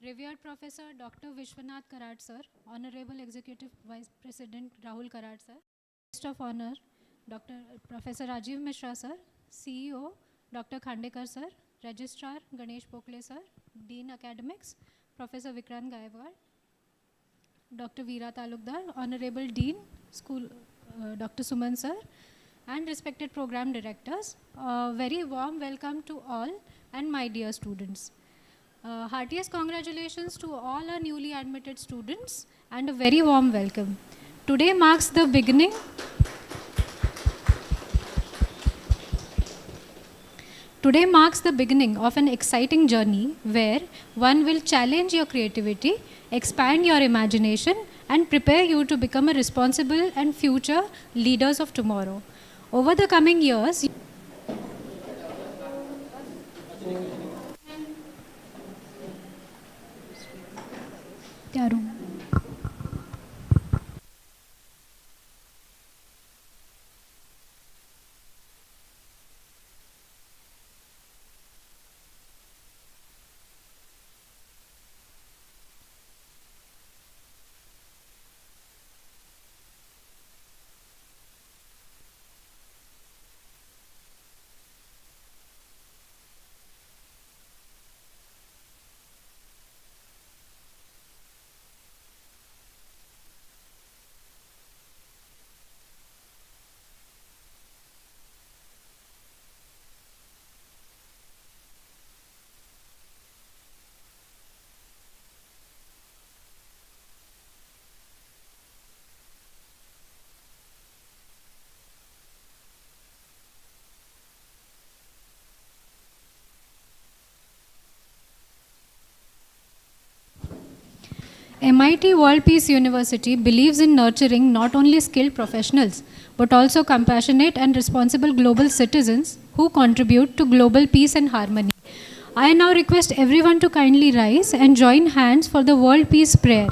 Revered Professor Dr. Vishwanath Karad sir, Honorable Executive Vice President Rahul Karad sir, Guest of Honor Dr. Professor Rajiv Mishra sir, CEO Dr. Khandekar sir, Registrar Ganesh Pokle sir, Dean Academics Professor Vikrant Gaikwad, Dr. Veera Talukdar, Honorable Dean School Dr. Suman sir, and respected program directors. Very warm welcome to all and my dear students. Heartiest congratulations to all our newly admitted students and a very warm welcome. Today marks the beginning Today marks the beginning of an exciting journey where one will challenge your creativity, expand your imagination, and prepare you to become a responsible and future leaders of tomorrow. Over the coming years, MIT World Peace University believes in nurturing not only skilled professionals, but also compassionate and responsible global citizens who contribute to global peace and harmony. I now request everyone to kindly rise and join hands for the World Peace Prayer.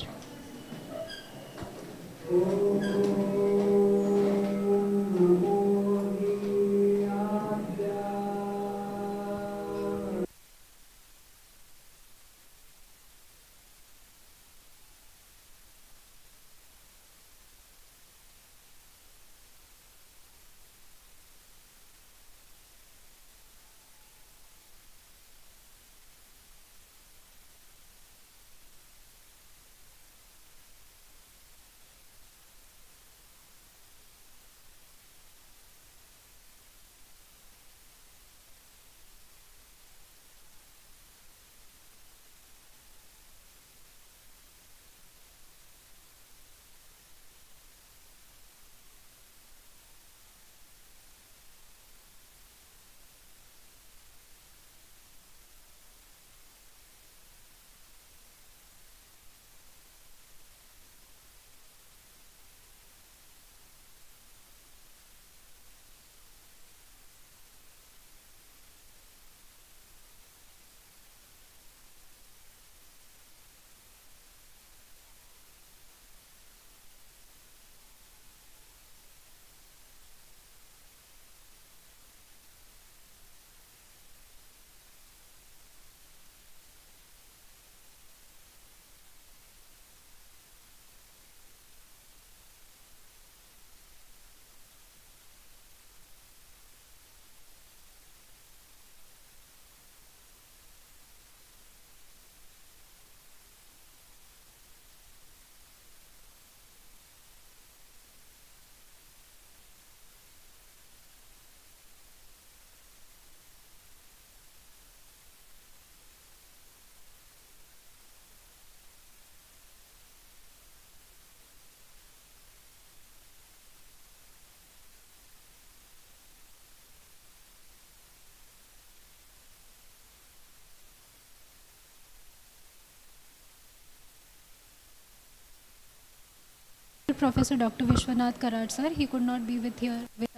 Professor Dr. Vishwanath Karad sir, he could not be with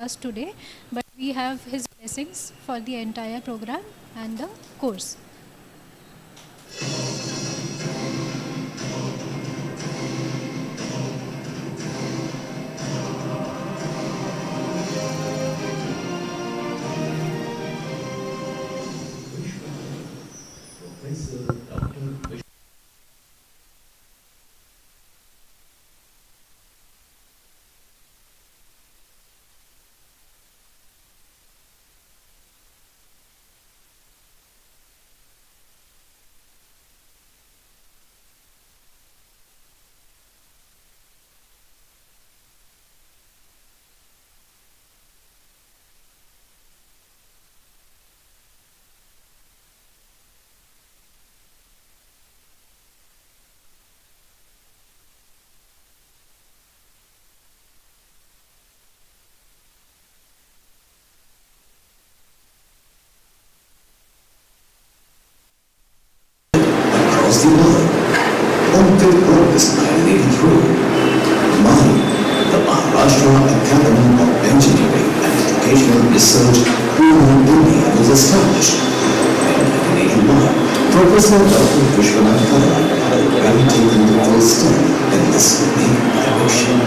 us today, but we have his blessings for the entire program and the course. Professor Dr. across the world. On 5th August 1983, Mali, the Maharashtra Academy of Engineering and Educational Research, in India, was established. In 1981, Professor Dr. Vishwanath Karad had already taken the first step in this unique direction.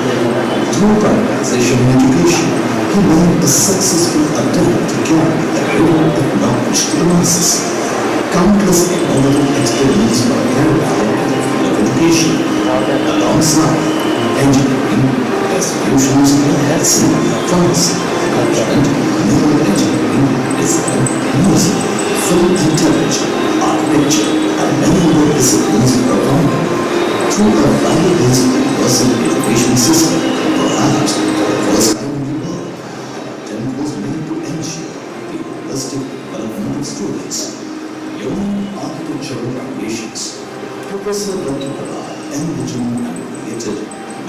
Through privatization in education, he made a successful attempt to carry the riddle of knowledge to the masses. Countless innovative experiments were carried out in the field of education. Alongside engineering, institutions in medicine, pharmacy, management, mineral engineering, design, music, film and television, architecture, and many more disciplines were founded. Through a value-based universal education system, perhaps for the first time in the world, an attempt was made to ensure the holistic development of students. Beyond architectural foundations, Professor Dr. Karad envisioned and created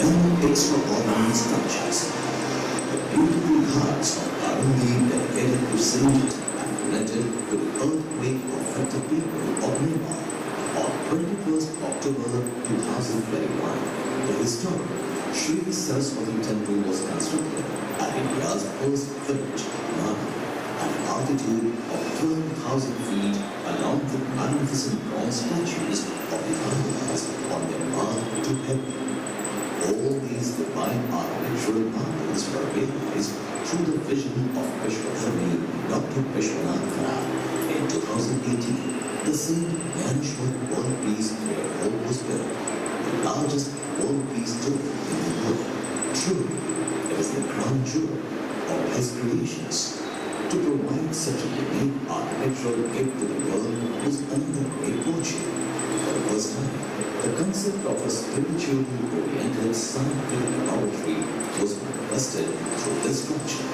many extraordinary structures. The beautiful ghats of R&D dedicated to Saint and related to the earthquake-affected people of Nepal. On 21st October 2021, the historic Sri Saraswati Temple was constructed at India's first village, Nana, at an altitude of 12,000 feet, along with magnificent bronze statues of the Pandalas on their path to heaven. All these divine architectural marvels were realized through the vision of Vishwadharmi Dr. Vishwanath Karad. In 2018, the St. Gnaneshwar World Peace Hall was built, the largest world peace dome in the world. Truly, it is the crown jewel of his creations. To provide such a unique architectural gift to the world was another great fortune. For the first time, the concept of a spiritually oriented scientific laboratory was manifested through this structure.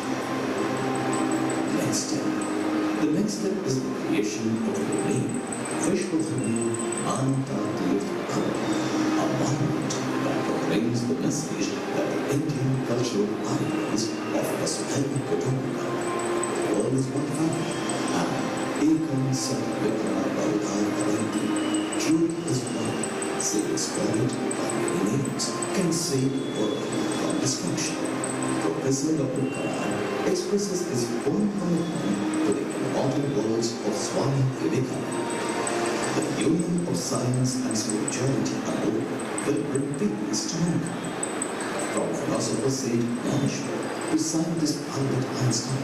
The next step is the creation of a unique Vishwadharmi Manta Tirth, a monument that proclaims the message that the Indian cultural ideals of Vasudhaiva Kutumbakam, the world is one family, and Ekam Sat Vikra Bhavata Bhavanti, truth is one, sacred spirit by many names, can save the world from destruction. Professor Dr. Karad expresses his own commitment to the immortal words of Swami Vivekananda. The union of science and spirituality alone will bring peace to mankind. From philosopher Saint Gnaneshwar to scientist Albert Einstein,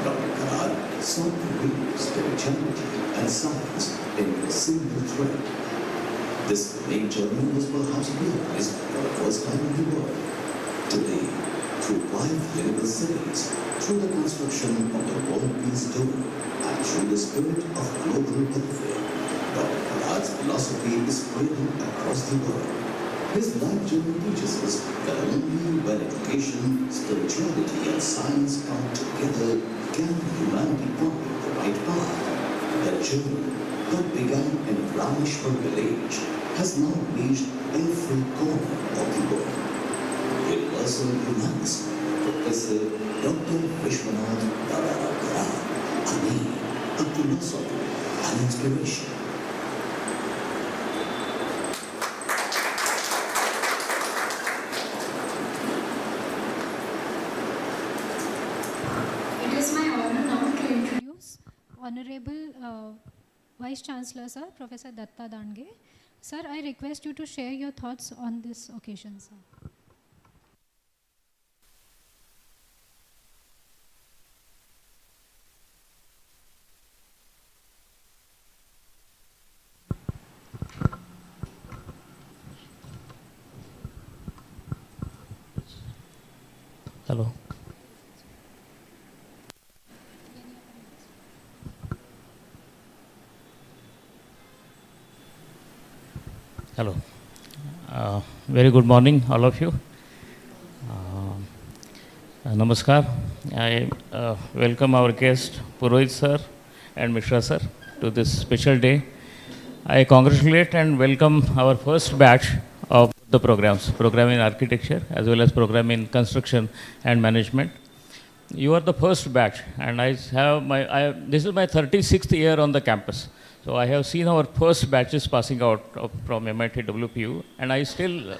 Dr. Karad sought to weave spirituality and science into a single thread. This unique journey was perhaps realized for the first time in the world. Today, through 5 universities, through the construction of the World Peace Dome, and through the spirit of global welfare, Dr. Karad's philosophy is spreading across the world. His life journey teaches us that only when education, spirituality, and science come together can humanity find the right path. The journey that began in Rameshwar village has now reached every corner of the world. Universal humanism, Professor Dr. Vishwanath Karad, a name, a philosophy, an inspiration. It is my honor now to introduce Honorable Vice Chancellor, Sir, Professor Datta Dandge. Sir, I request you to share your thoughts on this occasion, sir. Hello. Hello. Very good morning, all of you. Namaskar. I welcome our guest, Purohit sir and Mishra sir, to this special day. I congratulate and welcome our first batch of the programs, program in architecture as well as program in construction and management. You are the first batch, and I have this is my 36th year on the campus. So I have seen our first batches passing out from MIT WPU, and I still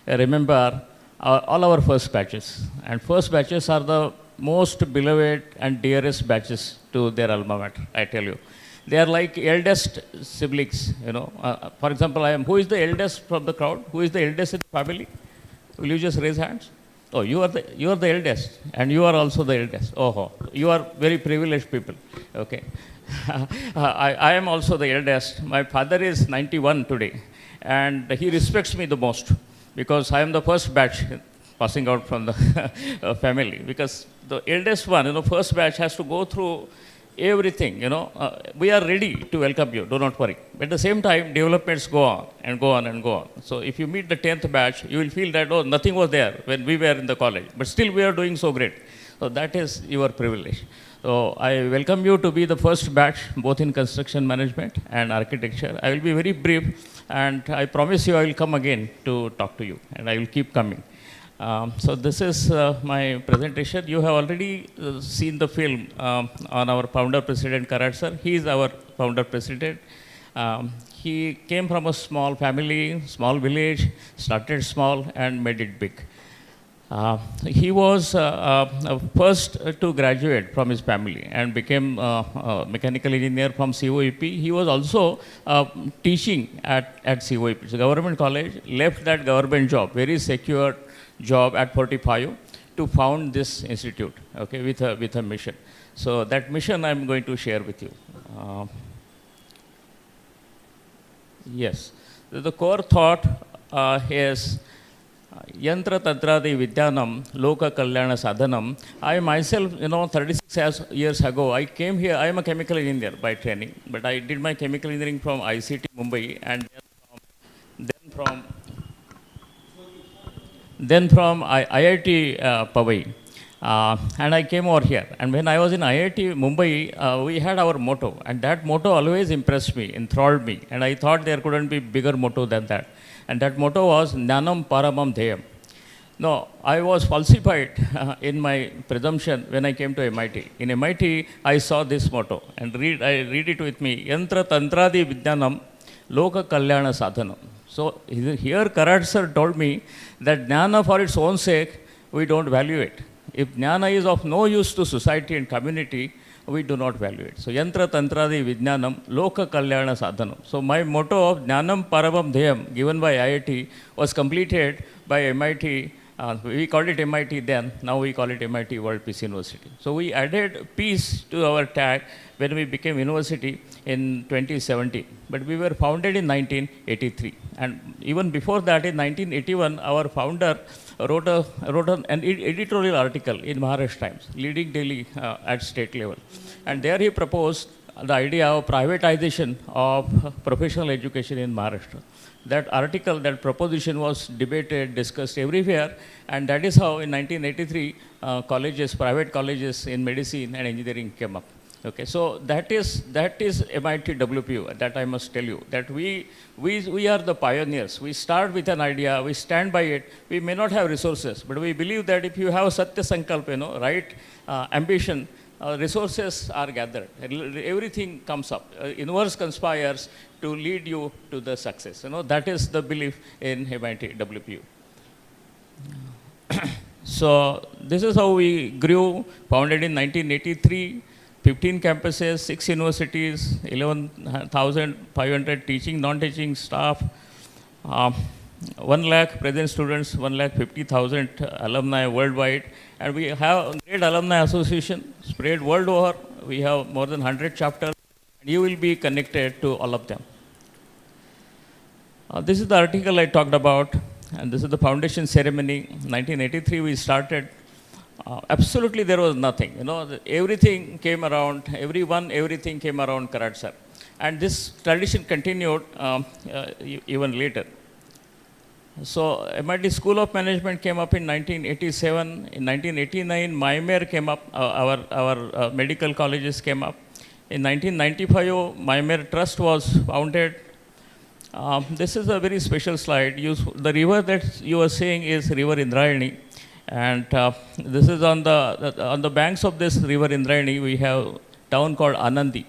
remember all our first batches. And first batches are the most beloved and dearest batches to their alma mater, I tell you. They are like eldest siblings, you know. For example, who is the eldest from the crowd? Who is the eldest in the family? Will you just raise hands? Oh, you are the eldest, and you are also the eldest. Oh, you are very privileged people. Okay. I am also the eldest. My father is 91 today, and he respects me the most because I am the first batch passing out from the family. Because the eldest one, you know, first batch has to go through everything, you know. We are ready to welcome you, do not worry. But at the same time, developments go on and go on and go on. So if you meet the 10th batch, you will feel that, oh, nothing was there when we were in the college. But still we are doing so great. So that is your privilege. So I welcome you to be the first batch, both in construction management and architecture. I will be very brief, and I promise you I will come again to talk to you, and I will keep coming. So this is my presentation. You have already seen the film on our founder president Karad sir. He is our founder president. He came from a small family, small village, started small and made it big. He was first to graduate from his family and became a mechanical engineer from COEP. He was also teaching at COEP, it's a government college, left that government job, very secure job at 45 to found this institute, okay, with a mission. So that mission I'm going to share with you. Yes, the core thought is Yantra Tantradi Vidyanam Loka Kalyana Sadhanam. I myself, 36 years ago, I came here. I am a chemical engineer by training, but I did my chemical engineering from ICT Mumbai, and then from IIT Powai. And I came over here. And when I was in IIT Mumbai, we had our motto. And that motto always impressed me, enthralled me. And I thought there couldn't be bigger motto than that. And that motto was Jnanam Paramam Dheyam. No, I was falsified in my presumption when I came to MIT. In MIT, I saw this motto. And I read it with me. Yantra Tantradi Vidyanam Loka Kalyana Sadhanam. So here Karad sir told me that Jnana for its own sake, we don't value it. If Jnana is of no use to society and community, we do not value it. So Yantra Tantradi Vijnanam Loka Kalyana Sadhanam. So my motto of Jnanam Paramam Dheyam given by IIT was completed by MIT. We called it MIT then, now we call it MIT World Peace University. So we added peace to our tag when we became university in 2017. But we were founded in 1983. And even before that, in 1981, our founder wrote an editorial article in Maharashtra Times, leading daily at state level. And there he proposed the idea of privatization of professional education in Maharashtra. That article, that proposition was debated, discussed everywhere, and that is how in 1983 private colleges in medicine and engineering came up. Okay, so that is MIT WPU, that I must tell you, that we are the pioneers. We start with an idea, we stand by it. We may not have resources, but we believe that if you have Satya Sankalp, right ambition, resources are gathered. Everything comes up. Universe conspires to lead you to the success. That is the belief in MIT WPU. So this is how we grew, founded in 1983. 15 campuses, 6 universities, 11,500 teaching, non-teaching staff, 1 lakh present students, 1,50,000 alumni worldwide. And we have a great alumni association spread world over. We have more than 100 chapters, and you will be connected to all of them. This is the article I talked about, and this is the foundation ceremony. 1983 we started. Absolutely there was nothing. Everything came around, everything came around Karad sir. And this tradition continued even later. So MIT School of Management came up in 1987. In 1989, MIMER came up, our medical colleges came up. In 1995, MIMER Trust was founded. This is a very special slide. The river that you are seeing is River Indrayani. And this is on the banks of this river Indrayani, we have a town called Alanti.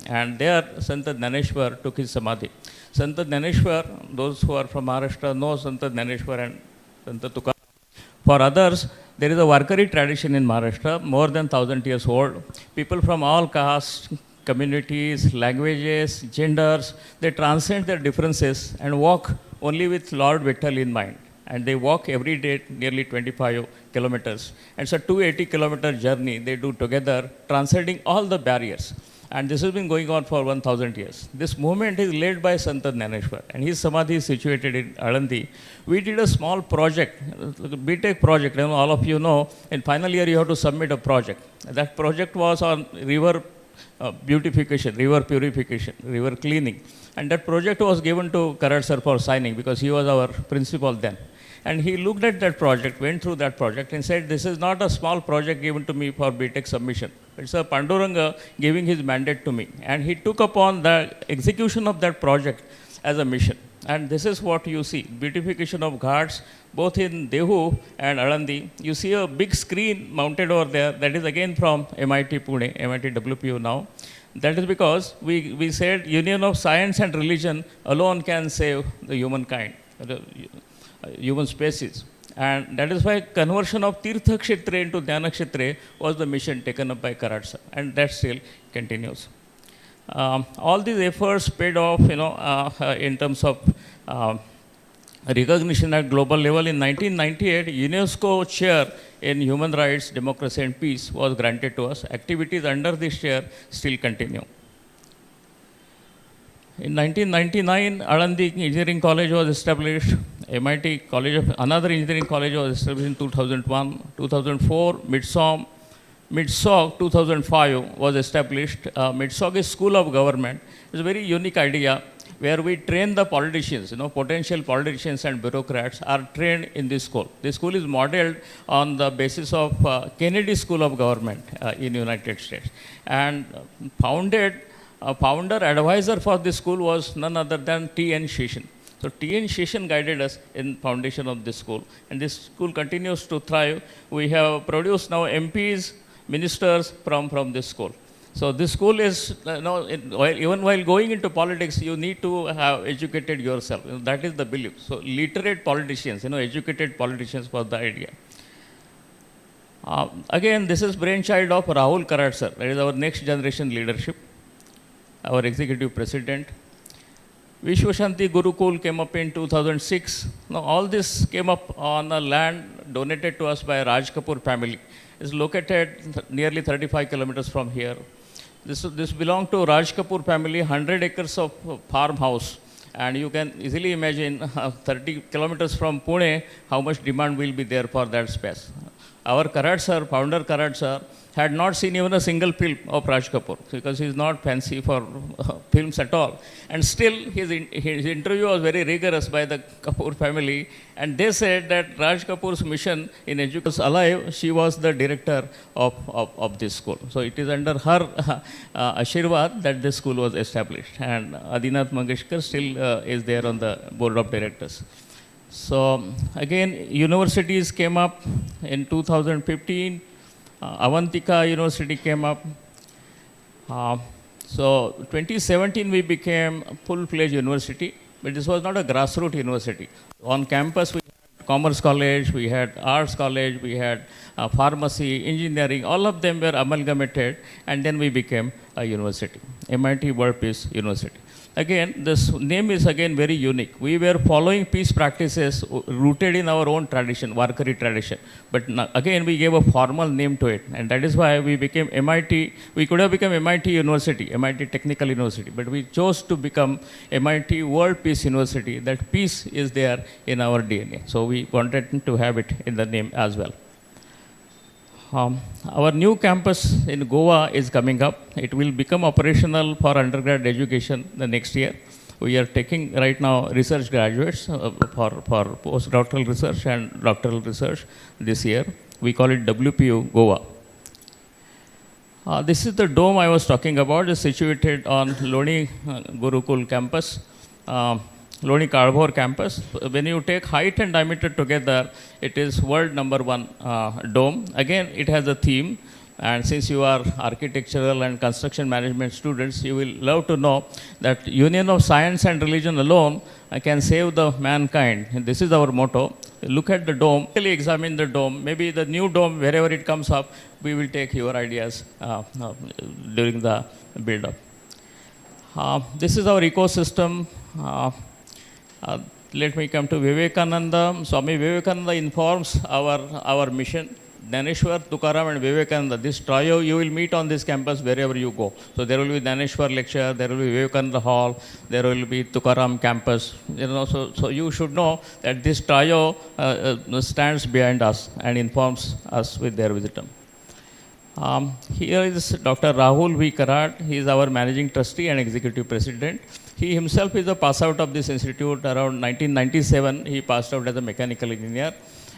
And there, Sant Dnyaneshwar took his samadhi. Sant Dnyaneshwar, those who are from Maharashtra know Sant Dnyaneshwar and Sant Tukaram. For others, there is a Varkari tradition in Maharashtra, more than 1,000 years old. People from all castes, communities, languages, genders, they transcend their differences and walk only with Lord Vittal in mind. And they walk every day nearly 25 kilometers. And it's a 280-kilometer journey they do together, transcending all the barriers. And this has been going on for 1,000 years. This movement is led by Sant Dnyaneshwar, and his samadhi is situated in Alandi. We did a small project, BTech project, all of you know, in final year you have to submit a project. That project was on river beautification, river purification, river cleaning. And that project was given to Karad sir for signing because he was our principal then. And he looked at that project, went through that project and said, this is not a small project given to me for BTech submission. It's a Panduranga giving his mandate to me. And he took upon the execution of that project as a mission. And this is what you see, beautification of ghats, both in Dehu and Alandi. You see a big screen mounted over there, that is again from MIT Pune, MIT WPU now. That is because we said union of science and religion alone can save the humankind, the human species. And that is why conversion of Tirtha Kshetre into Dhyana Kshetre was the mission taken up by Karad sir, and that still continues. All these efforts paid off, in terms of recognition at global level. In 1998, UNESCO chair in human rights, democracy and peace was granted to us. Activities under this chair still continue. In 1999, Alandi Engineering College was established. MIT College of another engineering college was established in 2001. 2004, MITSOG 2005 was established. MITSOG is School of Government. It's a very unique idea where we train the politicians, potential politicians and bureaucrats are trained in this school. This school is modeled on the basis of Kennedy School of Government in United States. And founder advisor for this school was none other than T.N. Sheshan. So T.N. Sheshan guided us in foundation of this school. And this school continues to thrive. We have produced now MPs, ministers from this school. So this school is, even while going into politics, you need to have educated yourself. That is the belief. So literate politicians, educated politicians was the idea. Again, this is brainchild of Rahul Karad sir. That is our next generation leadership, our executive president. Vishwashanti Gurukul came up in 2006. Now all this came up on a land donated to us by Raj Kapoor family. It's located nearly 35 kilometers from here. This belonged to Raj Kapoor family, 100 acres of farmhouse. And you can easily imagine 30 kilometers from Pune, how much demand will be there for that space. Our Karad sir, founder Karad sir, had not seen even a single film of Raj Kapoor because he is not fancy for films at all. And still, his interview was very rigorous by the Kapoor family. And they said that Raj Kapoor's mission in education was alive. She was the director of this school. So it is under her Ashirwad that this school was established. And Adinath Mangeshkar still is there on the board of directors. So again, universities came up in 2015. Avantika University came up. So 2017 we became a full-fledged university, but this was not a grassroots university. On campus we had Commerce College, we had Arts College, we had pharmacy, engineering, all of them were amalgamated, and then we became a university, MIT World Peace University. Again, this name is again very unique. We were following peace practices rooted in our own tradition, Varkari tradition. But again, we gave a formal name to it. And that is why we became MIT. We could have become MIT University, MIT Technical University. But we chose to become MIT World Peace University. That peace is there in our DNA. So we wanted to have it in the name as well. Our new campus in Goa is coming up. It will become operational for undergrad education the next year. We are taking right now research graduates for postdoctoral research and doctoral research this year. We call it WPU Goa. This is the dome I was talking about. It's situated on Loni Gurukul campus. Loni Karbhor campus. When you take height and diameter together, it is world #1 dome. Again, it has a theme. And since you are architectural and construction management students, you will love to know that union of science and religion alone can save the mankind. And this is our motto. Look at the dome, really examine the dome. Maybe the new dome, wherever it comes up, we will take your ideas during the build-up. This is our ecosystem. Uh, uh, Let me come to Vivekananda. Swami Vivekananda informs our mission. Dhaneshwar, Tukaram and Vivekananda, this trio you will meet on this campus wherever you go. So there will be Dhaneshwar lecture, there will be Vivekananda hall, there will be Tukaram campus. So you should know that this trio stands behind us and informs us with their wisdom. Here is Dr. Rahul V. Karad. He is our managing trustee and executive president. He himself is a pass out of this institute around 1997. He passed out as a mechanical engineer.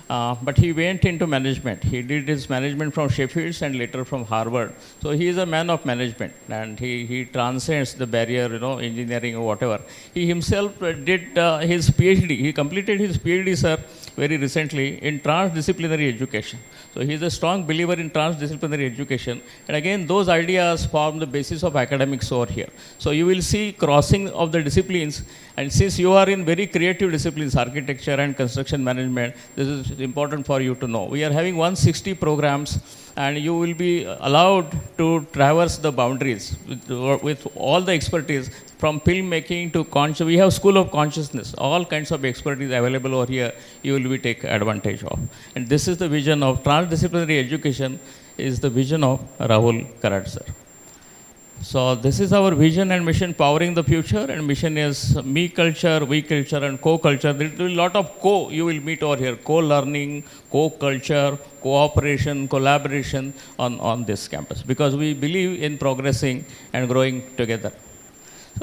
But he went into management. He did his management from Sheffield and later from Harvard. So he is a man of management and he transcends the barrier, engineering or whatever. He himself did his PhD. He completed his PhD, sir, very recently in transdisciplinary education. So he is a strong believer in transdisciplinary education. And again, those ideas form the basis of academics over here. So you will see crossing of the disciplines. And since you are in very creative disciplines, architecture and construction management, this is important for you to know. We are having 160 programs and you will be allowed to traverse the boundaries with all the expertise from filmmaking to we have school of consciousness, all kinds of expertise available over here, you will be take advantage of. And this is the vision of transdisciplinary education, is the vision of Rahul Karad, sir. So this is our vision and mission, powering the future, and mission is me culture, we culture and co-culture. There will be a lot of you will meet over here, co-learning, co-culture, cooperation, collaboration on this campus, because we believe in progressing and growing together.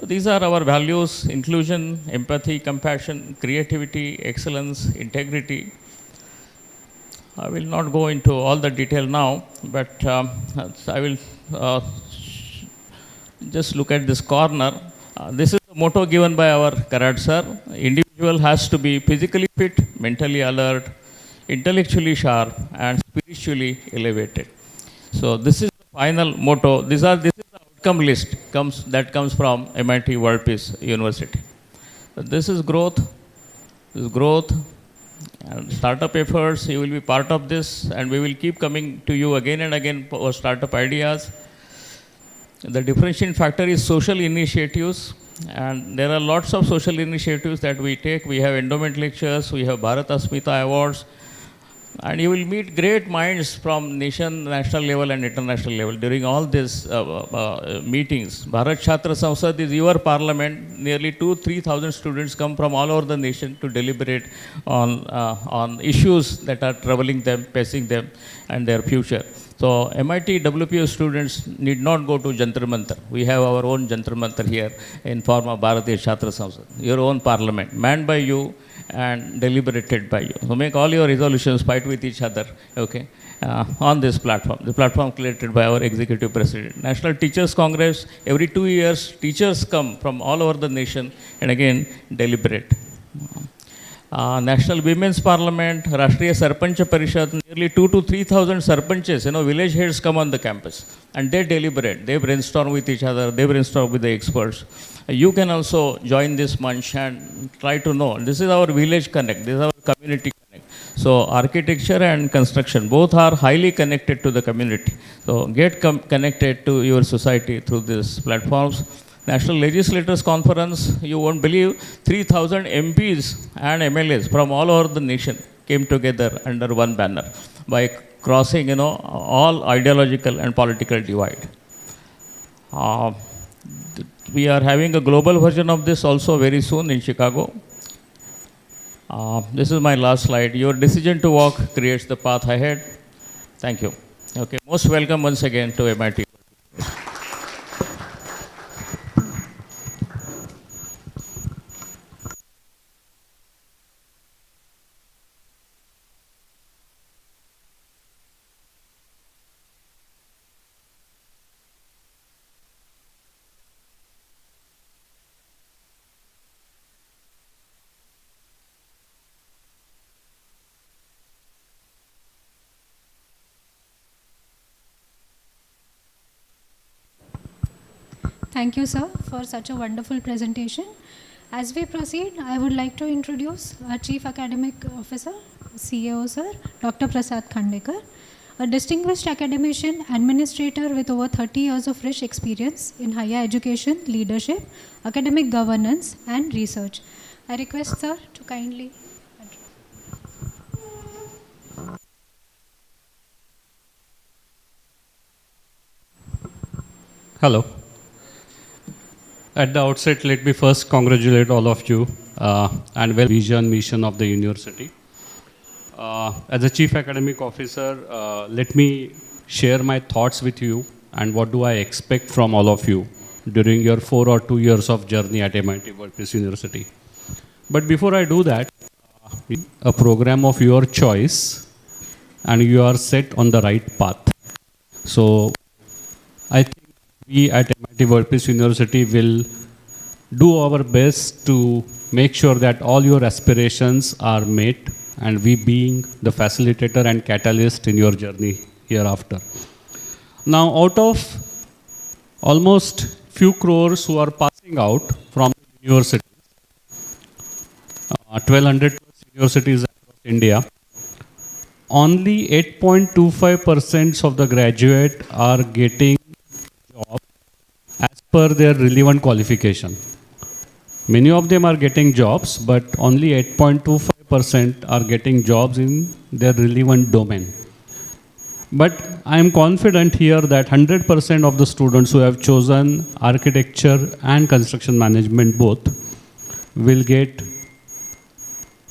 So these are our values: inclusion, empathy, compassion, creativity, excellence, integrity. I will not go into all the detail now, but I will just look at this corner. This is the motto given by our Karad sir. Individual has to be physically fit, mentally alert, intellectually sharp, and spiritually elevated. So this is the final motto. This is the outcome list that comes from MIT World Peace University. So this is growth. This is growth and startup efforts. You will be part of this, and we will keep coming to you again and again for startup ideas. The differentiating factor is social initiatives, and there are lots of social initiatives that we take. We have endowment lectures, we have Bharat Asmita awards, and you will meet great minds from national level and international level during all these meetings. Bharat Chhatra Samsad is your parliament. Nearly 2,000-3,000 students come from all over the nation to deliberate on issues that are troubling them, facing them, and their future. So MIT WPO students need not go to Jantar Mantar. We have our own Jantar Mantar here in form of Bharatiya Chhatra Samsad, your own parliament, manned by you and deliberated by you. So make all your resolutions, fight with each other, okay, on this platform. The platform created by our executive president. National Teachers Congress, every 2 years, teachers come from all over the nation and again deliberate. National Women's Parliament, Rashtriya Sarpanch Parishad, nearly 2,000 to 3,000 sarpanches, village heads come on the campus and they deliberate, they brainstorm with each other, they brainstorm with the experts. You can also join this munch and try to know. This is our village connect, this is our community connect. So architecture and construction, both are highly connected to the community. So get connected to your society through these platforms. National Legislators Conference, you won't believe, 3,000 MPs and MLAs from all over the nation came together under one banner by crossing, all ideological and political divide. We are having a global version of this also very soon in Chicago. This is my last slide. Your decision to walk creates the path ahead. Thank you. Okay, most welcome once again to MIT. Thank you, sir, for such a wonderful presentation. As we proceed, I would like to introduce our Chief Academic Officer, CEO, sir, Dr. Prasad Khandekar, a distinguished academician, administrator with over 30 years of rich experience in higher education, leadership, academic governance, and research. I request, sir, to kindly. Hello. At the outset, let me first congratulate all of you and well vision, mission of the university. As a Chief Academic Officer, let me share my thoughts with you and what do I expect from all of you during your 4 or 2 years of journey at MIT World Peace University. But before I do that, a program of your choice and you are set on the right path. So I think we at MIT World Peace University will do our best to make sure that all your aspirations are met and we being the facilitator and catalyst in your journey hereafter. Now, out of almost few crores who are passing out from the universities, 1200 universities across India, only 8.25% of the graduate are getting job as per their relevant qualification. Many of them are getting jobs, but only 8.25% are getting jobs in their relevant domain. But I am confident here that 100% of the students who have chosen architecture and construction management both will get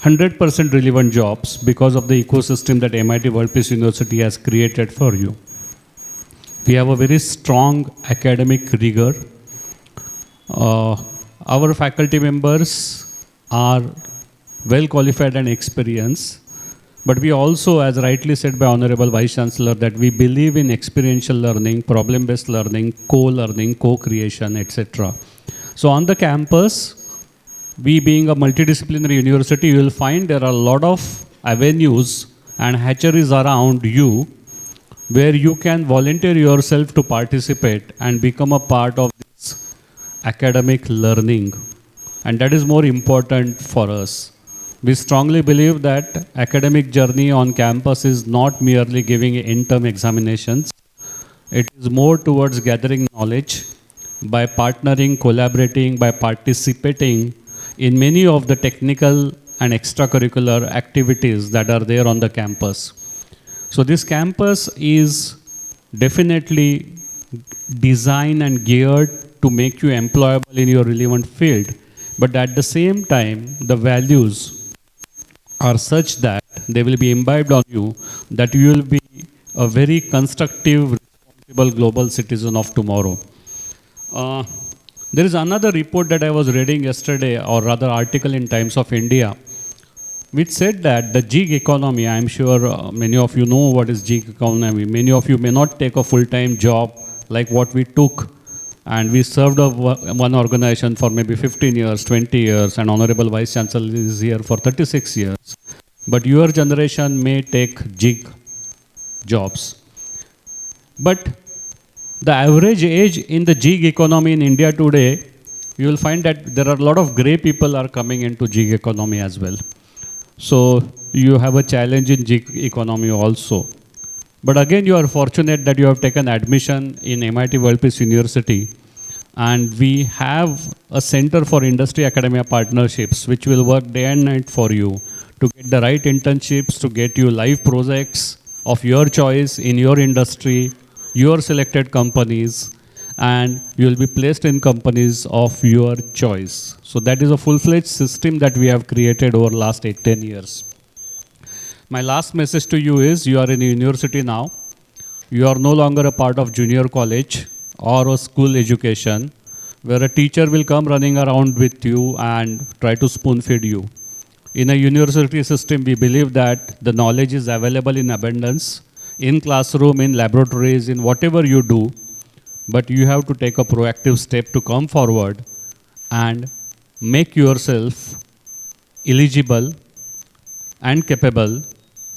100% relevant jobs because of the ecosystem that MIT World Peace University has created for you. We have a very strong academic rigor. Our faculty members are well qualified and experienced, but we also, as rightly said by Honorable Vice Chancellor, that we believe in experiential learning, problem-based learning, co-learning, co-creation, etc. So on the campus, we being a multidisciplinary university, you will find there are a lot of avenues and hatcheries around you where you can volunteer yourself to participate and become a part of this academic learning. And that is more important for us. We strongly believe that academic journey on campus is not merely giving in-term examinations. It is more towards gathering knowledge by partnering, collaborating, by participating in many of the technical and extracurricular activities that are there on the campus. So this campus is definitely designed and geared to make you employable in your relevant field. But at the same time, the values are such that they will be imbibed on you, that you will be a very constructive, responsible global citizen of tomorrow. There is another report that I was reading yesterday, or rather article in Times of India, which said that the gig economy, I am sure many of you know what is gig economy. Many of you may not take a full-time job like what we took, and we served one organization for maybe 15 years, 20 years, and Honorable Vice Chancellor is here for 36 years. But your generation may take gig jobs. But the average age in the gig economy in India today, you will find that there are a lot of grey people are coming into gig economy as well. So you have a challenge in gig economy also. But again, you are fortunate that you have taken admission in MIT World Peace University, and we have a Center for Industry Academia Partnerships, which will work day and night for you to get the right internships, to get you live projects of your choice in your industry, your selected companies, and you will be placed in companies of your choice. So that is a full-fledged system that we have created over the last 8-10 years. My last message to you is, you are in a university now. You are no longer a part of junior college or a school education where a teacher will come running around with you and try to spoon feed you. In a university system, we believe that the knowledge is available in abundance, in classroom, in laboratories, in whatever you do, but you have to take a proactive step to come forward and make yourself eligible and capable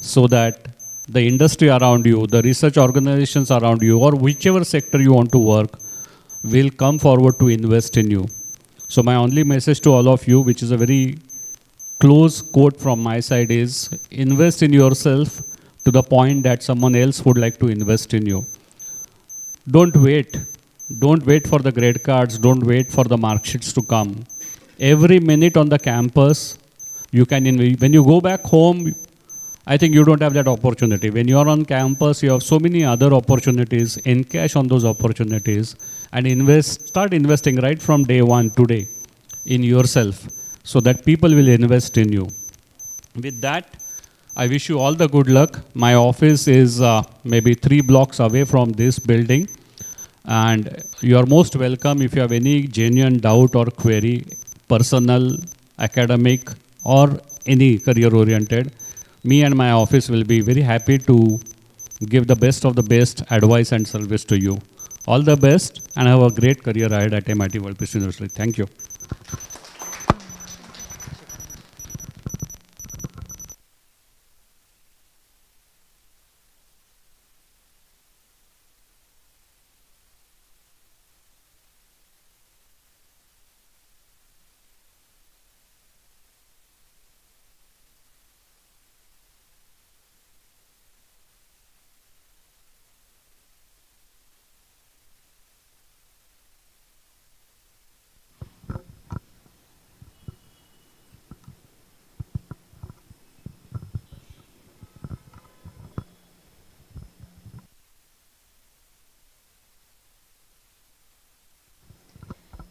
so that the industry around you, the research organizations around you, or whichever sector you want to work, will come forward to invest in you. So my only message to all of you, which is a very close quote from my side, is invest in yourself to the point that someone else would like to invest in you. Don't wait. Don't wait for the grade cards. Don't wait for the mark sheets to come. Every minute on the campus, you can when you go back home, I think you don't have that opportunity. When you are on campus, you have so many other opportunities. Encash on those opportunities and start investing right from day one today in yourself so that people will invest in you. With that, I wish you all the good luck. My office is maybe 3 blocks away from this building. And you are most welcome if you have any genuine doubt or query, personal, academic, or any career-oriented. Me and my office will be very happy to give the best of the best advice and service to you. All the best and have a great career ahead at MIT World Peace University. Thank you.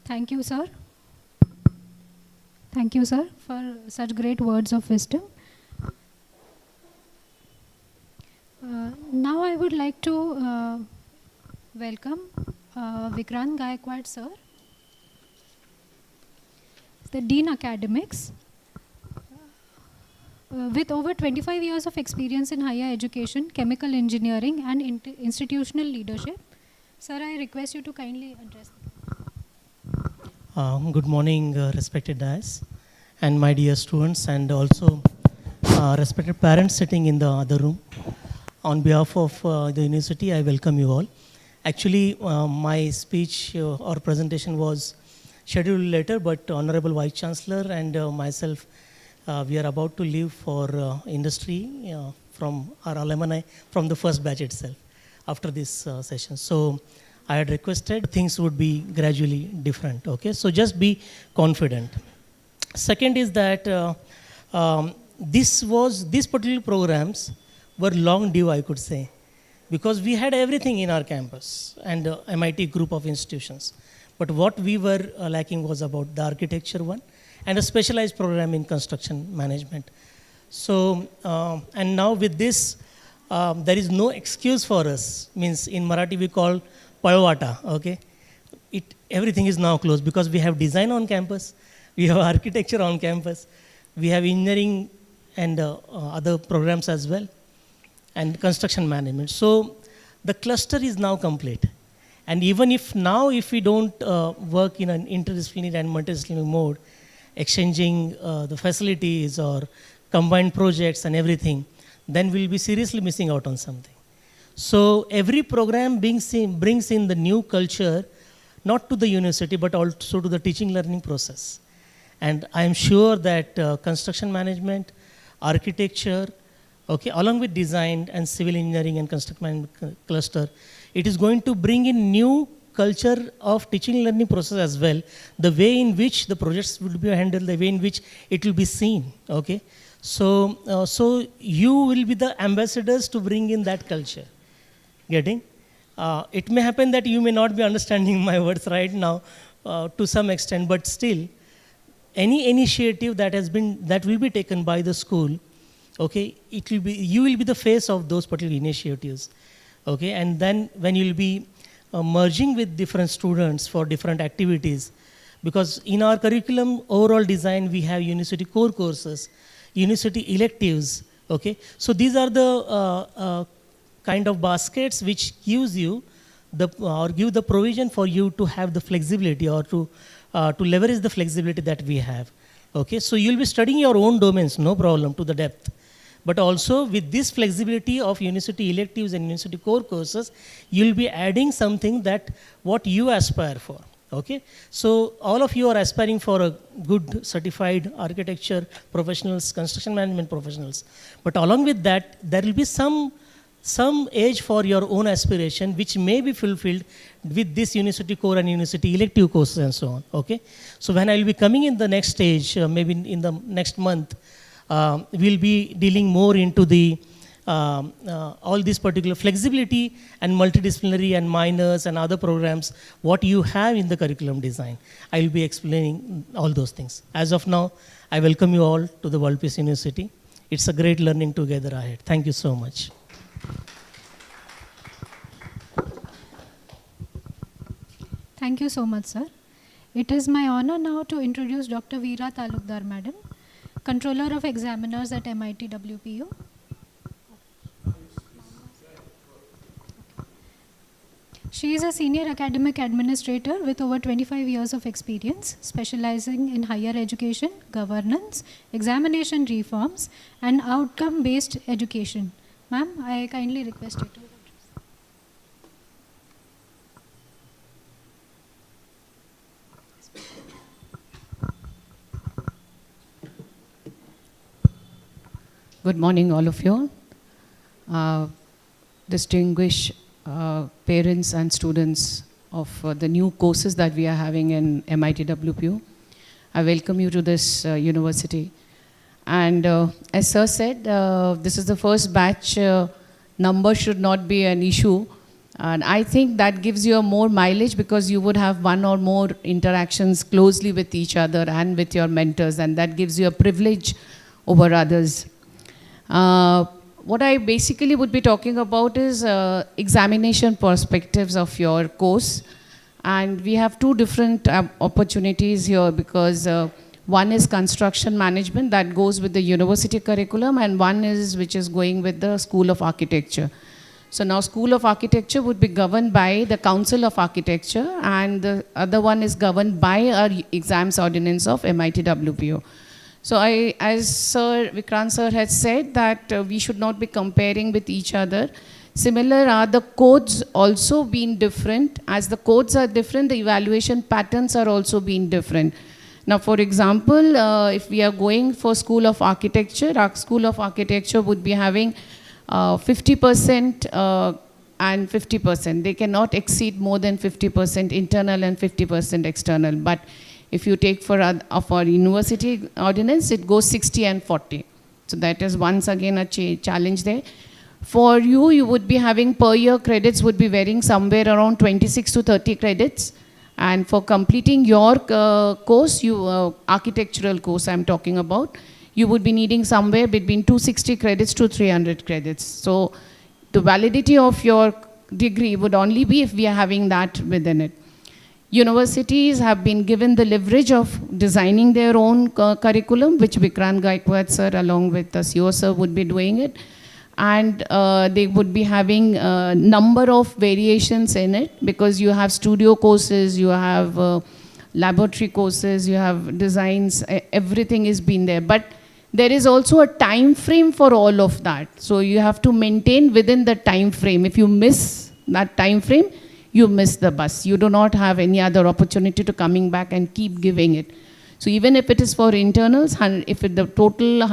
Thank you, sir. Thank you, sir, for such great words of wisdom. Now I would like to welcome Vikrant Gaikwad, sir, the Dean Academics. With over 25 years of experience in higher education, chemical engineering and institutional leadership, sir, I request you to kindly address. Good morning, respected dais, and my dear students, and also respected parents sitting in the other room. On behalf of the university, I welcome you all. Actually, my speech or presentation was scheduled later, but Honorable Vice Chancellor and myself, we are about to leave for industry from our alumni from the first batch itself after this session. So I had requested things would be gradually different, okay? So just be confident. Second is that these particular programs were long due, I could say, because we had everything in our campus and MIT group of institutions. But what we were lacking was about the architecture one and a specialized program in construction management. So, and now with this, there is no excuse for us, means in Marathi we call Palwata, okay? Everything is now closed because we have design on campus, we have architecture on campus, we have engineering and other programs as well, and construction management. So the cluster is now complete. And even if now, if we don't work in an interdisciplinary and multidisciplinary mode, exchanging the facilities or combined projects and everything, then we'll be seriously missing out on something. So every program brings in the new culture, not to the university, but also to the teaching learning process. And I'm sure that construction management, architecture, okay, along with design and civil engineering and construction management cluster, it is going to bring in new culture of teaching learning process as well, the way in which the projects will be handled, the way in which it will be seen, okay? So, so you will be the ambassadors to bring in that culture. Getting? It may happen that you may not be understanding my words right now to some extent, but still, any initiative that will be taken by the school, okay, you will be the face of those particular initiatives, okay, and then when you will be merging with different students for different activities, because in our curriculum overall design we have university core courses, university electives, okay, so these are the kind of baskets which gives you or give the provision for you to have the flexibility or to leverage the flexibility that we have, okay, so you'll be studying your own domains, no problem, to the depth. But also with this flexibility of university electives and university core courses, you'll be adding something that what you aspire for. Okay, so all of you are aspiring for a good certified architecture professionals, construction management professionals. But along with that, there will be some age for your own aspiration, which may be fulfilled with this university core and university elective courses and so on. Okay, so when I will be coming in the next stage, maybe in the next month, we'll be dealing more into the all this particular flexibility and multidisciplinary and minors and other programs, what you have in the curriculum design. I will be explaining all those things. As of now, I welcome you all to the World Peace University. It's a great learning together ahead. Thank you so much. Thank you so much, sir. It is my honor now to introduce Dr. Veera Talukdar, Madam, Controller of Examiners at MIT WPU. She is a senior academic administrator with over 25 years of experience, specializing in higher education, governance, examination reforms, and outcome-based education. Ma'am, I kindly request you to address. Good morning, all of you. Distinguished parents and students of the new courses that we are having in MIT WPU. I welcome you to this university. And as sir said, this is the first batch. Number should not be an issue. And I think that gives you a more mileage because you would have one or more interactions closely with each other and with your mentors, and that gives you a privilege over others. What I basically would be talking about is examination perspectives of your course. And we have two different opportunities here because one is construction management that goes with the university curriculum, and one is which is going with the School of Architecture. So now School of Architecture would be governed by the Council of Architecture, and the other one is governed by our exams ordinance of MIT WPU. So as Sir Vikrant sir has said that we should not be comparing with each other. Similar are the codes also being different. As the codes are different, the evaluation patterns are also being different. Now, for example, if we are going for School of Architecture, our School of Architecture would be having 50% and 50%. They cannot exceed more than 50% internal and 50% external. But if you take for our university ordinance, it goes 60 and 40. So that is once again a challenge there. For you, you would be having per year credits would be varying somewhere around 26 to 30 credits. And for completing your course, architectural course I'm talking about, you would be needing somewhere between 260 credits to 300 credits. So the validity of your degree would only be if we are having that within it. Universities have been given the leverage of designing their own curriculum, which Vikrant Gaikwad sir along with the CEO sir would be doing it. And they would be having a number of variations in it because you have studio courses, you have laboratory courses, you have designs, everything is been there. But there is also a time frame for all of that. So you have to maintain within the time frame. If you miss that time frame, you miss the bus. You do not have any other opportunity to coming back and keep giving it. So even if it is for internals, if it, the total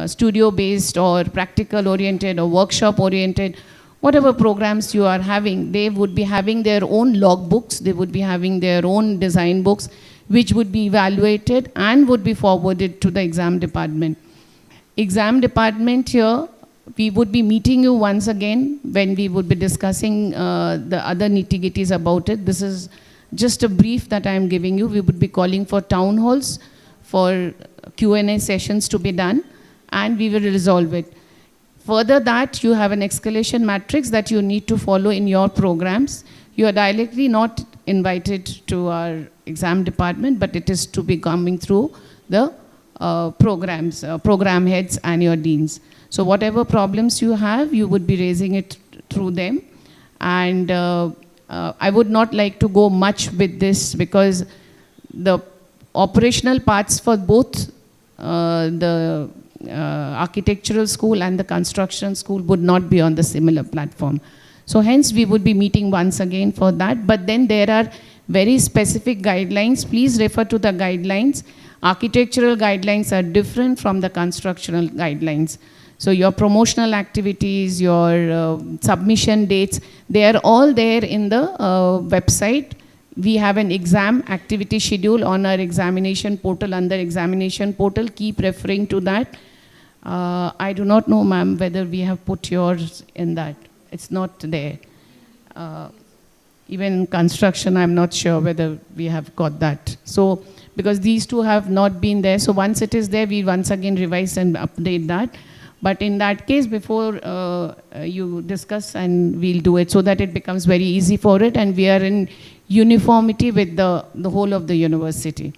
studio-based or practical-oriented or workshop-oriented, whatever programs you are having, they would be having their own logbooks, they would be having their own design books, which would be evaluated and would be forwarded to the exam department. Exam department here, we would be meeting you once again when we would be discussing the other nitty-gritties about it. This is just a brief that I am giving you. We would be calling for town halls, for Q&A sessions to be done, and we will resolve it. Further that, you have an escalation matrix that you need to follow in your programs. You are directly not invited to our exam department, but it is to be coming through the programs, program heads and your deans. So whatever problems you have, you would be raising it through them. And I would not like to go much with this because the operational parts for both the architectural school and the construction school would not be on the similar platform. So hence we would be meeting once again for that. But then there are very specific guidelines. Please refer to the guidelines. Architectural guidelines are different from the constructional guidelines. So your promotional activities, your submission dates, they are all there in the website. We have an exam activity schedule on our examination portal. Under examination portal, keep referring to that. I do not know, ma'am, whether we have put yours in that. It's not there. Even construction, I'm not sure whether we have got that. So, because these two have not been there, so once it is there, we once again revise and update that. But in that case, before you discuss, and we'll do it so that it becomes very easy for it, and we are in uniformity with the whole of the university.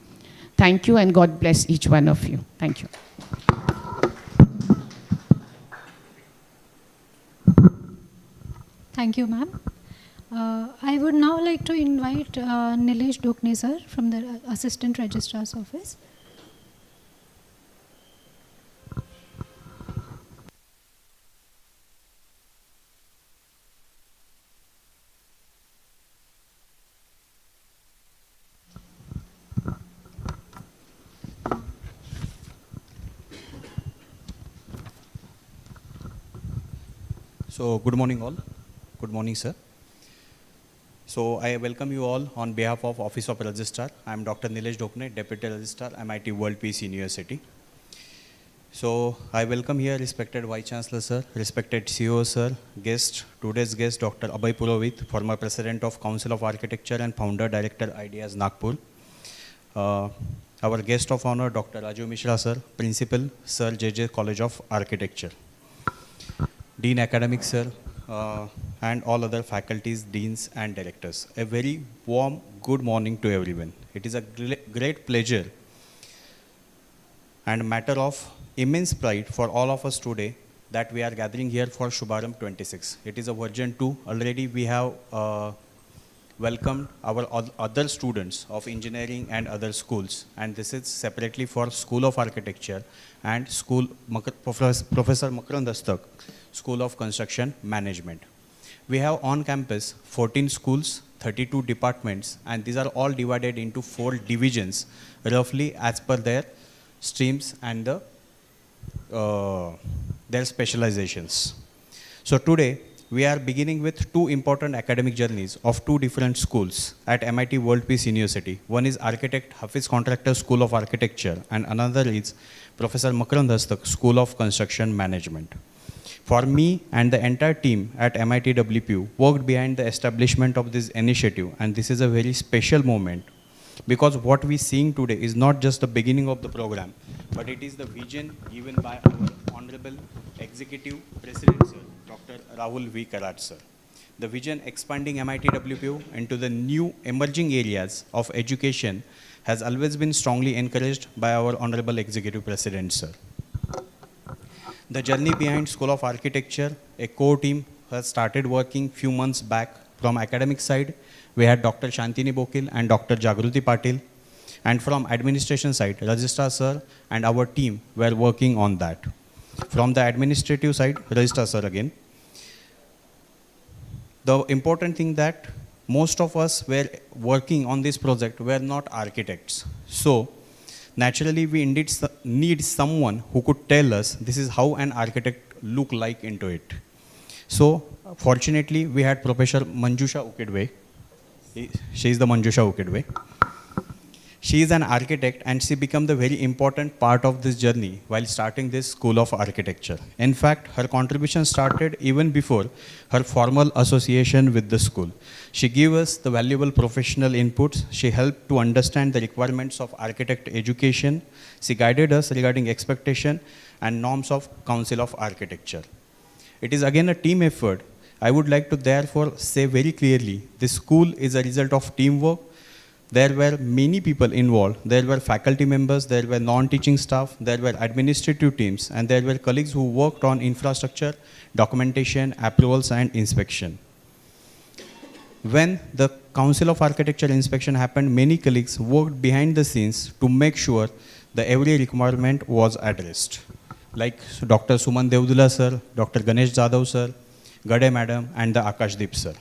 Thank you, and God bless each one of you. Thank you. Thank you, ma'am. I would now like to invite Nilesh Dokne, sir, from the Assistant Registrar's Office. So, good morning all. Good morning, sir. So, I welcome you all on behalf of Office of Registrar. I am Dr. Nilesh Dokne, Deputy Registrar, MIT World Peace University. So, I welcome here respected Vice Chancellor, sir, respected CEO, sir, today's guest, Dr. Abhay Purohit, former President of Council of Architecture and Founder Director Ideas Nagpur. Our guest of honor, Dr. Rajiv Mishra, sir, Principal, Sir JJ College of Architecture. Dean Academics, sir, and all other faculties, deans and directors. A very warm good morning to everyone. It is a great pleasure and a matter of immense pride for all of us today that we are gathering here for Shubharam 26. It is a version 2. Already we have welcomed our other students of engineering and other schools, and this is separately for School of Architecture and Professor Makarand Hastak, School of Construction Management. We have on campus 14 schools, 32 departments, and these are all divided into 4 divisions, roughly as per their streams and their specializations. So today, we are beginning with 2 important academic journeys of 2 different schools at MIT World Peace University. One is Architect Hafiz Contractor School of Architecture, and another is Professor Makarand Hastak School of Construction Management. For me and the entire team at MIT WPU worked behind the establishment of this initiative, and this is a very special moment because what we are seeing today is not just the beginning of the program, but it is the vision given by our Honorable Executive President, sir, Dr. Rahul V. Karat, sir. The vision expanding MIT WPU into the new emerging areas of education has always been strongly encouraged by our Honorable Executive President, sir. The journey behind School of Architecture, a core team has started working few months back. From academic side, we had Dr. Shantini Bokil and Dr. Jagruti Patil. And from administration side, Registrar sir and our team were working on that. From the administrative side, Registrar sir again. The important thing that most of us were working on this project were not architects. So, naturally, we indeed need someone who could tell us this is how an architect look like into it. So, fortunately, we had Professor Manjusha Ukidwe. She is the Manjusha Ukidwe. She is an architect and she became the very important part of this journey while starting this School of Architecture. In fact, her contribution started even before her formal association with the school. She gave us the valuable professional inputs. She helped to understand the requirements of architect education. She guided us regarding expectation and norms of Council of Architecture. It is again a team effort. I would like to therefore say very clearly, this school is a result of teamwork. There were many people involved. There were faculty members, there were non-teaching staff, there were administrative teams, and there were colleagues who worked on infrastructure, documentation, approvals, and inspection. When the Council of Architecture inspection happened, many colleagues worked behind the scenes to make sure that every requirement was addressed. like Dr. Suman Devdula sir, Dr. Ganesh Jadhav sir, Gade madam, and the Akashdeep sir.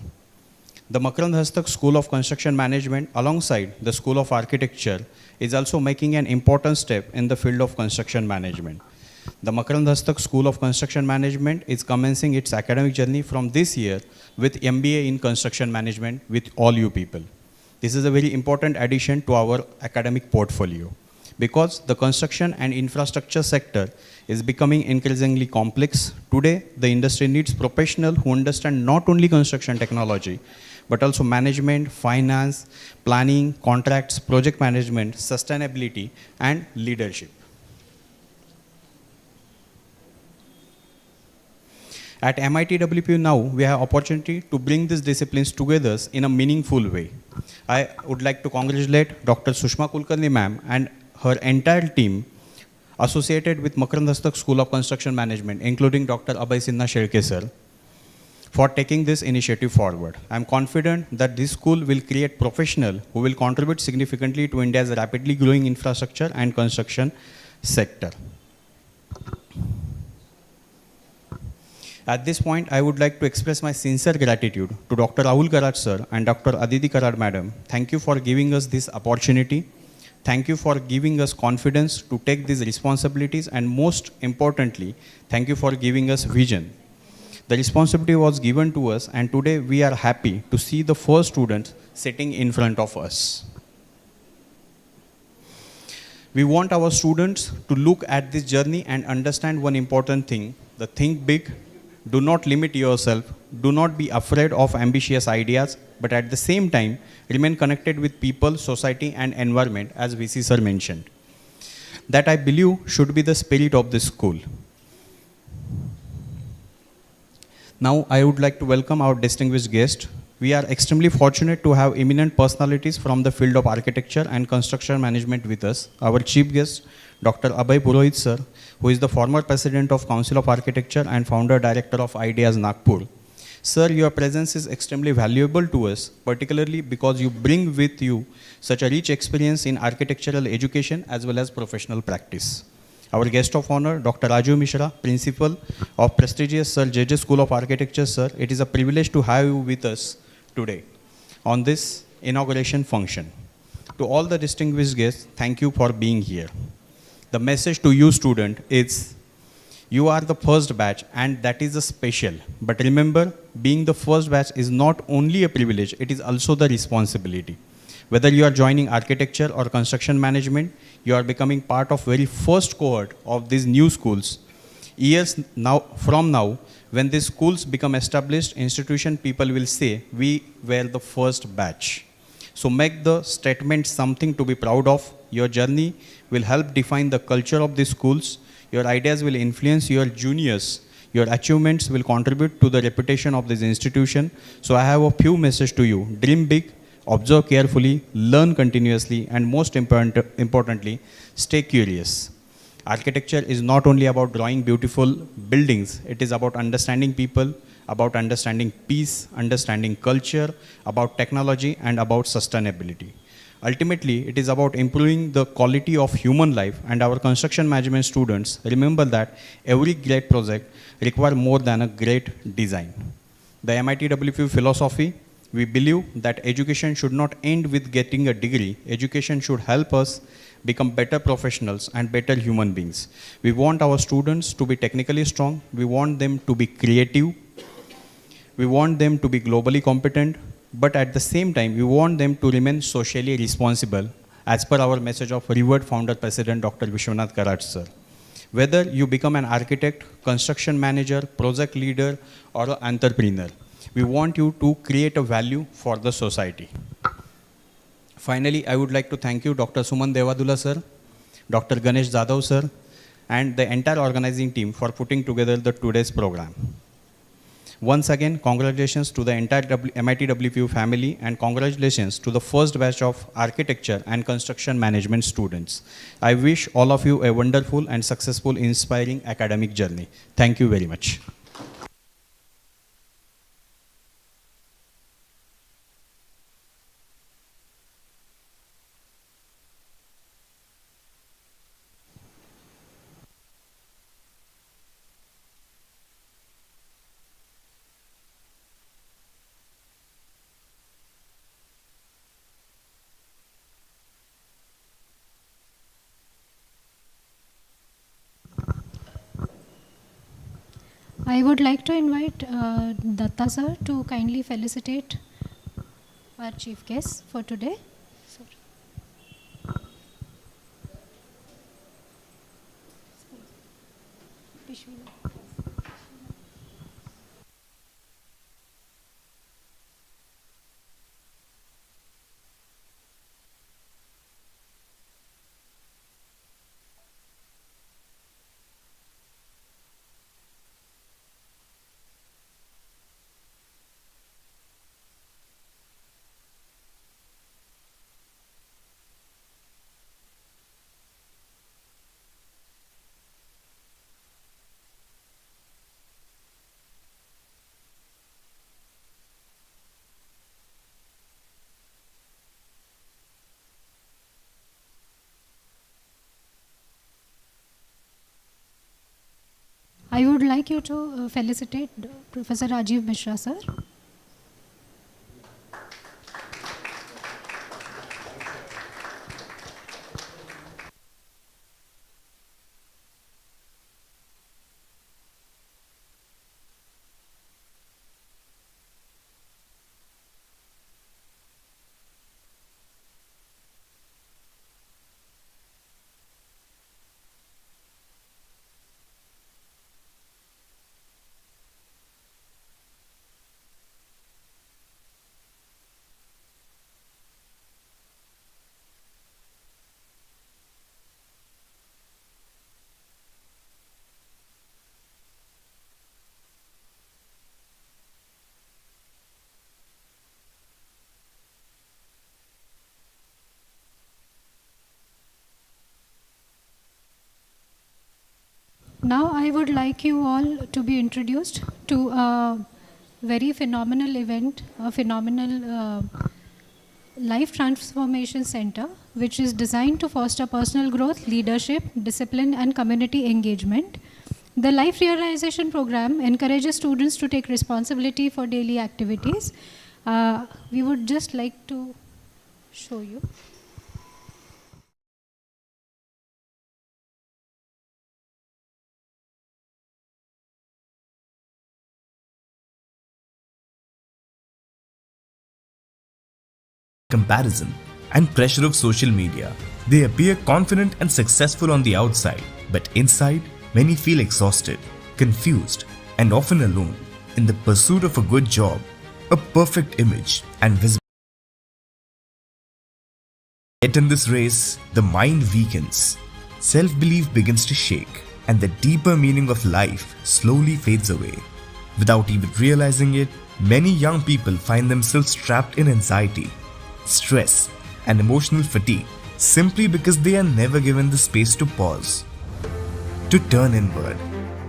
The Makarand Hastak School of Construction Management, alongside the School of Architecture, is also making an important step in the field of construction management. The Makarand Hastak School of Construction Management is commencing its academic journey from this year with MBA in Construction Management with all you people. This is a very important addition to our academic portfolio because the construction and infrastructure sector is becoming increasingly complex. Today, the industry needs professionals who understand not only construction technology, but also management, finance, planning, contracts, project management, sustainability, and leadership. At MIT WPU now, we have opportunity to bring these disciplines together in a meaningful way. I would like to congratulate Dr. Sushma Kulkarni ma'am and her entire team associated with Makarand Hastak School of Construction Management, including Dr. Abhay Sinha Shelke sir, for taking this initiative forward. I am confident that this school will create professionals who will contribute significantly to India's rapidly growing infrastructure and construction sector. At this point, I would like to express my sincere gratitude to Dr. Rahul Karad sir and Dr. Aditi Karad madam. Thank you for giving us this opportunity. Thank you for giving us confidence to take these responsibilities, and most importantly, thank you for giving us vision. The responsibility was given to us, and today we are happy to see the first students sitting in front of us. We want our students to look at this journey and understand one important thing: the think big. Do not limit yourself. Do not be afraid of ambitious ideas, but at the same time, remain connected with people, society, and environment, as VC sir mentioned. That I believe should be the spirit of this school. Now, I would like to welcome our distinguished guest. We are extremely fortunate to have eminent personalities from the field of architecture and construction management with us. Our chief guest, Dr. Abhay Purohit sir, who is the former president of Council of Architecture and founder director of Ideas Nagpur. Sir, your presence is extremely valuable to us, particularly because you bring with you such a rich experience in architectural education as well as professional practice. Our guest of honor, Dr. Rajiv Mishra, principal of prestigious Sir J.J. School of Architecture, sir. It is a privilege to have you with us today on this inauguration function. To all the distinguished guests, thank you for being here. The message to you, student, is you are the first batch, and that is a special. But remember, being the first batch is not only a privilege, it is also the responsibility. Whether you are joining architecture or construction management, you are becoming part of very first cohort of these new schools. Years from now, when these schools become established institution, people will say, we were the first batch. So make the statement something to be proud of. Your journey will help define the culture of these schools. Your ideas will influence your juniors. Your achievements will contribute to the reputation of this institution. So I have a few messages to you. Dream big, observe carefully, learn continuously, and most importantly, stay curious. Architecture is not only about drawing beautiful buildings. It is about understanding people, about understanding peace, understanding culture, about technology, and about sustainability. Ultimately, it is about improving the quality of human life, and our construction management students remember that every great project requires more than a great design. The MIT WPU philosophy, we believe that education should not end with getting a degree. Education should help us become better professionals and better human beings. We want our students to be technically strong. We want them to be creative. We want them to be globally competent. But at the same time, we want them to remain socially responsible, as per our message of revered founder president Dr. Vishwanath Karad sir. Whether you become an architect, construction manager, project leader, or an entrepreneur, we want you to create a value for the society. Finally, I would like to thank you, Dr. Suman Devadula sir, Dr. Ganesh Jadhav sir, and the entire organizing team for putting together today's program. Once again, congratulations to the entire MIT WPU family, and congratulations to the first batch of architecture and construction management students. I wish all of you a wonderful and successful, inspiring academic journey. Thank you very much. I would like to invite Datta sir to kindly felicitate our chief guest for today. Sir. I would like you to felicitate Professor Rajiv Mishra sir. Now I would like you all to be introduced to a very phenomenal event, a phenomenal life transformation center, which is designed to foster personal growth, leadership, discipline, and community engagement. The Life Realization Program encourages students to take responsibility for daily activities. We would just like to show you. Comparison and pressure of social media. They appear confident and successful on the outside, but inside, many feel exhausted, confused, and often alone in the pursuit of a good job, a perfect image, and visibility. Yet in this race, the mind weakens, self-belief begins to shake, and the deeper meaning of life slowly fades away. Without even realizing it, many young people find themselves trapped in anxiety, stress, and emotional fatigue simply because they are never given the space to pause, to turn inward,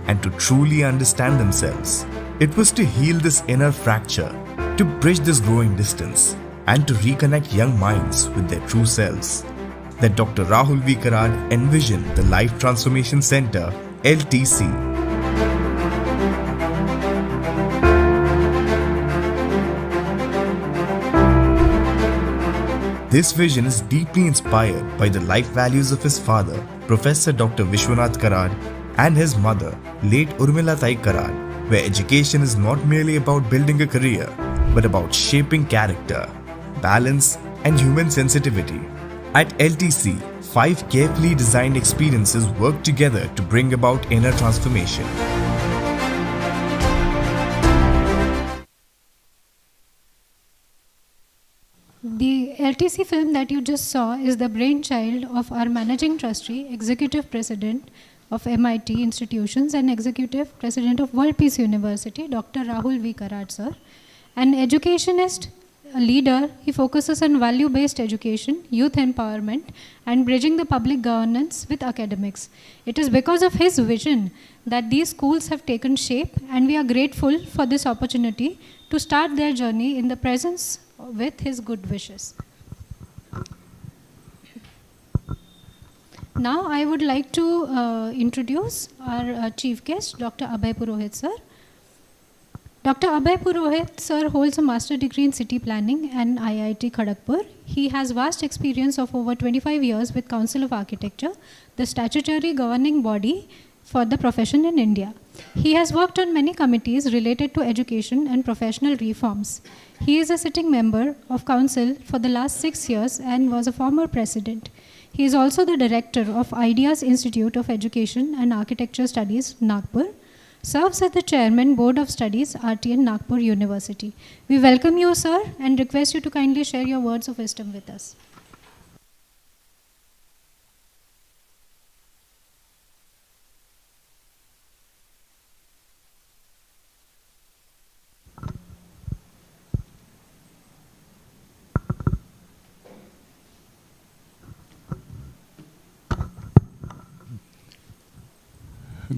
and to truly understand themselves. It was to heal this inner fracture, to bridge this growing distance, and to reconnect young minds with their true selves, that Dr. Rahul V. Karad envisioned the Life Transformation Center, LTC. This vision is deeply inspired by the life values of his father, Professor Dr. Vishwanath Karad, and his mother, late Urmila Tai Karad, where education is not merely about building a career, but about shaping character, balance, and human sensitivity. At LTC, 5 carefully designed experiences work together to bring about inner transformation. The LTC film that you just saw is the brainchild of our managing trustee, executive president of MIT institutions and executive president of World Peace University, Dr. Rahul V. Karad sir. An educationist, a leader, he focuses on value-based education, youth empowerment, and bridging the public governance with academics. It is because of his vision that these schools have taken shape, and we are grateful for this opportunity to start their journey in the presence with his good wishes. Now I would like to introduce our chief guest, Dr. Abhay Purohit sir. Dr. Abhay Purohit sir holds a master degree in city planning and IIT Kharagpur. He has vast experience of over 25 years with Council of Architecture, the statutory governing body for the profession in India. He has worked on many committees related to education and professional reforms. He is a sitting member of council for the last 6 years and was a former president. He is also the director of Ideas Institute of Education and Architecture Studies, Nagpur. Serves as the chairman, Board of Studies, RTN Nagpur University. We welcome you, sir, and request you to kindly share your words of wisdom with us.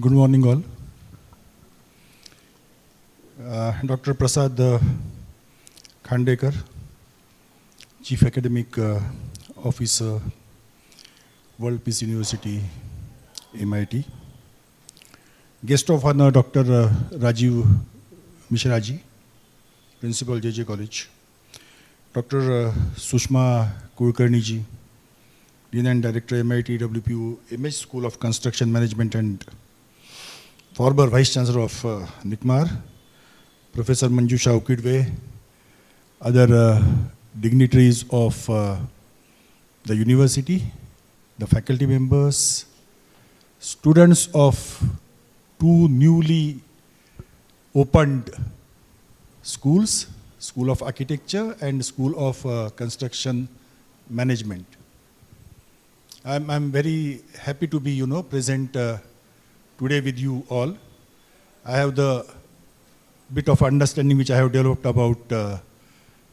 Good morning, all. Dr. Prasad Khandekar, Chief Academic Officer, World Peace University, MIT. Guest of honor, Dr. Rajiv Mishra ji, Principal, JJ College. Dr. Sushma Kulkarni ji, Dean and Director, MIT WPU, MS School of Construction Management and former Vice Chancellor of NICMAR, Professor Manjusha Ukidve, other dignitaries of the university, the faculty members, students of two newly opened schools, School of Architecture and School of Construction Management. I'm very happy to be, present today with you all. I have the bit of understanding which I have developed about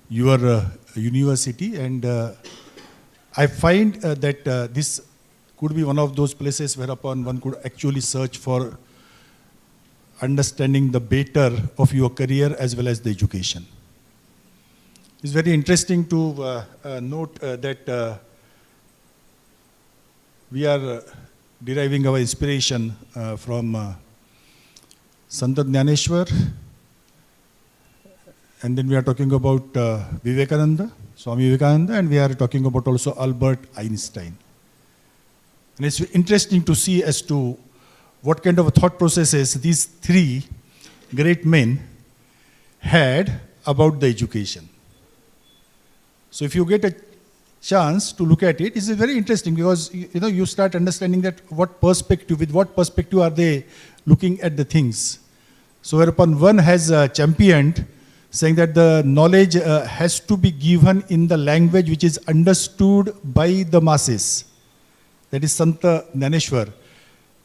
your university, and I find that this could be one of those places whereupon one could actually search for understanding the better of your career as well as the education. It's very interesting to note that we are deriving our inspiration from Sant Jnaneshwar, and then we are talking about Vivekananda, Swami Vivekananda, and we are talking about also Albert Einstein. And it's interesting to see as to what kind of thought processes these three great men had about the education. So if you get a chance to look at it, it's very interesting because you start understanding that with what perspective are they looking at the things. So whereupon one has championed saying that the knowledge has to be given in the language which is understood by the masses. That is Santa Jnaneshwar.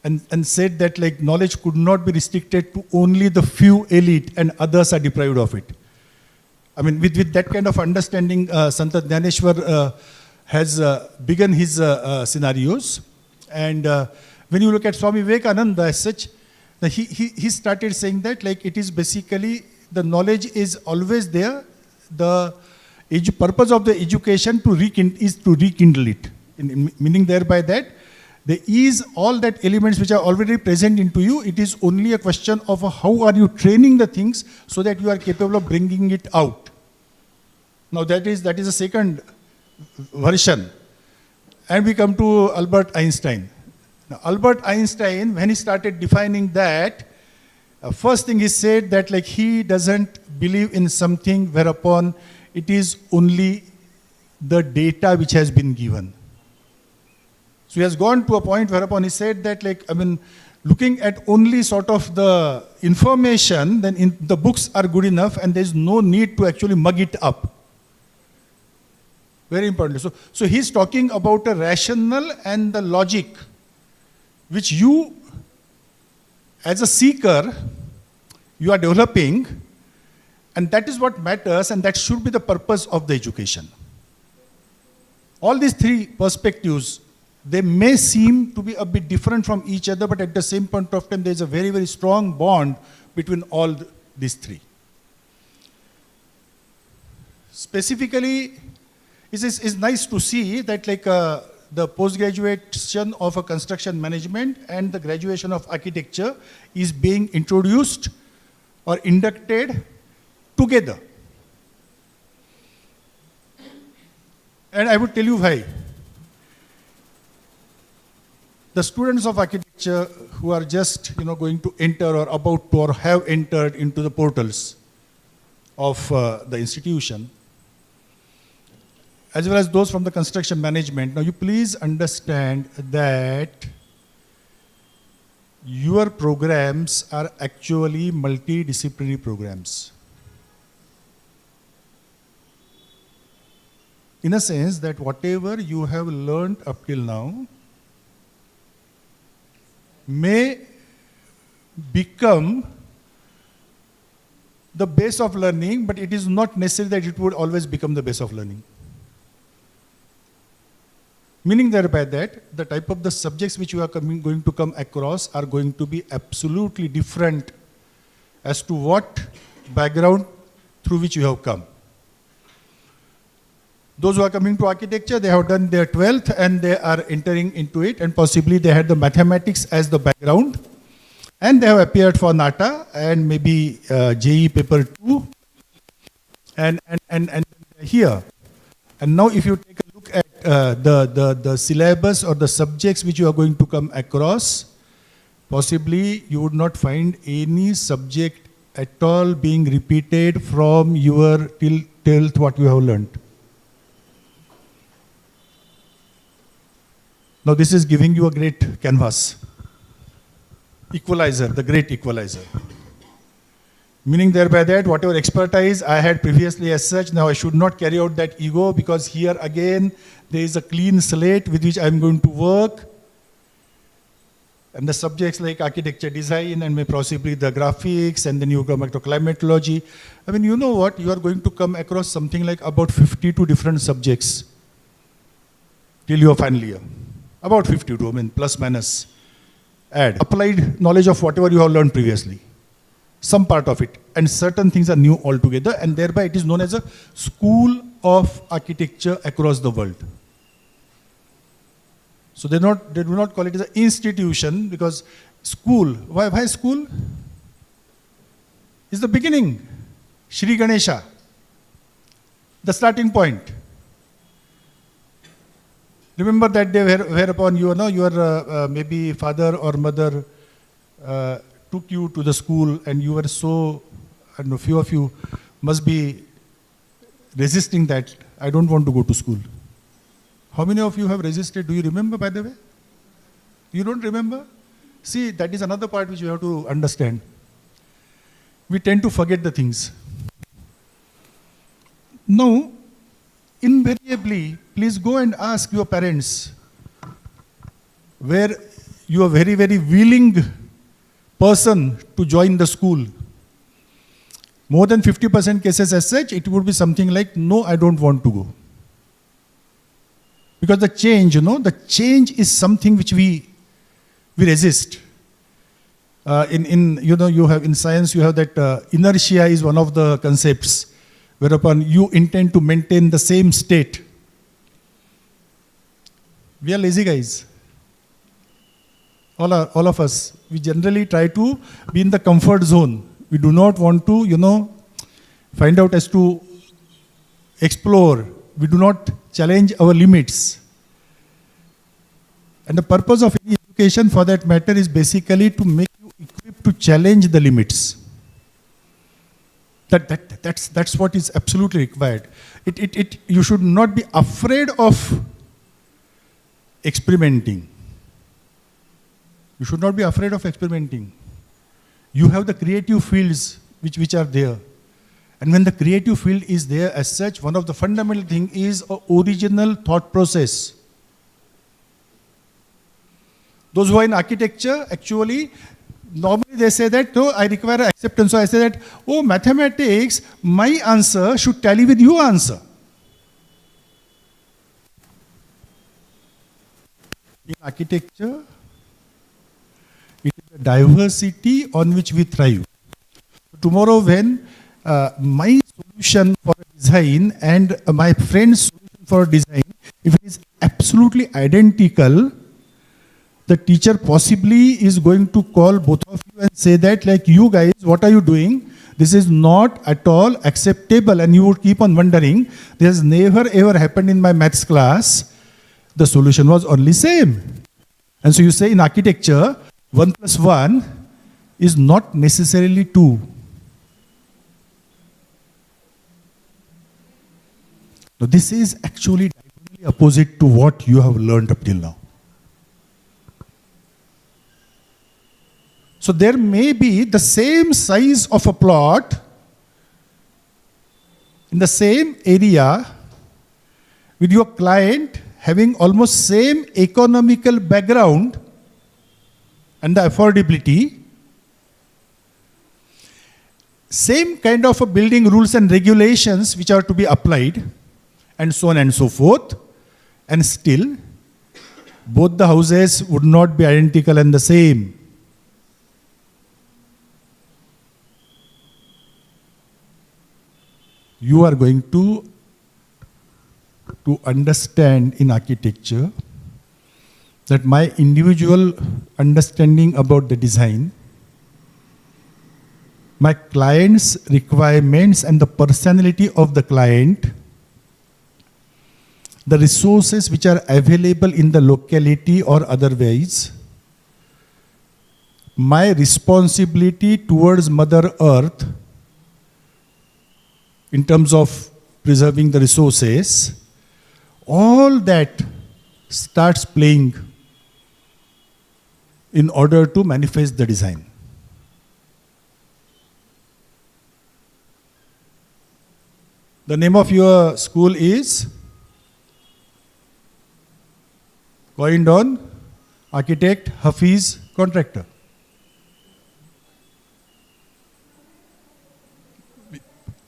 And said that like knowledge could not be restricted to only the few elite and others are deprived of it. I mean, with that kind of understanding, Santa Jnaneshwar has begun his scenarios. And when you look at Swami Vivekananda as such, he started saying that like it is basically the knowledge is always there. The purpose of the education is to rekindle it. Meaning thereby that there is all that elements which are already present into you. It is only a question of how are you training the things so that you are capable of bringing it out. Now that is a second version. And we come to Albert Einstein. Now Albert Einstein, when he started defining that, first thing he said that like he doesn't believe in something whereupon it is only the data which has been given. So he has gone to a point whereupon he said that looking at only sort of the information, then the books are good enough and there is no need to actually mug it up. Very important. So he's talking about a rational and the logic which you as a seeker you are developing, and that is what matters and that should be the purpose of the education. All these three perspectives, they may seem to be a bit different from each other, but at the same point of time, there is a very, very strong bond between all these three. Specifically, it's nice to see that the post-graduation of a construction management and the graduation of architecture is being introduced or inducted together. And I would tell you why. The students of architecture who are just going to enter or about to or have entered into the portals of the institution, as well as those from the construction management. Now you please understand that your programs are actually multidisciplinary programs. In a sense that whatever you have learned up till now may become the base of learning, but it is not necessary that it would always become the base of learning. Meaning thereby that the type of the subjects which you are going to come across are going to be absolutely different as to what background through which you have come. Those who are coming to architecture, they have done their 12th and they are entering into it, and possibly they had the mathematics as the background, and they have appeared for NATA and maybe JE paper 2 and here. And now if you take a look at the syllabus or the subjects which you are going to come across, possibly you would not find any subject at all being repeated from your till what you have learned. Now this is giving you a great canvas. Equalizer, the great equalizer. Meaning thereby that whatever expertise I had previously as such, now I should not carry out that ego, because here again there is a clean slate with which I am going to work. And the subjects like architecture design and may possibly the graphics, and then you come back to climatology. I mean, you know what, you are going to come across something like about 52 different subjects till your final year. About 52, I mean, plus minus, add. Applied knowledge of whatever you have learned previously. Some part of it. And certain things are new altogether, and thereby it is known as a school of architecture across the world. So they do not call it as an institution, because school, why school? Is the beginning. Shri Ganesha, the starting point. Remember that day whereupon your maybe father or mother took you to the school, and you were so, I don't know, few of you must be resisting that, I don't want to go to school. How many of you have resisted? Do you remember, by the way? You don't remember? See, that is another part which you have to understand. We tend to forget the things. Now, invariably, please go and ask your parents where you are very, very willing person to join the school. More than 50% cases as such, it would be something like, no, I don't want to go. Because the change, the change is something which we resist. In science, you have that inertia is one of the concepts, whereupon you intend to maintain the same state. We are lazy guys. All of us. We generally try to be in the comfort zone. We do not want to, find out as to explore. We do not challenge our limits. And the purpose of any education, for that matter, is basically to make you equipped to challenge the limits. That's what is absolutely required. You should not be afraid of experimenting. You should not be afraid of experimenting. You have the creative fields which are there. And when the creative field is there as such, one of the fundamental things is an original thought process. Those who are in architecture, actually, normally they say that, no, I require acceptance. So I say that, oh, mathematics, my answer should tally with your answer. In architecture, it is a diversity on which we thrive. Tomorrow when my solution for design and my friend's solution for design, if it is absolutely identical, the teacher possibly is going to call both of you and say that, like, you guys, what are you doing? This is not at all acceptable. And you would keep on wondering, this has never ever happened in my maths class. The solution was only same. And so you say in architecture, 1 plus 1 is not necessarily 2. Now, this is actually diametrically opposite to what you have learned up till now. So there may be the same size of a plot in the same area with your client having almost same economical background and the affordability, same kind of a building rules and regulations which are to be applied, and so on and so forth, and still both the houses would not be identical and the same. You are going to understand in architecture that my individual understanding about the design, my client's requirements and the personality of the client, the resources which are available in the locality or otherwise, my responsibility towards Mother Earth in terms of preserving the resources, all that starts playing in order to manifest the design. The name of your school is coined on architect, Hafiz, contractor.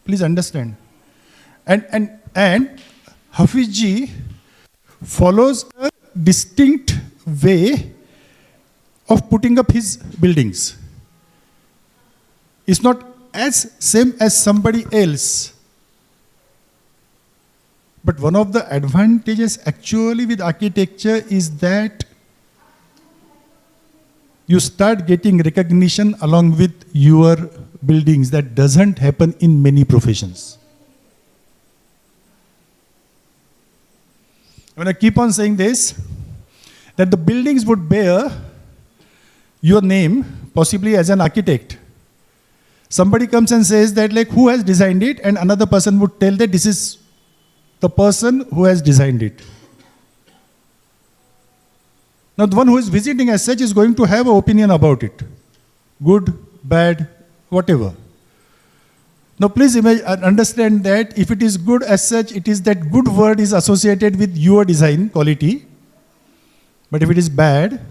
Please understand. And Hafiz ji follows a distinct way of putting up his buildings. It's not as same as somebody else. But one of the advantages actually with architecture is that you start getting recognition along with your buildings. That doesn't happen in many professions. When I keep on saying this, that the buildings would bear your name, possibly as an architect. Somebody comes and says that, like, who has designed it? And another person would tell that this is the person who has designed it. Now, the one who is visiting as such is going to have an opinion about it. Good, bad, whatever. Now, please understand that if it is good as such, it is that good word is associated with your design quality. But if it is bad,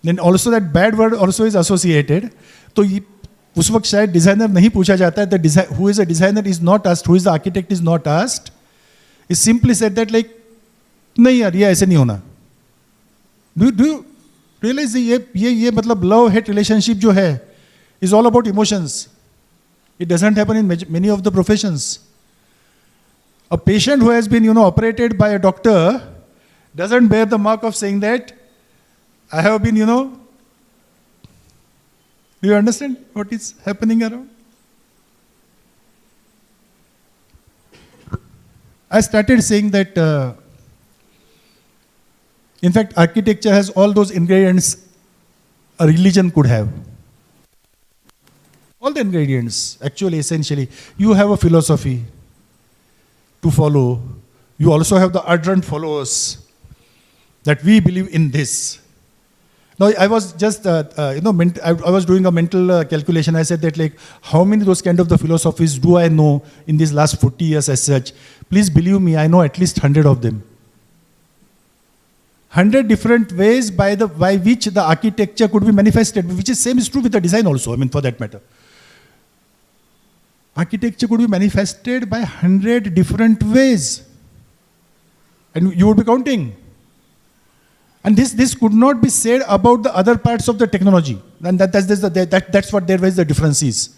then also that bad word also is associated. So, उस वक्त शायद designer नहीं पूछा जाता है, the who is a designer is not asked, who is the architect is not asked. It's simply said that, like, नहीं यार ये ऐसे नहीं होना. Do you realize ये मतलब love hate relationship जो है is all about emotions. It doesn't happen in many of the professions. A patient who has been operated by a doctor doesn't bear the mark of saying that I have been Do you understand what is happening around? I started saying that, in fact, architecture has all those ingredients a religion could have. All the ingredients, actually, essentially. You have a philosophy to follow. You also have the ardent followers that we believe in this. Now, I was just, I was doing a mental calculation. I said that, like, how many those kind of the philosophies do I know in these last 40 years as such? Please believe me, I know at least 100 of them. 100 different ways by which the architecture could be manifested, which is same is true with the design also, I mean, for that matter. Architecture could be manifested by 100 different ways. And you would be counting. And this could not be said about the other parts of the technology. And that's what there was the difference is.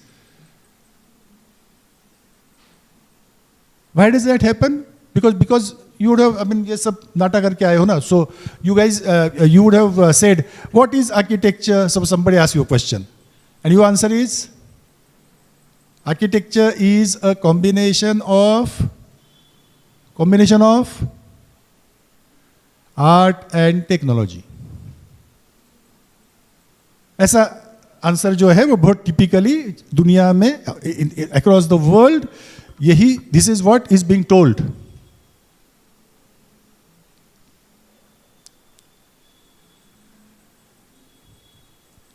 Why does that happen? Because you would have, I mean, yes, nata karke aaye ho na. So you guys, you would have said, what is architecture? So somebody asks you a question. And your answer is, architecture is a combination of art and technology. ऐसा answer जो है वो बहुत typically दुनिया में across the world यही this is what is being told.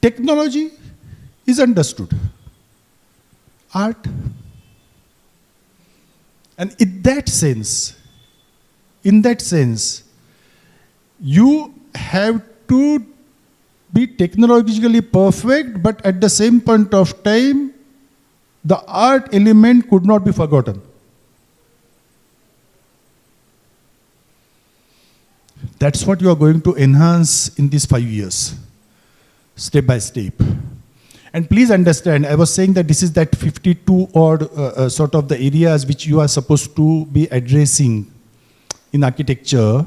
Technology is understood. Art. And in that sense, you have to be technologically perfect, but at the same point of time, the art element could not be forgotten. That's what you are going to enhance in these 5 years. Step by step. And please understand, I was saying that this is that 52 odd sort of the areas which you are supposed to be addressing in architecture,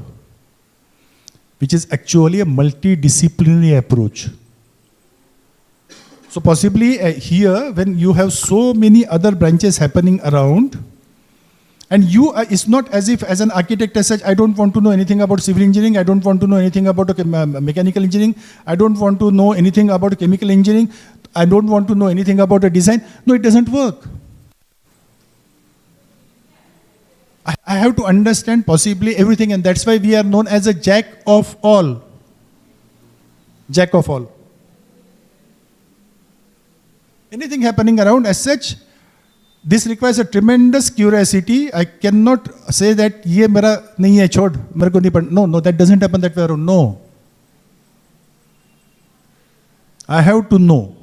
which is actually a multidisciplinary approach. So possibly here, when you have so many other branches happening around, and you are, it's not as if as an architect as such, I don't want to know anything about civil engineering, I don't want to know anything about mechanical engineering, I don't want to know anything about chemical engineering, I don't want to know anything about a design. No, it doesn't work. I have to understand possibly everything, and that's why we are known as a jack of all. Jack of all. Anything happening around as such, this requires a tremendous curiosity. I cannot say that ye mera nahi hai chhod, mere ko nahi padna. No, that doesn't happen that way around. No. I have to know.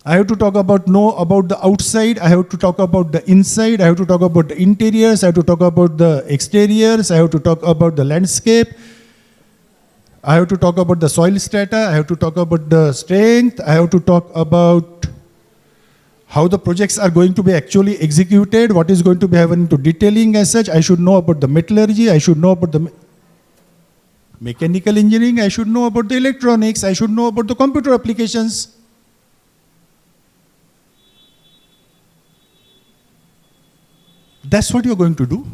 I have to talk about the outside, I have to talk about the inside, I have to talk about the interiors, I have to talk about the exteriors, I have to talk about the landscape, I have to talk about the soil strata, I have to talk about the strength, I have to talk about how the projects are going to be actually executed, what is going to be happening to detailing as such. I should know about the metallurgy, I should know about the mechanical engineering, I should know about the electronics, I should know about the computer applications. That's what you're going to do.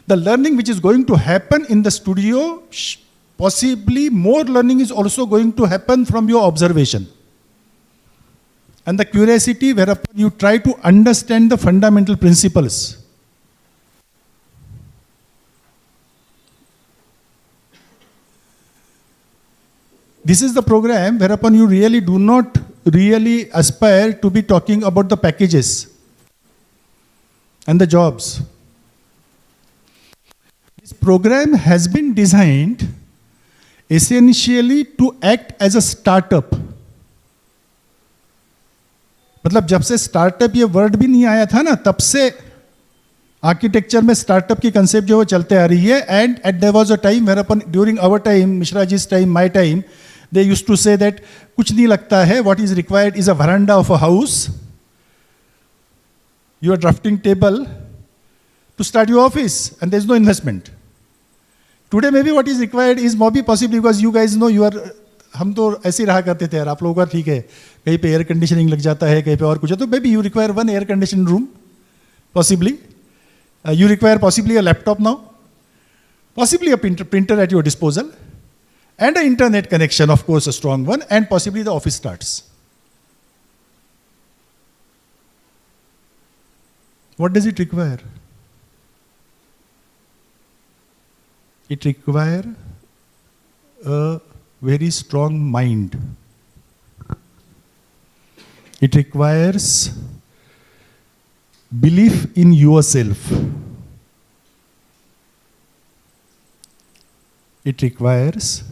The learning which is going to happen in the studio, possibly more learning is also going to happen from your observation. And the curiosity whereupon you try to understand the fundamental principles. This is the program whereupon you really do not really aspire to be talking about the packages and the jobs. This program has been designed essentially to act as a startup. मतलब जब से startup ये word भी नहीं आया था ना, तब से आर्किटेक्चर में स्टार्टअप की कंसेप्ट जो है चलते आ रही है. And at there was a time where upon during our time, Mishra ji's time, my time, they used to say that कुछ नहीं लगता है, what is required is a veranda of a house, your drafting table to start your office, and there is no investment. Today maybe what is required is maybe possibly because you guys know you are, हम तो ऐसे ही रहा करते थे यार, आप लोगों का ठीक है, कहीं पे एयर कंडीशनिंग लग जाता है, कहीं पे और कुछ है, तो maybe you require one air conditioned room, possibly. You require possibly a laptop now, possibly a printer at your disposal, and an internet connection, of course, a strong one, and possibly the office starts. What does it require? It requires a very strong mind. It requires belief in yourself. It requires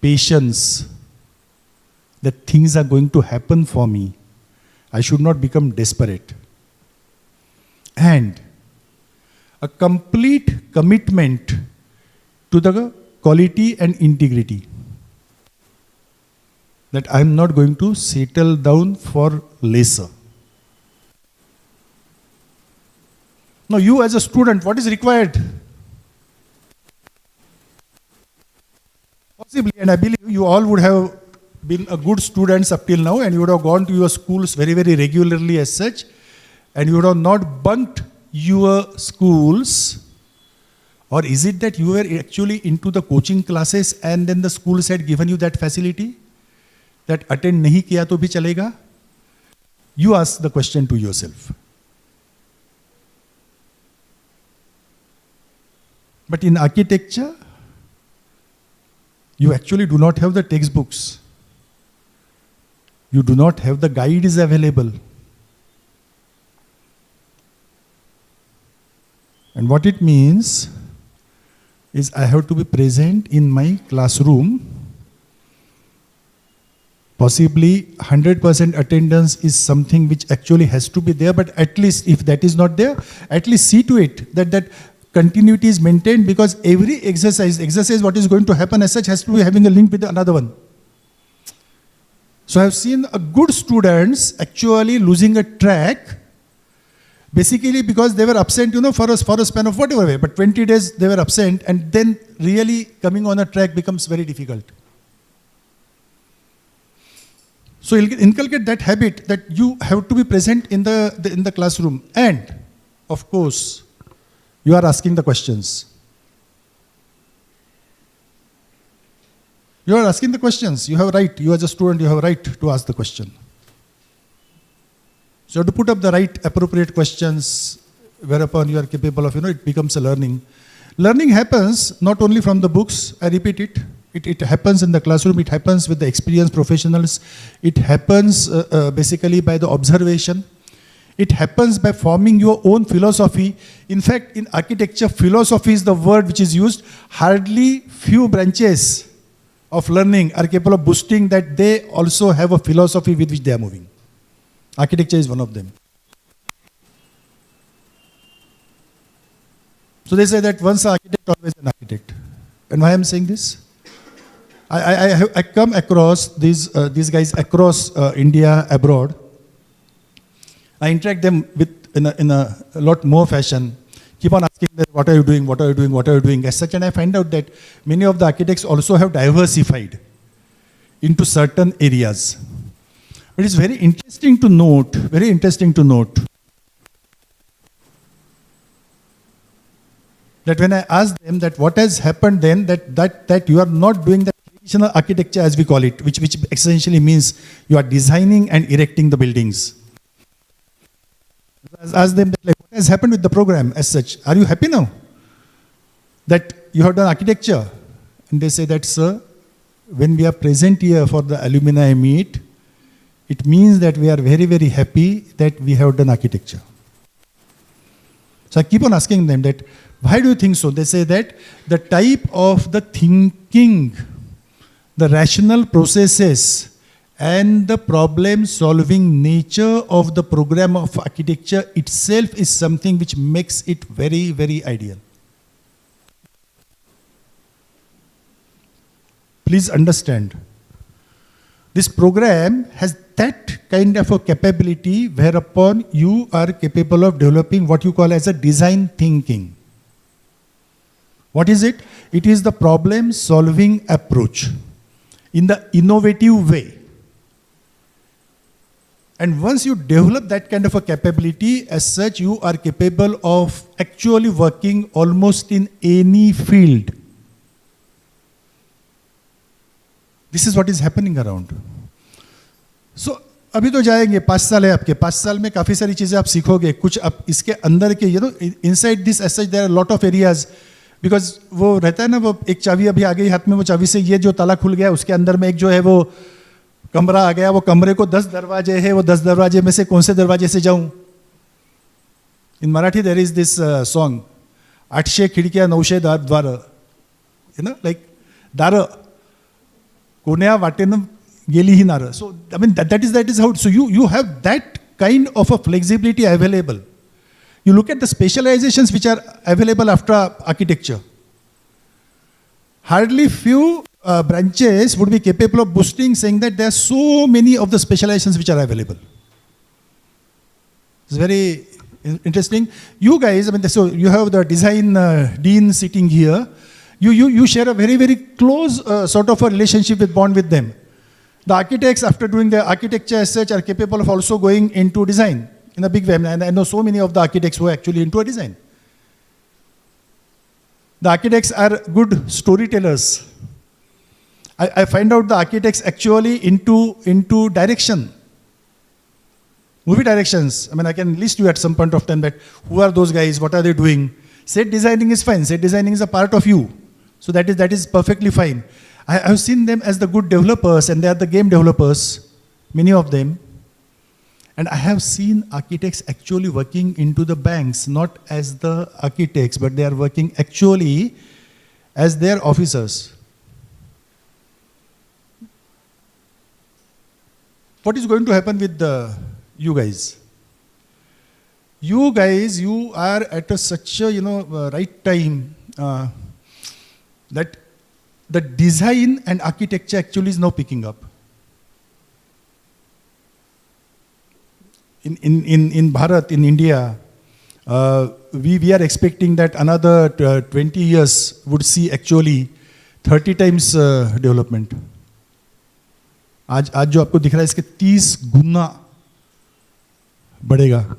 patience that things are going to happen for me. I should not become desperate. And a complete commitment to the quality and integrity. That I am not going to settle down for lesser. Now you as a student, what is required? Possibly, and I believe you all would have been a good students up till now, and you would have gone to your schools very, very regularly as such, and you would have not bunked your schools Or is it that you were actually into the coaching classes and then the schools had given you that facility? That attend nahi kiya to bhi chalega? You ask the question to yourself. But in architecture, you actually do not have the textbooks. You do not have the guides available. And what it means is I have to be present in my classroom. Possibly 100% attendance is something which actually has to be there, but at least if that is not there, at least see to it that that continuity is maintained, because every exercise what is going to happen as such has to be having a link with another one. So I have seen a good students actually losing a track, basically because they were absent, for a span of whatever way, but 20 days they were absent, and then really coming on a track becomes very difficult. So inculcate that habit that you have to be present in the classroom, and of course, you are asking the questions. You are asking the questions. You have a right. You as a student, you have a right to ask the question. So you have to put up the right appropriate questions whereupon you are capable of, it becomes a learning. Learning happens not only from the books, I repeat it. It happens in the classroom. It happens with the experienced professionals. It happens basically by the observation. It happens by forming your own philosophy. In fact, in architecture, philosophy is the word which is used. Hardly few branches of learning are capable of boasting that they also have a philosophy with which they are moving. Architecture is one of them. So they say that once an architect, always an architect. And why I am saying this? I come across these guys across India, abroad. I interact them with in a lot more fashion. Keep on asking them, what are you doing, what are you doing, what are you doing, as such, and I find out that many of the architects also have diversified into certain areas. It is very interesting to note, that when I ask them that what has happened then, that you are not doing the traditional architecture as we call it, which essentially means you are designing and erecting the buildings. I ask them that, like, what has happened with the program as such? Are you happy now that you have done architecture? And they say that, sir, when we are present here for the alumni meet, it means that we are very, very happy that we have done architecture. So I keep on asking them that, why do you think so? They say that the type of the thinking, the rational processes, and the problem-solving nature of the program of architecture itself is something which makes it very, very ideal. Please understand, this program has that kind of a capability whereupon you are capable of developing what you call as a design thinking. What is it? It is the problem-solving approach in the innovative way. And once you develop that kind of a capability, as such, you are capable of actually working almost in any field. This is what is happening around. So, अभी तो जाएंगे, 5 साल है आपके, 5 साल में काफ़ी सारी चीज़ें आप सीखोगे, कुछ आप इसके अंदर के, inside this as such there are a lot of areas, because वो रहता है ना, वो एक चाबी अभी आ गई हाथ में, वो चाबी से ये जो ताला खुल गया, उसके अंदर में एक जो है वो कमरा आ गया, वो कमरे को 10 दरवाजे हैं, वो 10 दरवाजे में से कौन से दरवाजे से जाऊं? In Marathi there is this song, 800 खिडक्या 900 द्वार, like दार कोण्या वाटेनं गेली ही नार. So I mean that is how. So you have that kind of a flexibility available. You look at the specializations which are available after architecture. Hardly few branches would be capable of boasting, saying that there are so many of the specializations which are available. It's very interesting. You guys, I mean, so you have the design dean sitting here. You share a very, very close sort of a relationship bond with them. The architects, after doing the architecture as such, are capable of also going into design in a big way. And I know so many of the architects who are actually into a design. The architects are good storytellers. I find out the architects actually into direction. Movie directions. I mean, I can list you at some point of time that who are those guys, what are they doing. Set designing is fine. Set designing is a part of you. So that is perfectly fine. I have seen them as the good developers, and they are the game developers, many of them. And I have seen architects actually working into the banks, not as the architects, but they are working actually as their officers. What is going to happen with you guys? You guys, you are at such a right time that the design and architecture actually is now picking up. In Bharat, in India, we are expecting that another 20 years would see actually 30 times development. आज जो आपको दिख रहा है इसके 30 गुना बढ़ेगा,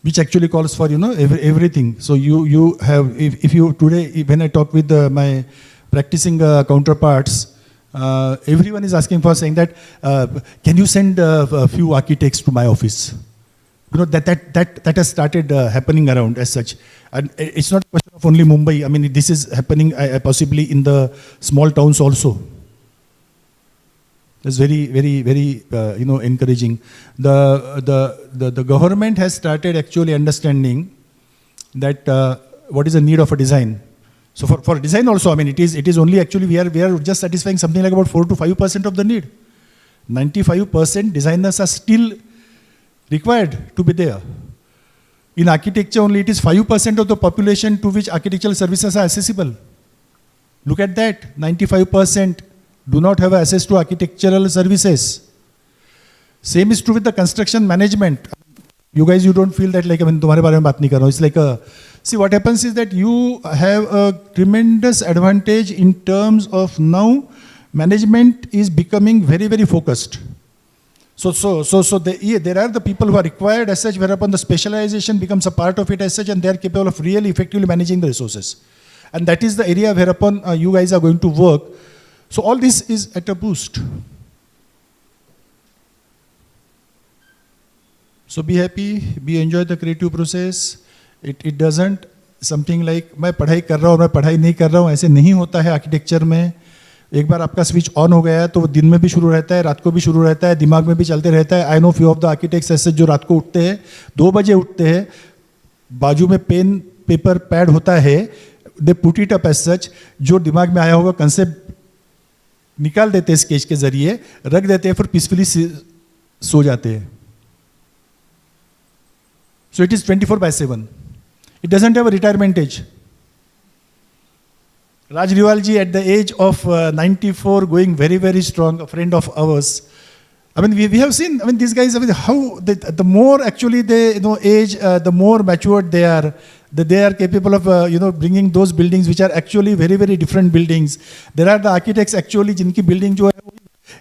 which actually calls for everything. So you have, if you today when I talk with my practicing counterparts, everyone is asking for, saying that can you send a few architects to my office? That has started happening around as such, and it's not a question of only Mumbai. I mean, this is happening possibly in the small towns also. It's very, very, very encouraging. The government has started actually understanding that what is the need of a design. So for design also, I mean, it is only actually we are just satisfying something like about 4 to 5% of the need. 95% designers are still required to be there. In architecture only, it is 5% of the population to which architectural services are accessible. Look at that, 95% do not have access to architectural services. Same is true with the construction management. You guys, you don't feel that like, I mean, तुम्हारे बारे में बात नहीं कर रहा हूँ. It's like see, what happens is that you have a tremendous advantage in terms of now management is becoming very, very focused. So there are the people who are required as such, whereupon the specialization becomes a part of it as such, and they are capable of really effectively managing the resources. And that is the area whereupon you guys are going to work. So all this is at a boost. So be happy, enjoy the creative process. It doesn't something like मैं पढ़ाई कर रहा हूँ मैं पढ़ाई नहीं कर रहा हूँ, ऐसे नहीं होता है आर्किटेक्चर में. एक बार आपका स्विच ऑन हो गया है तो वो दिन में भी शुरू रहता है, रात को भी शुरू रहता है, दिमाग में भी चलते रहता है. I know few of the architects ऐसे जो रात को उठते हैं 2 बजे उठते हैं, बाजू में पेन पेपर पैड होता है, they put it up as such, जो दिमाग में आया होगा कंसेप्ट निकाल देते हैं स्केच के जरिए, रख देते हैं, फिर पीसफुली सो जाते हैं. So it is 24/7. It doesn't have a retirement age. Raj Riwalji at the age of 94 going very, very strong, a friend of ours. I mean, we have seen, I mean, these guys, I mean, how the more actually they age, the more matured they are, that they are capable of bringing those buildings which are actually very, very different buildings. There are the architects actually जिनकी building जो है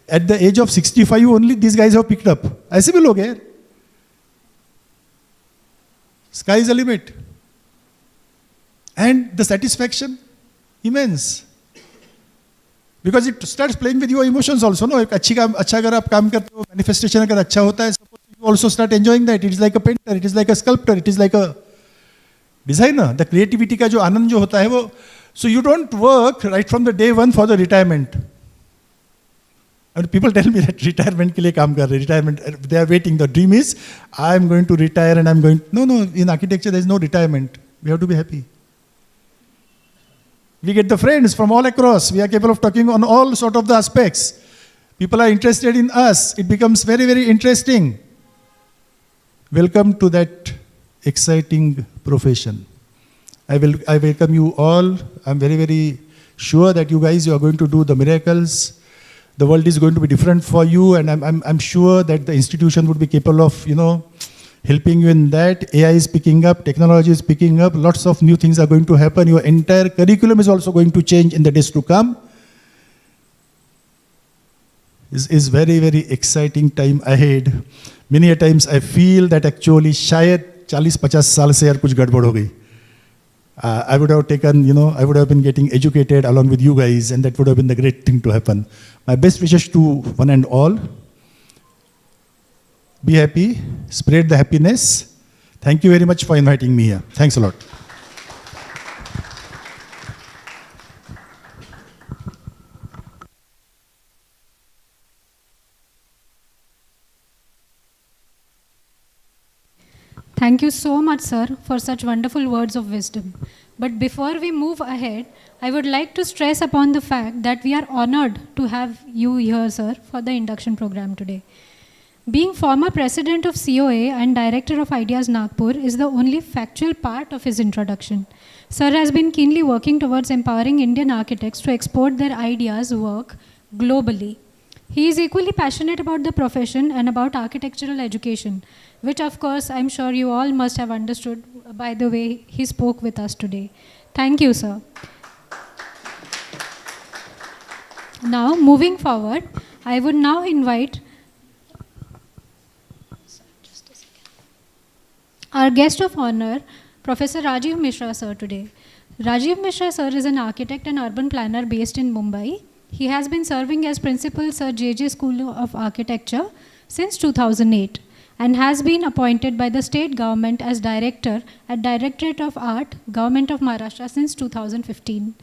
at the age of 65 only these guys have picked up. ऐसे भी लोग हैं. Sky is the limit. And the satisfaction, immense. Because it starts playing with your emotions also. No? अच्छा अगर आप काम करते हो, manifestation अगर अच्छा होता है, you also start enjoying that. It is like a painter, it is like a sculptor, it is like a designer. The creativity का जो आनंद जो होता है वो, so you don't work right from the day one for the retirement. And people tell me that retirement के लिए काम कर रहे, retirement, they are waiting. The dream is, I am going to retire and I am going. No, in architecture there is no retirement. We have to be happy. We get the friends from all across. We are capable of talking on all sort of the aspects. People are interested in us. It becomes very, very interesting. Welcome to that exciting profession. I welcome you all. I'm very, very sure that you guys, you are going to do the miracles. The world is going to be different for you, and I'm sure that the institution would be capable of, helping you in that. AI is picking up, technology is picking up, lots of new things are going to happen. Your entire curriculum is also going to change in the days to come. Is very, very exciting time ahead. Many a times I feel that actually शायद 40-50 साल से यार कुछ गड़बड़ हो गई. I would have taken, I would have been getting educated along with you guys, and that would have been the great thing to happen. My best wishes to one and all. Be happy, spread the happiness. Thank you very much for inviting me here. Thanks a lot. Thank you so much, sir, for such wonderful words of wisdom. But before we move ahead, I would like to stress upon the fact that we are honored to have you here, sir, for the induction program today. Being former president of COA and director of Ideas Nagpur is the only factual part of his introduction. Sir has been keenly working towards empowering Indian architects to export their ideas work globally. He is equally passionate about the profession and about architectural education, which of course I'm sure you all must have understood by the way he spoke with us today. Thank you, sir. Now, moving forward, I would now invite our guest of honor, Professor Rajiv Mishra, sir, today. Rajiv Mishra, sir, is an architect and urban planner based in Mumbai. He has been serving as principal Sir J.J. School of Architecture since 2008 and has been appointed by the state government as director at Directorate of Art, Government of Maharashtra since 2015.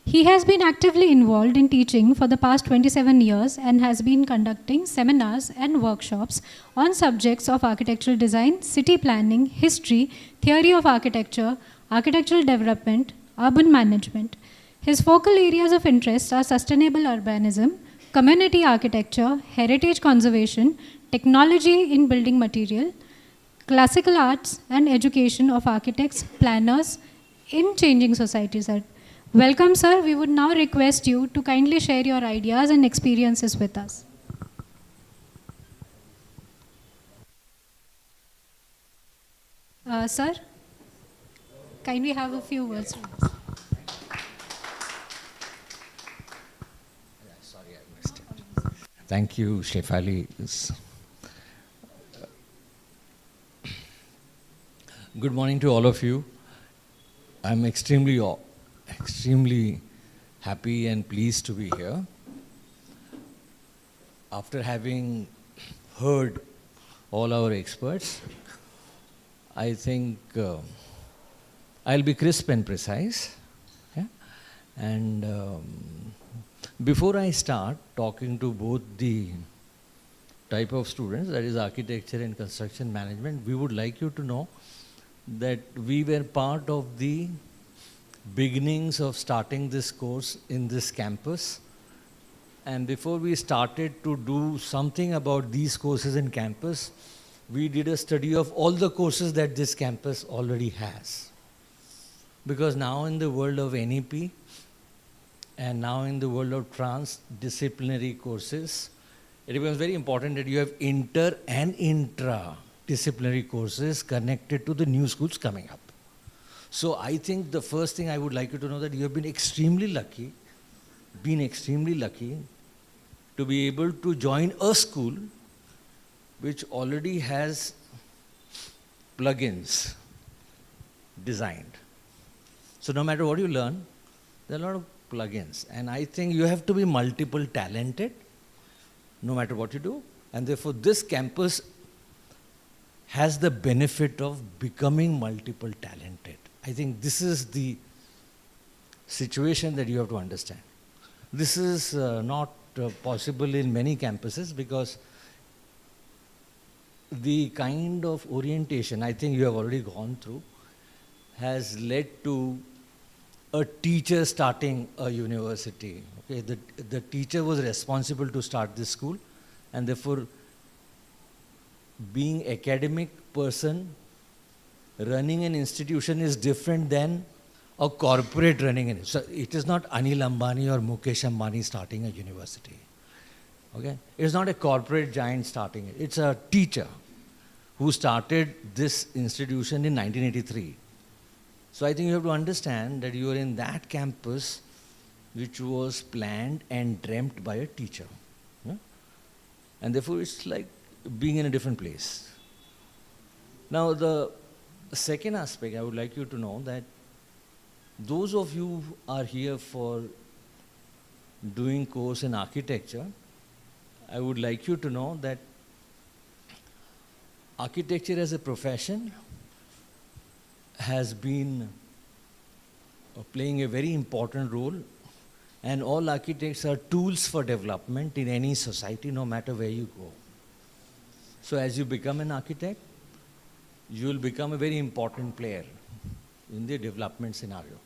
He has been actively involved in teaching for the past 27 years and has been conducting seminars and workshops on subjects of architectural design, city planning, history, theory of architecture, architectural development, urban management. His focal areas of interest are sustainable urbanism, community architecture, heritage conservation, technology in building material, classical arts, and education of architects, planners in changing societies. Welcome, sir. We would now request you to kindly share your ideas and experiences with us. Sir, kindly have a few words from us. Thank you, Shefali. Good morning to all of you. I'm extremely happy and pleased to be here. After having heard all our experts, I think I'll be crisp and precise. Yeah? And before I start talking to both the type of students, that is architecture and construction management, we would like you to know that we were part of the beginnings of starting this course in this campus. And before we started to do something about these courses in campus, we did a study of all the courses that this campus already has. Because now in the world of NEP, and now in the world of transdisciplinary courses, it becomes very important that you have inter and intra-disciplinary courses connected to the new schools coming up. So I think the first thing I would like you to know that you have been extremely lucky to be able to join a school which already has plugins designed. So no matter what you learn, there are a lot of plugins. And I think you have to be multiple talented, no matter what you do. And therefore, this campus has the benefit of becoming multiple talented. I think this is the situation that you have to understand. This is not possible in many campuses because the kind of orientation I think you have already gone through has led to a teacher starting a university. Okay, the teacher was responsible to start this school, and therefore being academic person running an institution is different than a corporate running it. So it is not Anil Ambani or Mukesh Ambani starting a university. Okay, it's not a corporate giant starting it. It's a teacher who started this institution in 1983. So I think you have to understand that you are in that campus which was planned and dreamt by a teacher. Yeah? And therefore it's like being in a different place. Now the second aspect I would like you to know that those of you who are here for doing course in architecture, I would like you to know that architecture as a profession has been playing a very important role, and all architects are tools for development in any society, no matter where you go. So as you become an architect, you will become a very important player in the development scenario.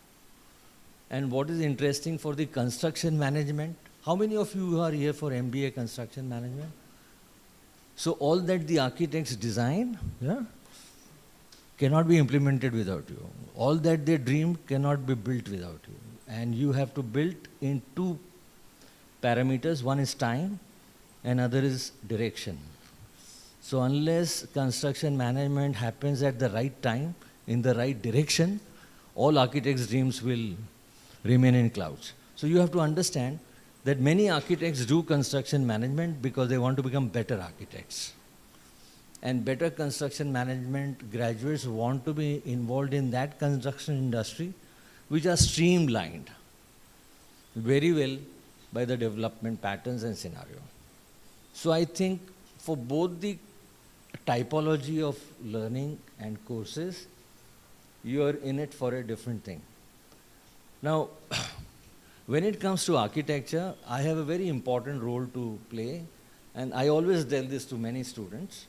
And what is interesting for the construction management, how many of you are here for MBA construction management? So all that the architects design, cannot be implemented without you. All that they dream cannot be built without you. And you have to build in two parameters. One is time, and other is direction. So unless construction management happens at the right time, in the right direction, all architects' dreams will remain in clouds. So you have to understand that many architects do construction management because they want to become better architects. And better construction management graduates want to be involved in that construction industry which are streamlined very well by the development patterns and scenario. So I think for both the typology of learning and courses, you are in it for a different thing. Now, when it comes to architecture, I have a very important role to play, and I always tell this to many students,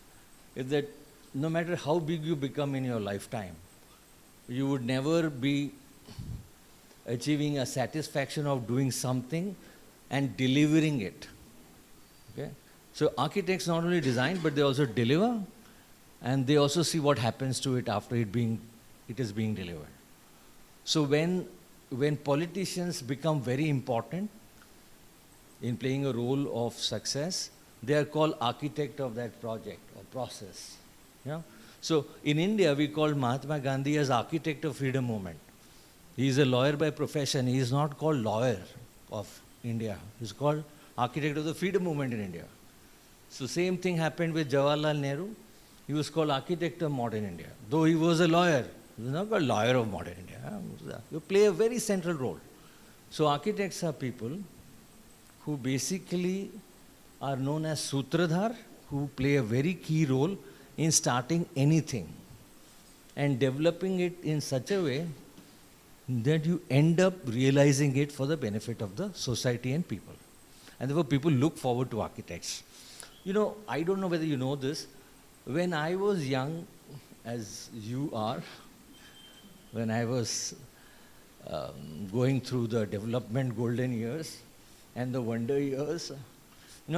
is that no matter how big you become in your lifetime, you would never be achieving a satisfaction of doing something and delivering it. Okay? So architects not only design, but they also deliver, and they also see what happens to it after it is being delivered. So when politicians become very important in playing a role of success, they are called architect of that project or process. So in India, we call Mahatma Gandhi as architect of freedom movement. He is a lawyer by profession. He is not called lawyer of India. He is called architect of the freedom movement in India. So same thing happened with Jawaharlal Nehru. He was called architect of modern India. Though he was a lawyer, he was not called lawyer of modern India. You play a very central role. So architects are people who basically are known as Sutradhar, who play a very key role in starting anything and developing it in such a way that you end up realizing it for the benefit of the society and people. And therefore people look forward to architects. You know, I don't know whether you know this, when I was young, as you are, when I was going through the development golden years and the wonder years,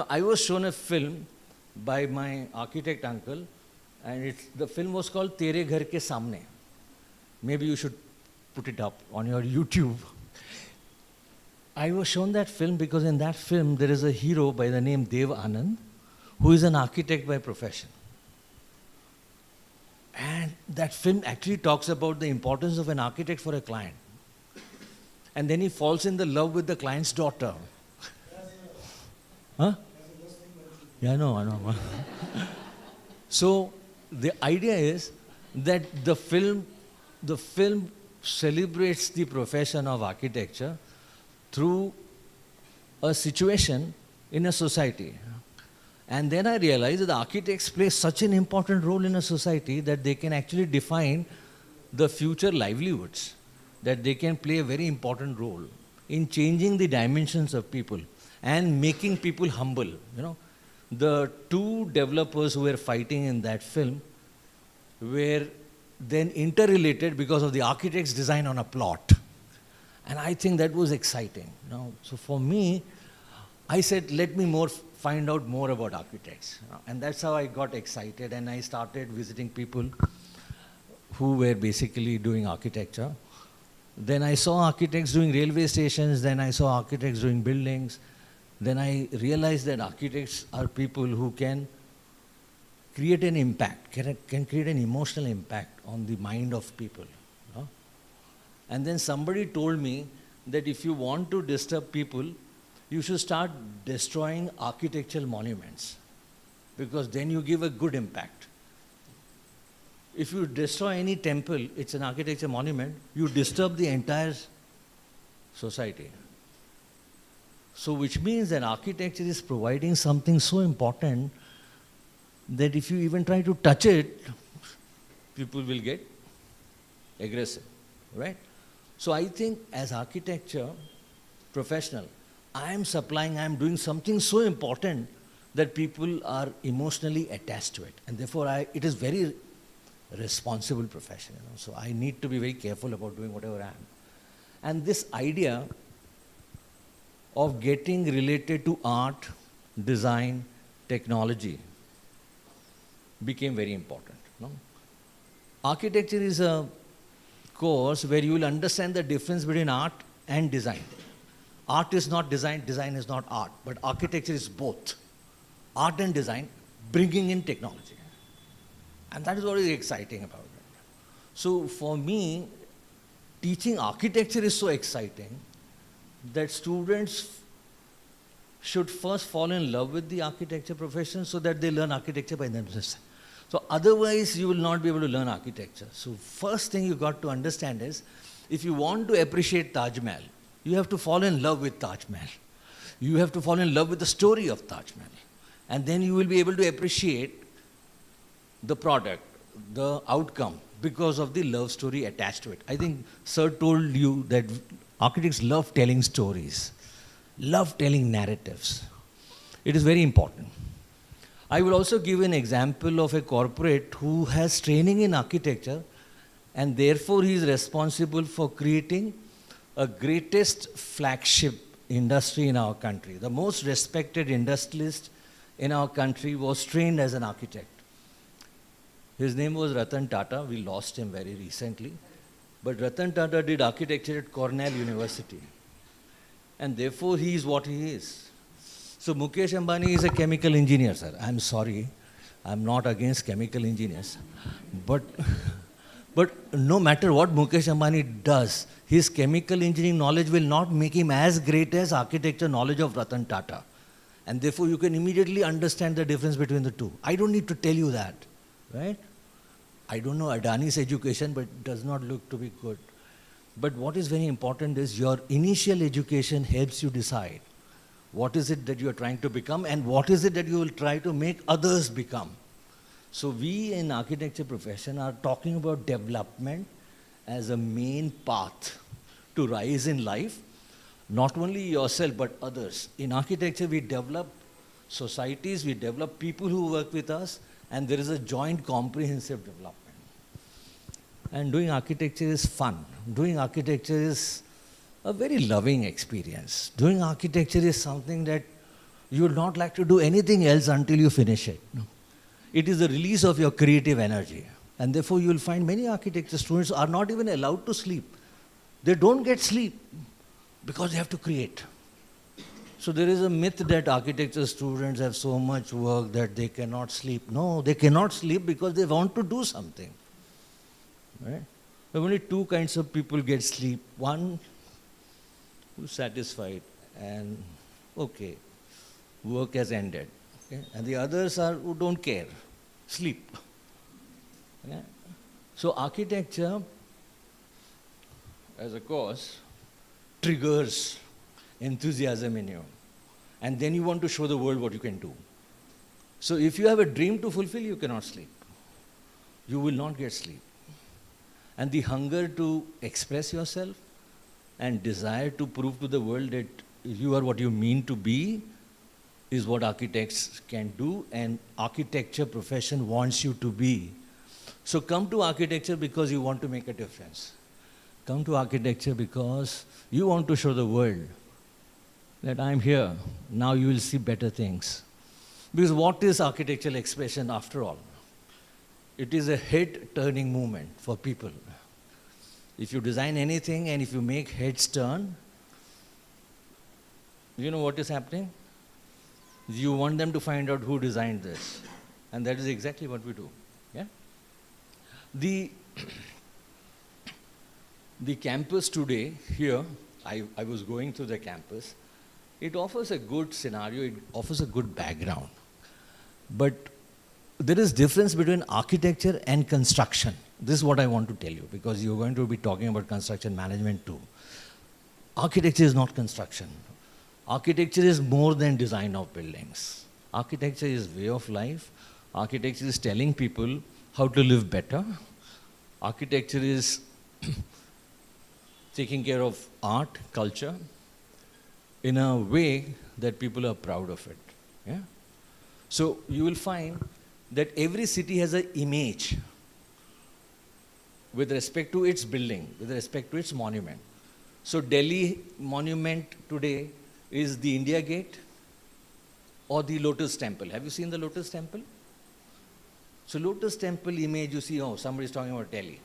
I was shown a film by my architect uncle, and the film was called Tere Ghar Ke Samne. Maybe you should put it up on your YouTube. I was shown that film because in that film there is a hero by the name Dev Anand, who is an architect by profession. And that film actually talks about the importance of an architect for a client. And then he falls in love with the client's daughter. Huh? Yeah, I know. So the idea is that the film celebrates the profession of architecture through a situation in a society. And then I realized that the architects play such an important role in a society that they can actually define the future livelihoods, that they can play a very important role in changing the dimensions of people and making people humble. The two developers who were fighting in that film were then interrelated because of the architect's design on a plot. And I think that was exciting. So for me, I said, let me find out more about architects. And that's how I got excited, and I started visiting people who were basically doing architecture. Then I saw architects doing railway stations, then I saw architects doing buildings. Then I realized that architects are people who can create an impact, can create an emotional impact on the mind of people. And then somebody told me that if you want to disturb people, you should start destroying architectural monuments, because then you give a good impact. if you destroy any temple, it's an architecture monument, you disturb the entire society. So which means that architecture is providing something so important that if you even try to touch it, people will get aggressive, right? So I think as architecture professional, I am doing something so important that people are emotionally attached to it. And therefore it is very responsible profession. So I need to be very careful about doing whatever I am. And this idea of getting related to art, design, technology became very important. No? Architecture is a course where you will understand the difference between art and design. Art is not design, design is not art, but architecture is both. Art and design, bringing in technology. And that is what is exciting about it. So for me, teaching architecture is so exciting that students should first fall in love with the architecture profession so that they learn architecture by themselves. So otherwise you will not be able to learn architecture. So first thing you got to understand is, if you want to appreciate Taj Mahal, you have to fall in love with Taj Mahal. You have to fall in love with the story of Taj Mahal. And then you will be able to appreciate the product, the outcome, because of the love story attached to it. I think Sir told you that architects love telling stories, love telling narratives. It is very important. I will also give an example of a corporate who has training in architecture, and therefore he is responsible for creating a greatest flagship industry in our country. The most respected industrialist in our country was trained as an architect. His name was Ratan Tata. We lost him very recently. But Ratan Tata did architecture at Cornell University. And therefore he is what he is. So Mukesh Ambani is a chemical engineer, sir. I'm sorry. I'm not against chemical engineers. But no matter what Mukesh Ambani does, his chemical engineering knowledge will not make him as great as architecture knowledge of Ratan Tata. And therefore you can immediately understand the difference between the two. I don't need to tell you that, right? I don't know Adani's education, but it does not look to be good. But what is very important is your initial education helps you decide what is it that you are trying to become and what is it that you will try to make others become. So we in architecture profession are talking about development as a main path to rise in life, not only yourself but others. In architecture we develop societies, we develop people who work with us, and there is a joint comprehensive development. And doing architecture is fun. Doing architecture is a very loving experience. Doing architecture is something that you would not like to do anything else until you finish it. It is the release of your creative energy. And therefore you will find many architecture students are not even allowed to sleep. They don't get sleep because they have to create. So there is a myth that architecture students have so much work that they cannot sleep. No, they cannot sleep because they want to do something. Right? There are only two kinds of people get sleep. One who's satisfied and okay, work has ended. Okay? And the others are who don't care, sleep. Okay? So architecture as a course triggers enthusiasm in you. And then you want to show the world what you can do. So if you have a dream to fulfill, you cannot sleep. You will not get sleep. And the hunger to express yourself and desire to prove to the world that you are what you mean to be is what architects can do, and architecture profession wants you to be. So come to architecture because you want to make a difference. Come to architecture because you want to show the world that I'm here. Now you will see better things. Because what is architectural expression after all? It is a head-turning movement for people. If you design anything and if you make heads turn, you know what is happening? You want them to find out who designed this. And that is exactly what we do. Yeah? The campus today here, I was going through the campus, it offers a good scenario, it offers a good background. But there is difference between architecture and construction. This is what I want to tell you, because you're going to be talking about construction management too. Architecture is not construction. Architecture is more than design of buildings. Architecture is way of life. Architecture is telling people how to live better. Architecture is taking care of art, culture, in a way that people are proud of it. Yeah? So you will find that every city has an image with respect to its building, with respect to its monument. So Delhi monument today is the India Gate or the Lotus Temple. Have you seen the Lotus Temple? So Lotus Temple image, you see, oh, somebody's talking about Delhi.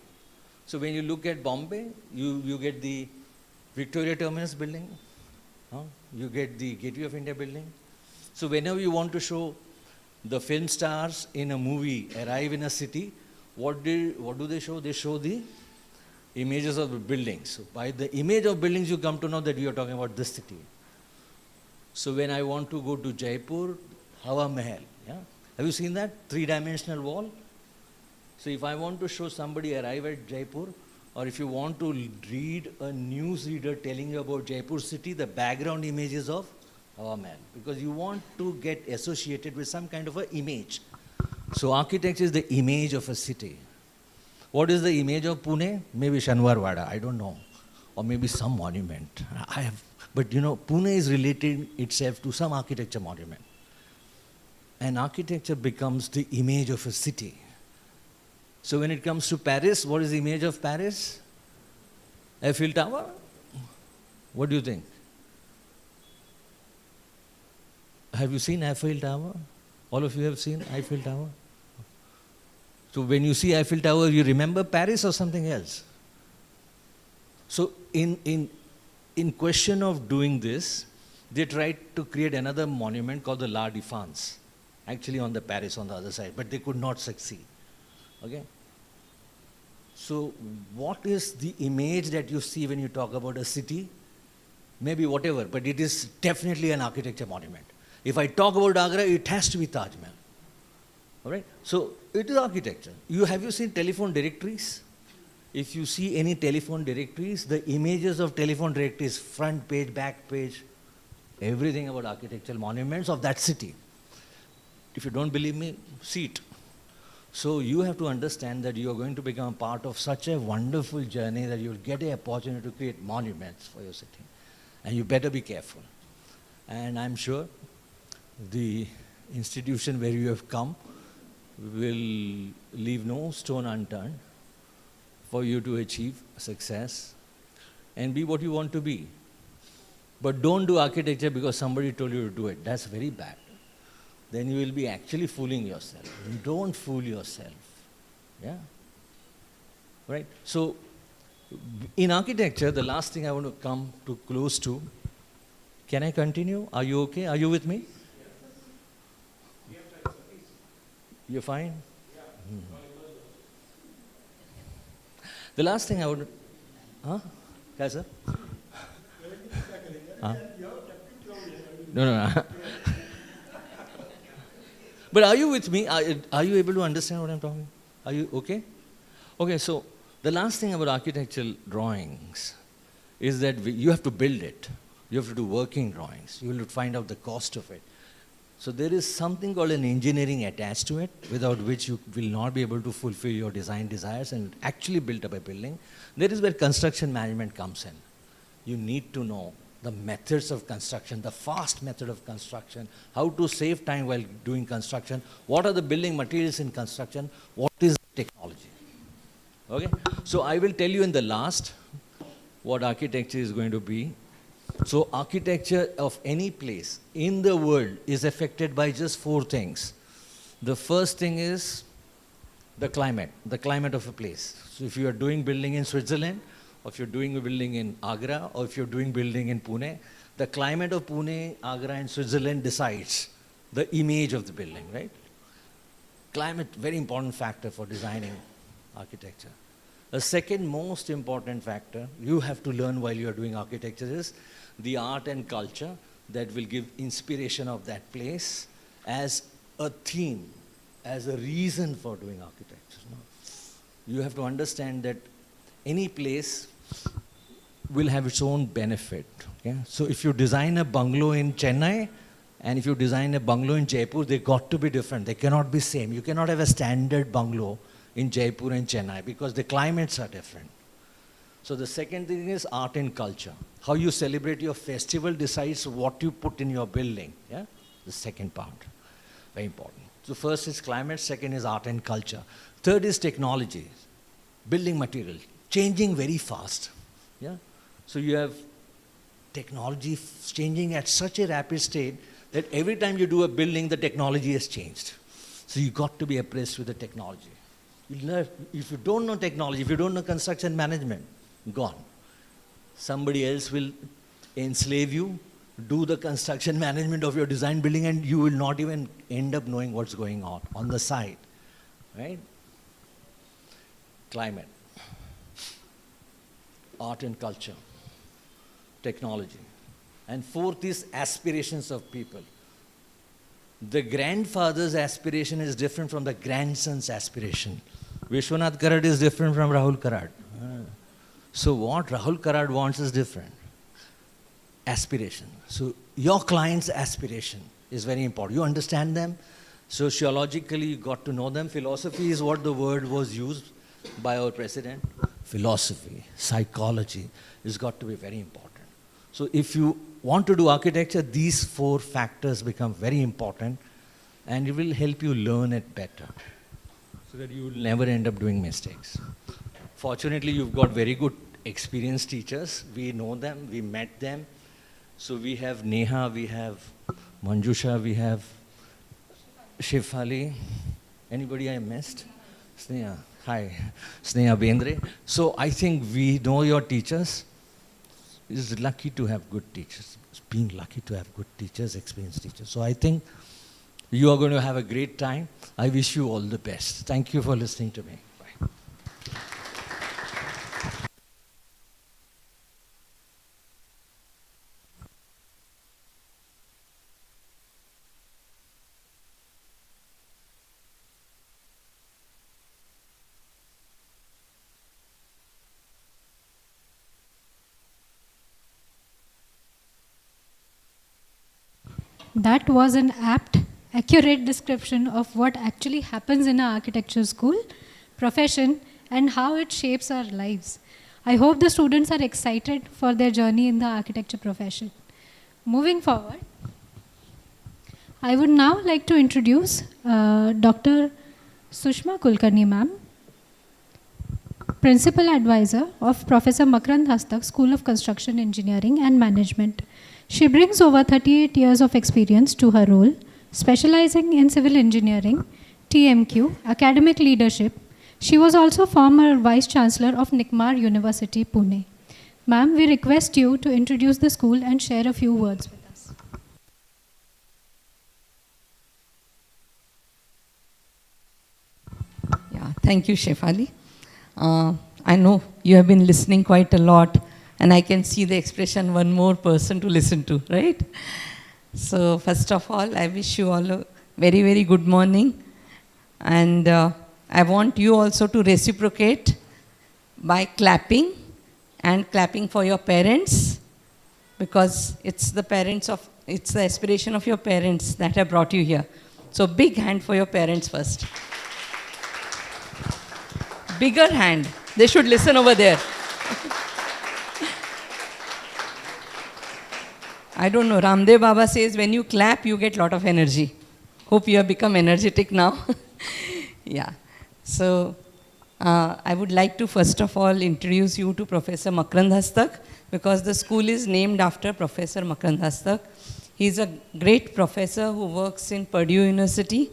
So when you look at Bombay, you get the Victoria Terminus building, you get the Gateway of India building. So whenever you want to show the film stars in a movie arrive in a city, what do they show? They show the images of the buildings. So by the image of buildings, you come to know that we are talking about this city. So when I want to go to Jaipur, Hawa Mahal, yeah? Have you seen that? 3-dimensional wall. So if I want to show somebody arrive at Jaipur, or if you want to read a news reader telling you about Jaipur city, the background images of Hawa Mahal, because you want to get associated with some kind of an image. So architecture is the image of a city. What is the image of Pune? Maybe Shanwarwada, I don't know. Or maybe some monument. But you know, Pune is related itself to some architecture monument. And architecture becomes the image of a city. So when it comes to Paris, what is the image of Paris? Eiffel Tower? What do you think? Have you seen Eiffel Tower? All of you have seen Eiffel Tower? So when you see Eiffel Tower, you remember Paris or something else? So in question of doing this, they tried to create another monument called the La Défense, actually on the Paris on the other side, but they could not succeed. Okay? So what is the image that you see when you talk about a city? Maybe whatever, but it is definitely an architecture monument. If I talk about Agra, it has to be Taj Mahal. All right? So it is architecture. Have you seen telephone directories? If you see any telephone directories, the images of telephone directories, front page, back page, everything about architectural monuments of that city. If you don't believe me, see it. So you have to understand that you are going to become part of such a wonderful journey that you will get an opportunity to create monuments for your city. And you better be careful. And I'm sure the institution where you have come will leave no stone unturned for you to achieve success and be what you want to be. But don't do architecture because somebody told you to do it. That's very bad. Then you will be actually fooling yourself. Don't fool yourself. Yeah? Right? So, in architecture, the last thing I want to come to close to, can I continue? Are you okay? Are you with me? You're fine? The last thing I would... Huh? Yes, sir? Huh? No. But are you with me? Are you able to understand what I'm talking? Are you okay? Okay, so the last thing about architectural drawings is that you have to build it. You have to do working drawings. You will find out the cost of it. So there is something called an engineering attached to it, without which you will not be able to fulfill your design desires and actually build up a building. That is where construction management comes in. You need to know the methods of construction, the fast method of construction, how to save time while doing construction, what are the building materials in construction, what is the technology. Okay? So I will tell you in the last what architecture is going to be. So architecture of any place in the world is affected by just 4 things. The first thing is the climate of a place. So if you are doing building in Switzerland, or if you're doing a building in Agra, or if you're doing building in Pune, the climate of Pune, Agra and Switzerland decides the image of the building, right? Climate, very important factor for designing architecture. The second most important factor you have to learn while you are doing architecture is the art and culture that will give inspiration of that place as a theme as a reason for doing architecture. No. You have to understand that any place will have its own benefit. Okay? So if you design a bungalow in Chennai and if you design a bungalow in Jaipur, they got to be different. They cannot be same. You cannot have a standard bungalow in Jaipur and Chennai because the climates are different. So the second thing is art and culture. How you celebrate your festival decides what you put in your building. Yeah? The second part, very important. So first is climate, second is art and culture. Third is technology, building material, changing very fast. Yeah? So you have technology changing at such a rapid state that every time you do a building, the technology has changed. So you got to be abreast with the technology. You learn, if you don't know technology, if you don't know construction management, gone. Somebody else will enslave you, do the construction management of your design building, and you will not even end up knowing what's going on the side, right? Climate, art and culture, technology. And fourth is aspirations of people. The grandfather's aspiration is different from the grandson's aspiration. Vishwanath Karad is different from Rahul Karad. So what Rahul Karad wants is different. Aspiration. So your client's aspiration is very important. You understand them. Sociologically, you got to know them. Philosophy is what the word was used by our president. Philosophy, psychology has got to be very important. So if you want to do architecture, these four factors become very important and it will help you learn it better so that you will never end up doing mistakes. Fortunately, you've got very good experienced teachers. We know them, we met them. So we have Neha, we have Manjusha, we have Shifali. Anybody I missed? Sneha. Hi, Sneha Bendre. So I think we know your teachers. It's lucky to have good teachers. It's being lucky to have good teachers, experienced teachers. So I think you are going to have a great time. I wish you all the best. Thank you for listening to me. Bye. That was an apt, accurate description of what actually happens in our architecture school, profession, and how it shapes our lives. I hope the students are excited for their journey in the architecture profession. Moving forward, I would now like to introduce Dr. Sushma Kulkarni ma'am, Principal Advisor of Professor Makarand Hastak, School of Construction Engineering and Management. She brings over 38 years of experience to her role, specializing in civil engineering, TMQ, academic leadership. She was also former Vice Chancellor of Nikmar University, Pune. Ma'am, we request you to introduce the school and share a few words with us. Yeah, thank you, Shefali. I know you have been listening quite a lot, and I can see the expression, one more person to listen to, right? So first of all, I wish you all a very, very good morning. And I want you also to reciprocate by clapping, and clapping for your parents, because it's the aspiration of your parents that have brought you here. So big hand for your parents first. Bigger hand. They should listen over there. I don't know, Ramdev Baba says when you clap, you get a lot of energy. Hope you have become energetic now. Yeah. So I would like to first of all introduce you to Professor Makarand Hastak, because the school is named after Professor Makarand Hastak. He's a great professor who works in Purdue University,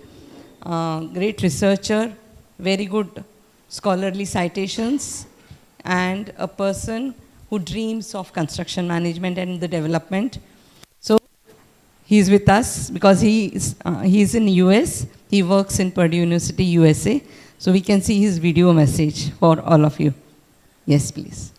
great researcher, very good scholarly citations, and a person who dreams of construction management and the development. So he's with us because he's in US. He works in Purdue University, USA. So we can see his video message for all of you. Yes, please.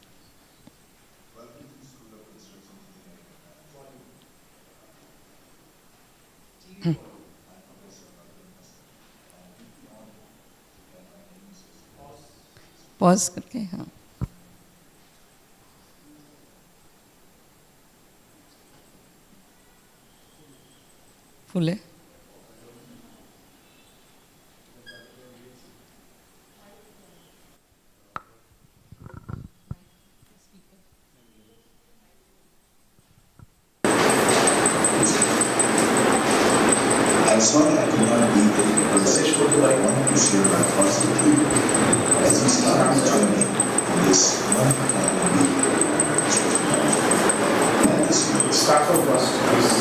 Pause करके हाँ full है I'm sorry I could not be there in person, but I wanted to share my thoughts with you as we start this journey in this one-time and this year. Start from first, please.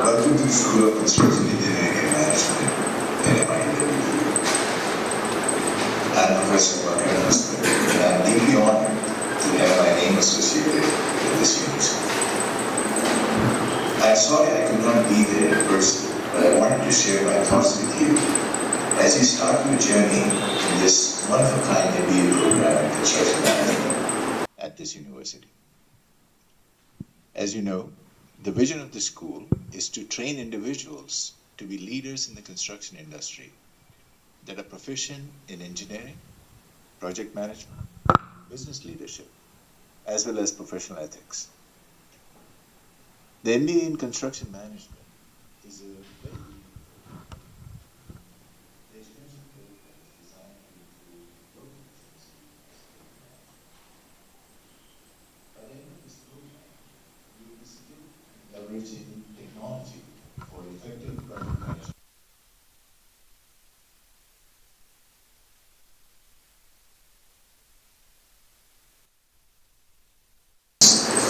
Welcome to the School of Construction Engineering and Management at MIT. I'm Professor Makarand Hastak, and I'm deeply honored to have my name associated with this university. I'm sorry I could not be there in person, but I wanted to share my thoughts with you as you start your journey in this one-of-a-kind MBA program in construction management at this university. As you know, the vision of the school is to train individuals to be leaders in the construction industry that are proficient in engineering, project management, business leadership, as well as professional ethics. The MBA in construction management is a very education program designed to improve local efficiency. By the end of this program, you will be skilled in leveraging technology for effective project management.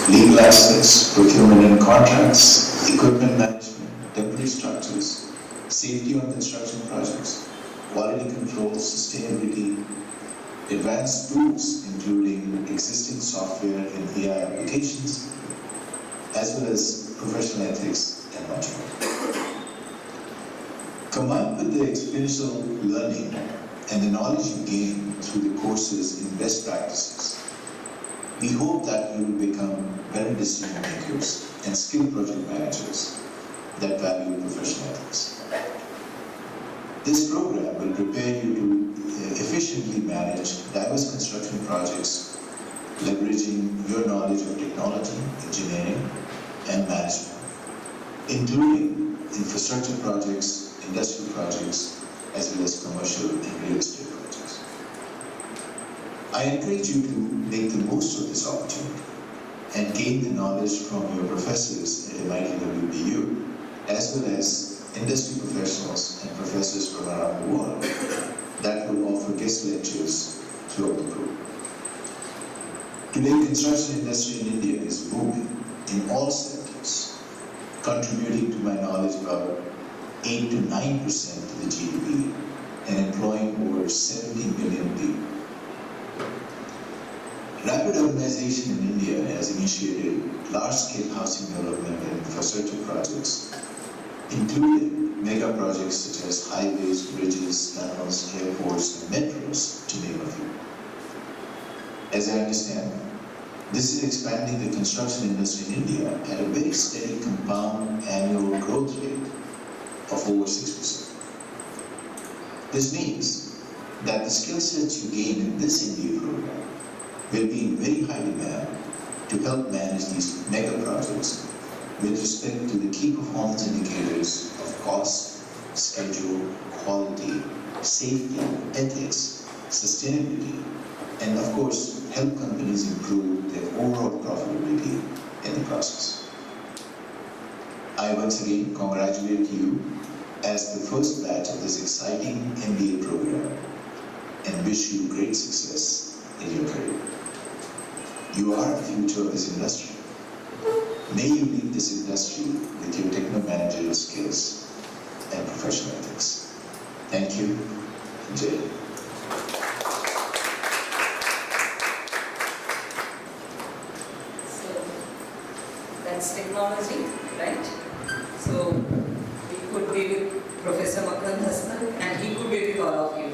Legal aspects, procurement and contracts, equipment management, temporary structures, safety on construction projects, quality control, sustainability, advanced tools including existing software and AI applications, as well as professional ethics and much more. Combined with the experiential learning and the knowledge you gain through the courses in best practices, we hope that you will become better decision makers and skilled project managers that value professional ethics. This program will prepare you to efficiently manage diverse construction projects, leveraging your knowledge of technology, engineering, and management, including infrastructure projects, industrial projects, as well as commercial and real estate projects. I encourage you to make the most of this opportunity and gain the knowledge from your professors at MIT WPU, as well as industry professionals and professors from around the world that will offer guest lectures throughout the program. Today, construction industry in India is booming in all sectors, contributing to my knowledge about 8 to 9% of the GDP and employing over 70 million people. Rapid urbanization in India has initiated large-scale housing development and infrastructure projects, including mega projects such as highways, bridges, tunnels, airports, and metros, to name a few. As I understand, this is expanding the construction industry in India at a very steady compound annual growth rate of over 6%. This means that the skill sets you gain in this MBA program will be in very high demand to help manage these mega projects with respect to the key performance indicators of cost, schedule, quality, safety, ethics, sustainability, and of course, help companies improve their overall profitability in the process. I once again congratulate you as the first batch of this exciting MBA program and wish you great success in your career. You are the future of this industry. May you lead this industry with your techno-managerial skills and professional ethics. Thank you. Jai. So that's technology, right? So we could be with Professor Makarand Hastak and he could be with all of you,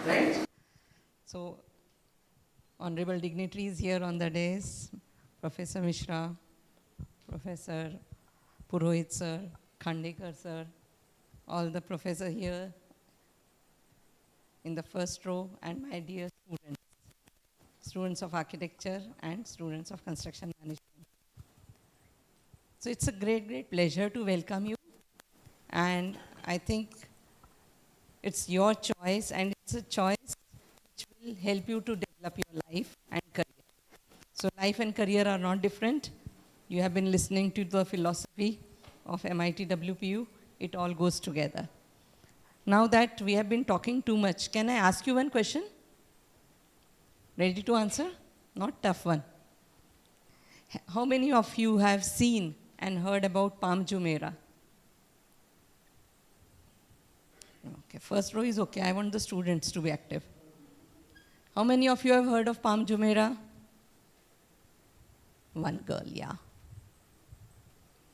right? So honorable dignitaries here on the dais, Professor Mishra, Professor Purohit sir, Khandekar sir, all the professors here, in the first row, and my dear students, students of architecture and students of construction management. So it's a great, great pleasure to welcome you. And I think it's your choice, and it's a choice which will help you to develop your life and career. So life and career are not different. You have been listening to the philosophy of MIT WPU. It all goes together. Now that we have been talking too much, can I ask you one question? Ready to answer? Not tough one. How many of you have seen and heard about Palm Jumeirah? Okay, first row is okay. I want the students to be active. How many of you have heard of Palm Jumeirah? One girl, yeah.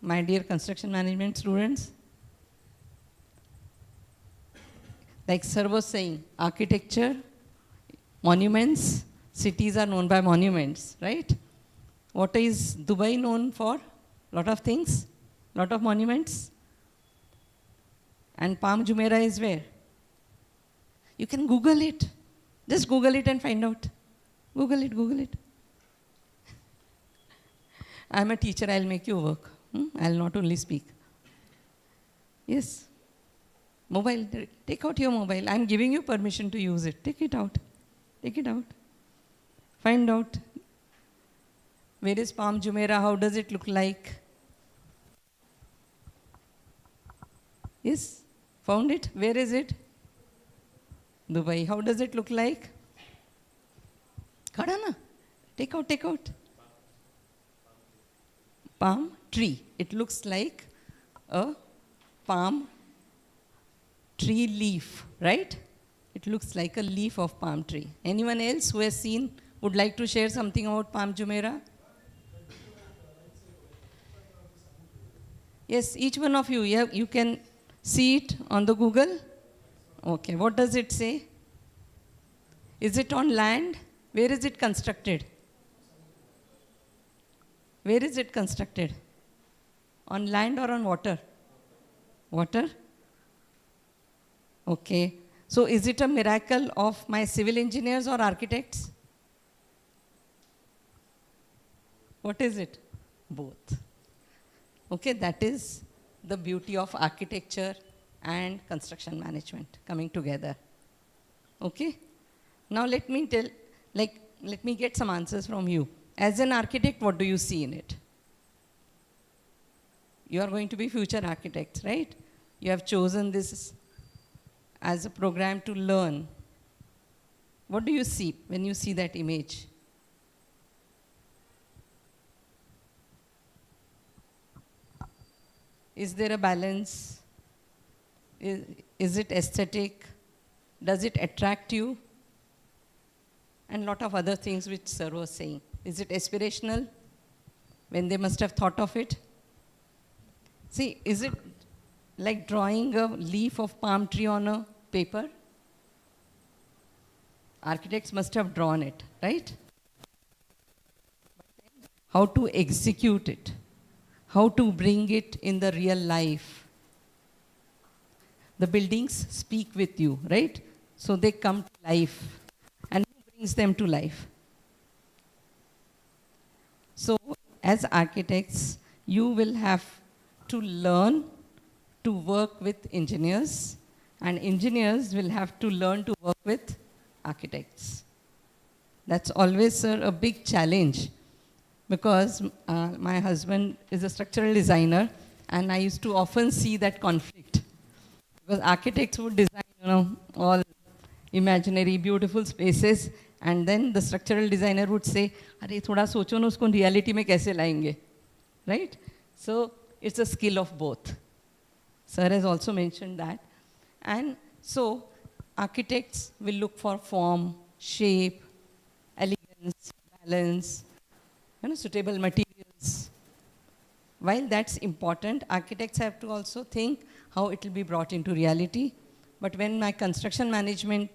My dear construction management students, like sir was saying, architecture, monuments, cities are known by monuments, right? What is Dubai known for? Lot of things, lot of monuments. And Palm Jumeirah is where? You can Google it. Just Google it and find out. Google it, Google it. I'm a teacher, I'll make you work. I'll not only speak. Yes. Mobile, take out your mobile. I'm giving you permission to use it. Take it out. Take it out. Find out. Where is Palm Jumeirah? How does it look like? Yes? Found it? Where is it? Dubai. How does it look like? Khada na? Take out, take out. Palm tree. It looks like a palm tree leaf, right? It looks like a leaf of palm tree. Anyone else who has seen, would like to share something about Palm Jumeirah? Yes, each one of you, you can see it on the Google. Okay, what does it say? Is it on land? Where is it constructed? Where is it constructed? On land or on water? Water? Okay. So is it a miracle of my civil engineers or architects? What is it? Both. Okay, that is the beauty of architecture and construction management coming together. Okay? Now let me get some answers from you. As an architect, what do you see in it? You are going to be future architects, right? You have chosen this as a program to learn. What do you see when you see that image? Is there a balance? Is it aesthetic? Does it attract you? And a lot of other things which sir was saying. Is it aspirational? When they must have thought of it? See, is it like drawing a leaf of palm tree on a paper? Architects must have drawn it, right? How to execute it? How to bring it in the real life? The buildings speak with you, right? So they come to life. And who brings them to life? So as architects, you will have to learn to work with engineers, and engineers will have to learn to work with architects. That's always, sir, a big challenge, because my husband is a structural designer, and I used to often see that conflict. Because architects would design, all imaginary, beautiful spaces, and then the structural designer would say, "Arey, thoda socho na usko reality mein kaise layenge?" Right? So it's a skill of both. Sir has also mentioned that. And so architects will look for form, shape, elegance, balance, suitable materials. While that's important, architects have to also think how it will be brought into reality. But when my construction management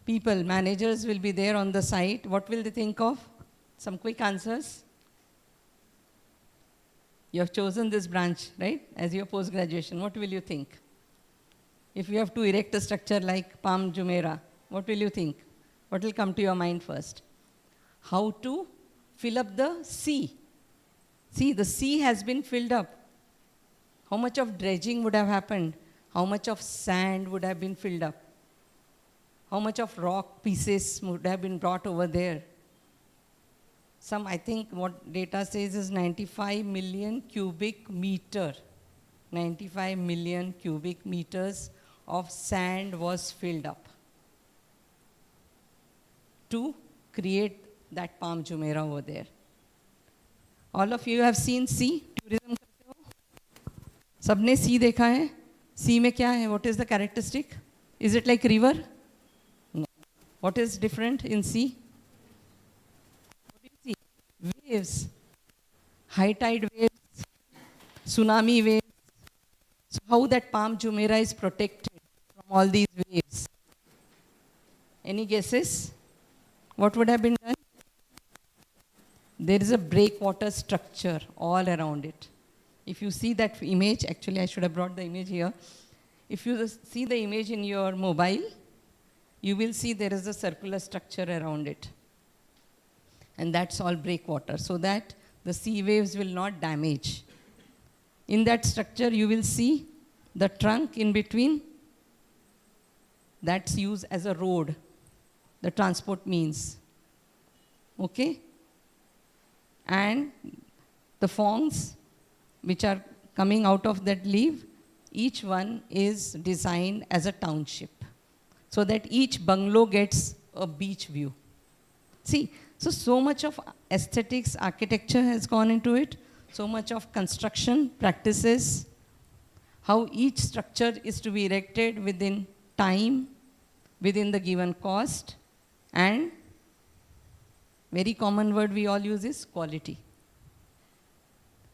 people, managers will be there on the site, what will they think of? Some quick answers. You have chosen this branch, right, as your post-graduation. What will you think? If you have to erect a structure like Palm Jumeirah, what will you think? What will come to your mind first? How to fill up the sea. See, the sea has been filled up. How much of dredging would have happened? How much of sand would have been filled up? How much of rock pieces would have been brought over there? Some, I think what data says is 95 million cubic meter. 95 million cubic meters of sand was filled up to create that Palm Jumeirah over there. All of you have seen sea, tourism करते हो? सबने sea देखा है? Sea में क्या है? What is the characteristic? Is it like river? No. What is different in sea? What do you see? Waves, high tide waves, tsunami waves. So how that Palm Jumeirah is protected from all these waves? Any guesses? What would have been done? There is a breakwater structure all around it. If you see that image, actually I should have brought the image here. If you see the image in your mobile, you will see there is a circular structure around it. And that's all breakwater, so that the sea waves will not damage. In that structure, you will see the trunk in between. That's used as a road, the transport means. Okay? And the fronds which are coming out of that leaf, each one is designed as a township, so that each bungalow gets a beach view. See, so much of aesthetics, architecture has gone into it, so much of construction practices, how each structure is to be erected within time, within the given cost, and very common word we all use is quality.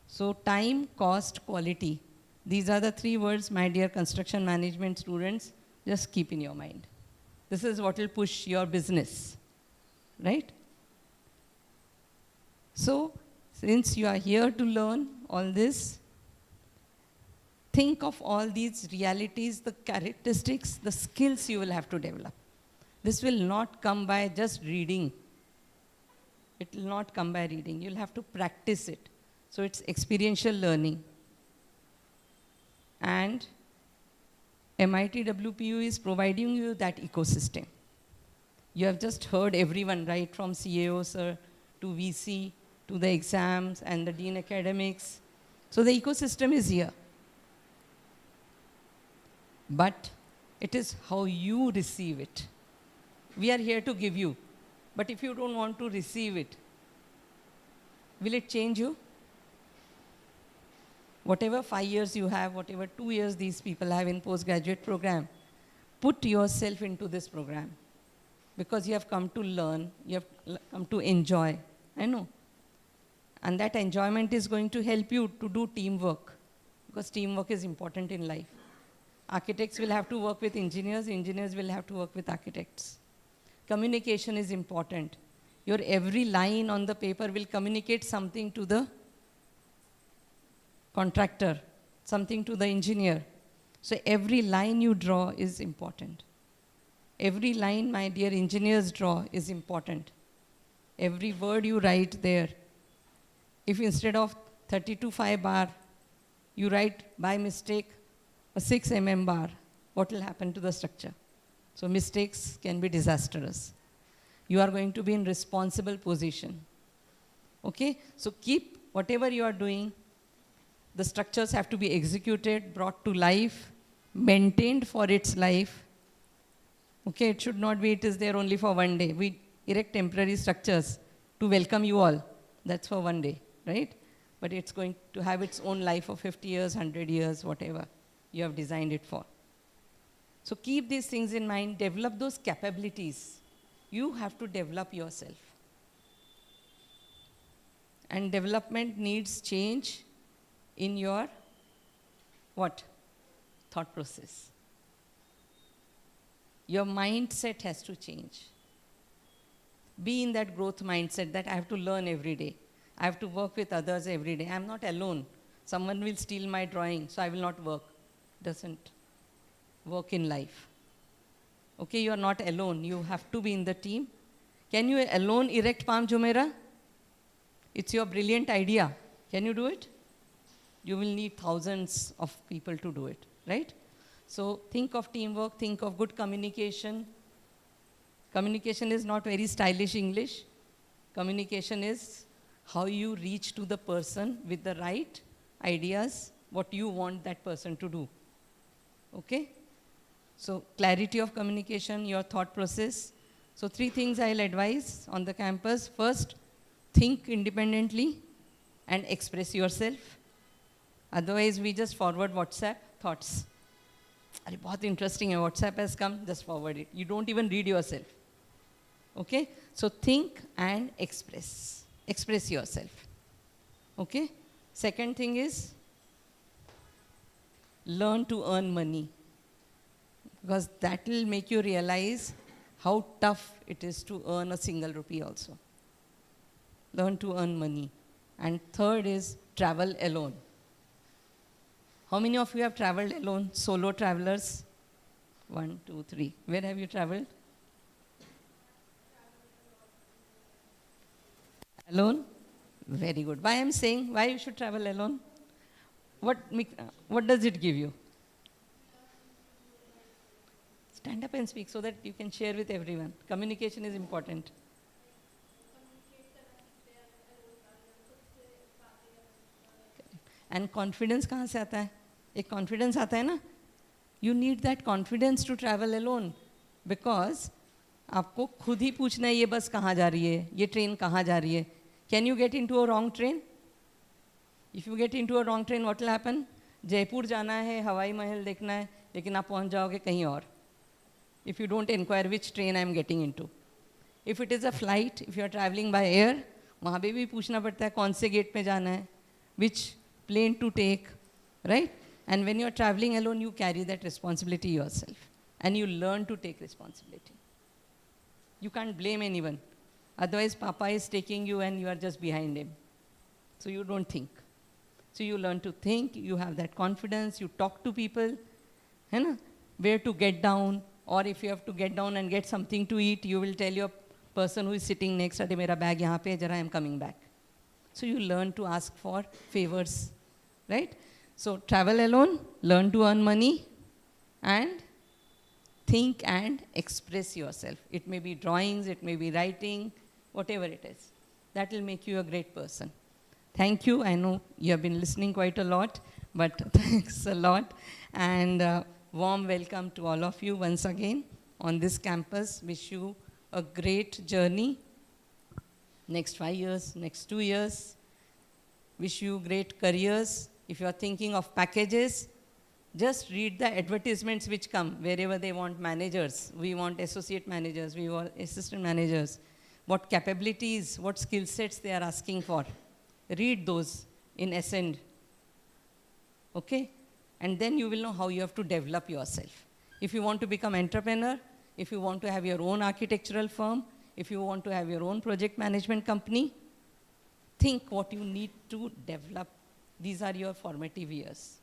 So time, cost, quality. These are the three words, my dear construction management students, just keep in your mind. This is what will push your business, right? So, since you are here to learn all this, think of all these realities, the characteristics, the skills you will have to develop. This will not come by just reading. It will not come by reading. You'll have to practice it. So it's experiential learning. And MIT WPU is providing you that ecosystem. You have just heard everyone, right, from CAO sir to VC to the exams and the Dean Academics. So the ecosystem is here. But it is how you receive it. We are here to give you. But if you don't want to receive it, will it change you? Whatever 5 years you have, whatever 2 years these people have in postgraduate program, put yourself into this program. Because you have come to learn, you have come to enjoy. I know. And that enjoyment is going to help you to do teamwork. Because teamwork is important in life. Architects will have to work with engineers, engineers will have to work with architects. Communication is important. Your every line on the paper will communicate something to the contractor, something to the engineer. So every line you draw is important. Every line, my dear engineers draw, is important. Every word you write there. If instead of 32.5 bar, you write by mistake a 6 bar, what will happen to the structure? So mistakes can be disastrous. You are going to be in responsible position. Okay? So keep whatever you are doing, the structures have to be executed, brought to life, maintained for its life. Okay, it should not be it is there only for one day. We erect temporary structures to welcome you all. That's for one day, right? But it's going to have its own life of 50 years, 100 years, whatever you have designed it for. So keep these things in mind, develop those capabilities. You have to develop yourself. And development needs change in your, what? Thought process. Your mindset has to change. Be in that growth mindset that I have to learn every day. I have to work with others every day. I'm not alone. Someone will steal my drawing, so I will not work. Doesn't. work in life. Okay, you are not alone. You have to be in the team. Can you alone erect Palm Jumeirah? It's your brilliant idea. Can you do it? You will need thousands of people to do it, right? So think of teamwork, think of good communication. Communication is not very stylish English. Communication is how you reach to the person with the right ideas, what you want that person to do. Okay? So clarity of communication, your thought process. So 3 things I'll advise on the campus. First, think independently and express yourself. Otherwise, we just forward WhatsApp thoughts. Arey, bahut interesting hai, WhatsApp has come, just forward it. You don't even read yourself. Okay? So think and express. Express yourself. Okay? Second thing is, learn to earn money. Because that will make you realize how tough it is to earn a single rupee also. Learn to earn money. And third is, travel alone. How many of you have traveled alone? Solo travelers? 1, 2, 3. Where have you traveled? Alone? Very good. Why I'm saying why you should travel alone? What does it give you? Stand up and speak so that you can share with everyone. Communication is important. And confidence कहाँ से आता है? एक confidence आता है ना? You need that confidence to travel alone, because आपको खुद ही पूछना है ये बस कहाँ जा रही है, ये ट्रेन कहाँ जा रही है. Can you get into a wrong train? If you get into a wrong train, what will happen? Jaipur जाना है, हवाई महल देखना है, लेकिन आप पहुँच जाओगे कहीं और. If you don't inquire which train I am getting into. If it is a flight, if you are traveling by air, वहाँ पे भी पूछना पड़ता है कौन से गेट पे जाना है, which plane to take, right? And when you are traveling alone, you carry that responsibility yourself. And you learn to take responsibility. You can't blame anyone. Otherwise, Papa is taking you and you are just behind him. So you don't think. So you learn to think, you have that confidence, you talk to people, है ना? Where to get down, or if you have to get down and get something to eat, you will tell your person who is sitting next, अरे मेरा bag यहाँ पे है, जरा I am coming back. So you learn to ask for favors, right? So travel alone, learn to earn money, and think and express yourself. It may be drawings, it may be writing, whatever it is. That will make you a great person. Thank you. I know you have been listening quite a lot, but thanks a lot. And warm welcome to all of you once again on this campus. Wish you a great journey. Next 5 years, next 2 years. Wish you great careers. If you are thinking of packages, just read the advertisements which come wherever they want managers. We want associate managers, we want assistant managers. What capabilities, what skill sets they are asking for. Read those in Ascend. Okay? And then you will know how you have to develop yourself. If you want to become entrepreneur, if you want to have your own architectural firm, if you want to have your own project management company, think what you need to develop. These are your formative years.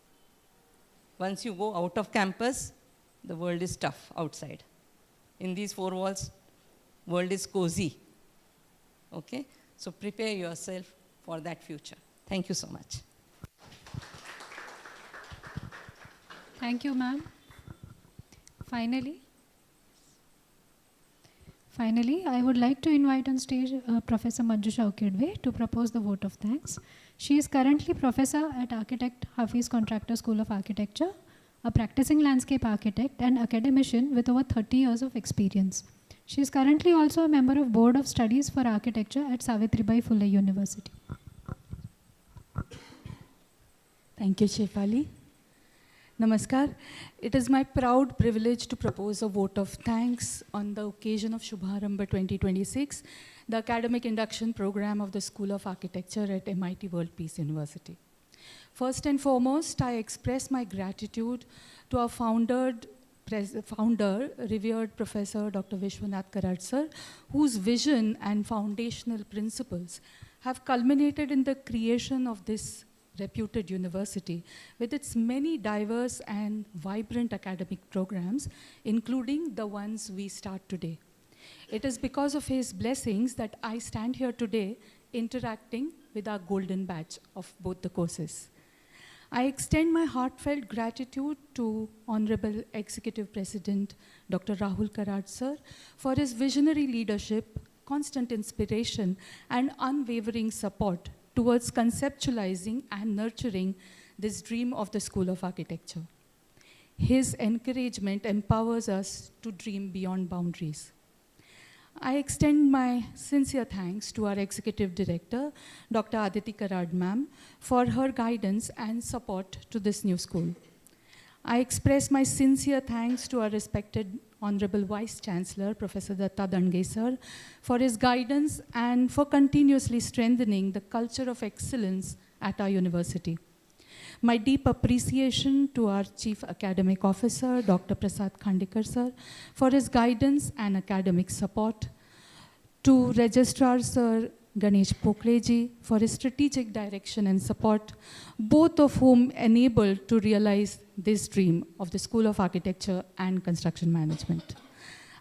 Once you go out of campus, the world is tough outside. In these 4 walls, world is cozy. Okay? So prepare yourself for that future. Thank you so much. Thank you, ma'am. Finally, I would like to invite on stage Professor Manjusha Okidwe to propose the vote of thanks. She is currently professor at Architect Hafiz Contractor School of Architecture, a practicing landscape architect and academician with over 30 years of experience. She is currently also a member of Board of Studies for Architecture at Savitribai Phule University. Thank you, Shefali. Namaskar. It is my proud privilege to propose a vote of thanks on the occasion of Shubharamba 2026, the academic induction program of the School of Architecture at MIT World Peace University. First and foremost, I express my gratitude to our founder, revered Professor Dr. Vishwanath Karad sir, whose vision and foundational principles have culminated in the creation of this reputed university with its many diverse and vibrant academic programs, including the ones we start today. It is because of his blessings that I stand here today interacting with our golden batch of both the courses. I extend my heartfelt gratitude to Honorable Executive President Dr. Rahul Karad sir for his visionary leadership, constant inspiration, and unwavering support towards conceptualizing and nurturing this dream of the School of Architecture. His encouragement empowers us to dream beyond boundaries. I extend my sincere thanks to our Executive Director, Dr. Aditi Karad ma'am, for her guidance and support to this new school. I express my sincere thanks to our respected Honorable Vice Chancellor, Professor Datta Dange sir, for his guidance and for continuously strengthening the culture of excellence at our university. My deep appreciation to our Chief Academic Officer, Dr. Prasad Khandekar sir, for his guidance and academic support. To Registrar Sir Ganesh Pokleji for his strategic direction and support, both of whom enabled to realize this dream of the School of Architecture and Construction Management.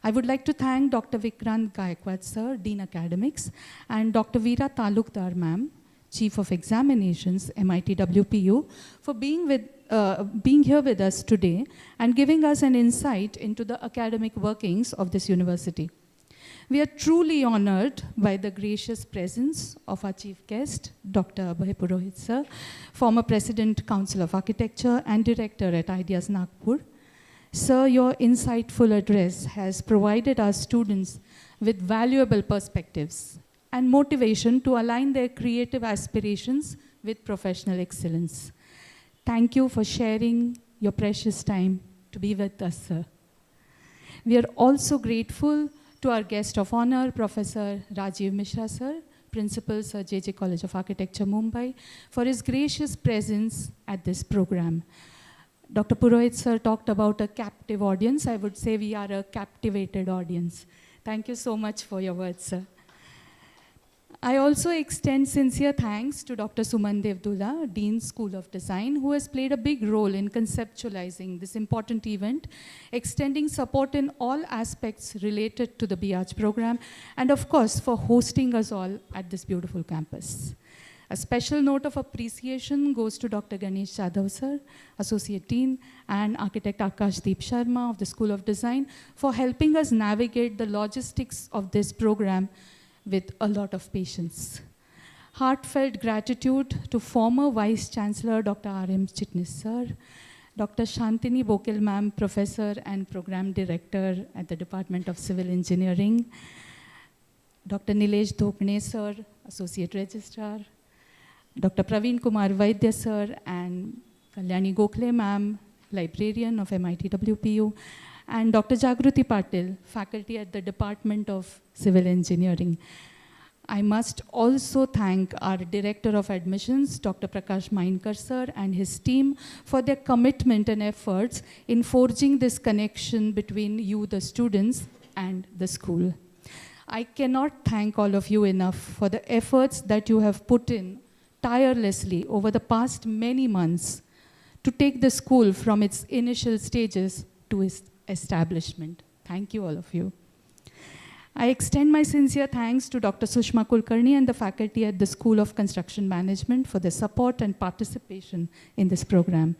I would like to thank Dr. Vikrant Gaikwad sir, Dean Academics, and Dr. Veera Talukdar ma'am, Chief of Examinations, MIT WPU, for being here with us today and giving us an insight into the academic workings of this university. We are truly honored by the gracious presence of our chief guest, Dr. Abhay Purohit sir, former President, Council of Architecture and Director at Ideas Nagpur. Sir, your insightful address has provided our students with valuable perspectives and motivation to align their creative aspirations with professional excellence. Thank you for sharing your precious time to be with us, sir. We are also grateful to our guest of honor, Professor Rajiv Mishra sir, Principal Sir J.J. College of Architecture, Mumbai, for his gracious presence at this program. Dr. Purohit sir talked about a captive audience. I would say we are a captivated audience. Thank you so much for your words, sir. I also extend sincere thanks to Dr. Suman Devdula, Dean School of Design, who has played a big role in conceptualizing this important event, extending support in all aspects related to the BArch program, and of course, for hosting us all at this beautiful campus. A special note of appreciation goes to Dr. Ganesh Jadhav sir, Associate Dean, and Architect Akashdeep Sharma of the School of Design for helping us navigate the logistics of this program with a lot of patience. Heartfelt gratitude to former Vice Chancellor Dr. R.M. Chitnis sir, Dr. Shantini Bokil ma'am, Professor and Program Director at the Department of Civil Engineering, Dr. Nilesh Dhokne sir, Associate Registrar, Dr. Praveen Kumar Vaidya sir, and Kalyani Gokhale ma'am, Librarian of MIT WPU, and Dr. Jagruti Patil, faculty at the Department of Civil Engineering. I must also thank our Director of Admissions, Dr. Prakash Mainkar sir, and his team for their commitment and efforts in forging this connection between you, the students, and the school. I cannot thank all of you enough for the efforts that you have put in tirelessly over the past many months to take the school from its initial stages to its establishment. Thank you, all of you. I extend my sincere thanks to Dr. Sushma Kulkarni and the faculty at the School of Construction Management for their support and participation in this program.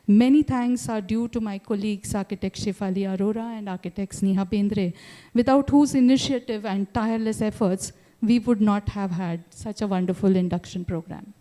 Many thanks are due to my colleagues, Architect Shefali Arora and Architect Sneha Bendre, without whose initiative and tireless efforts, we would not have had such a wonderful induction program.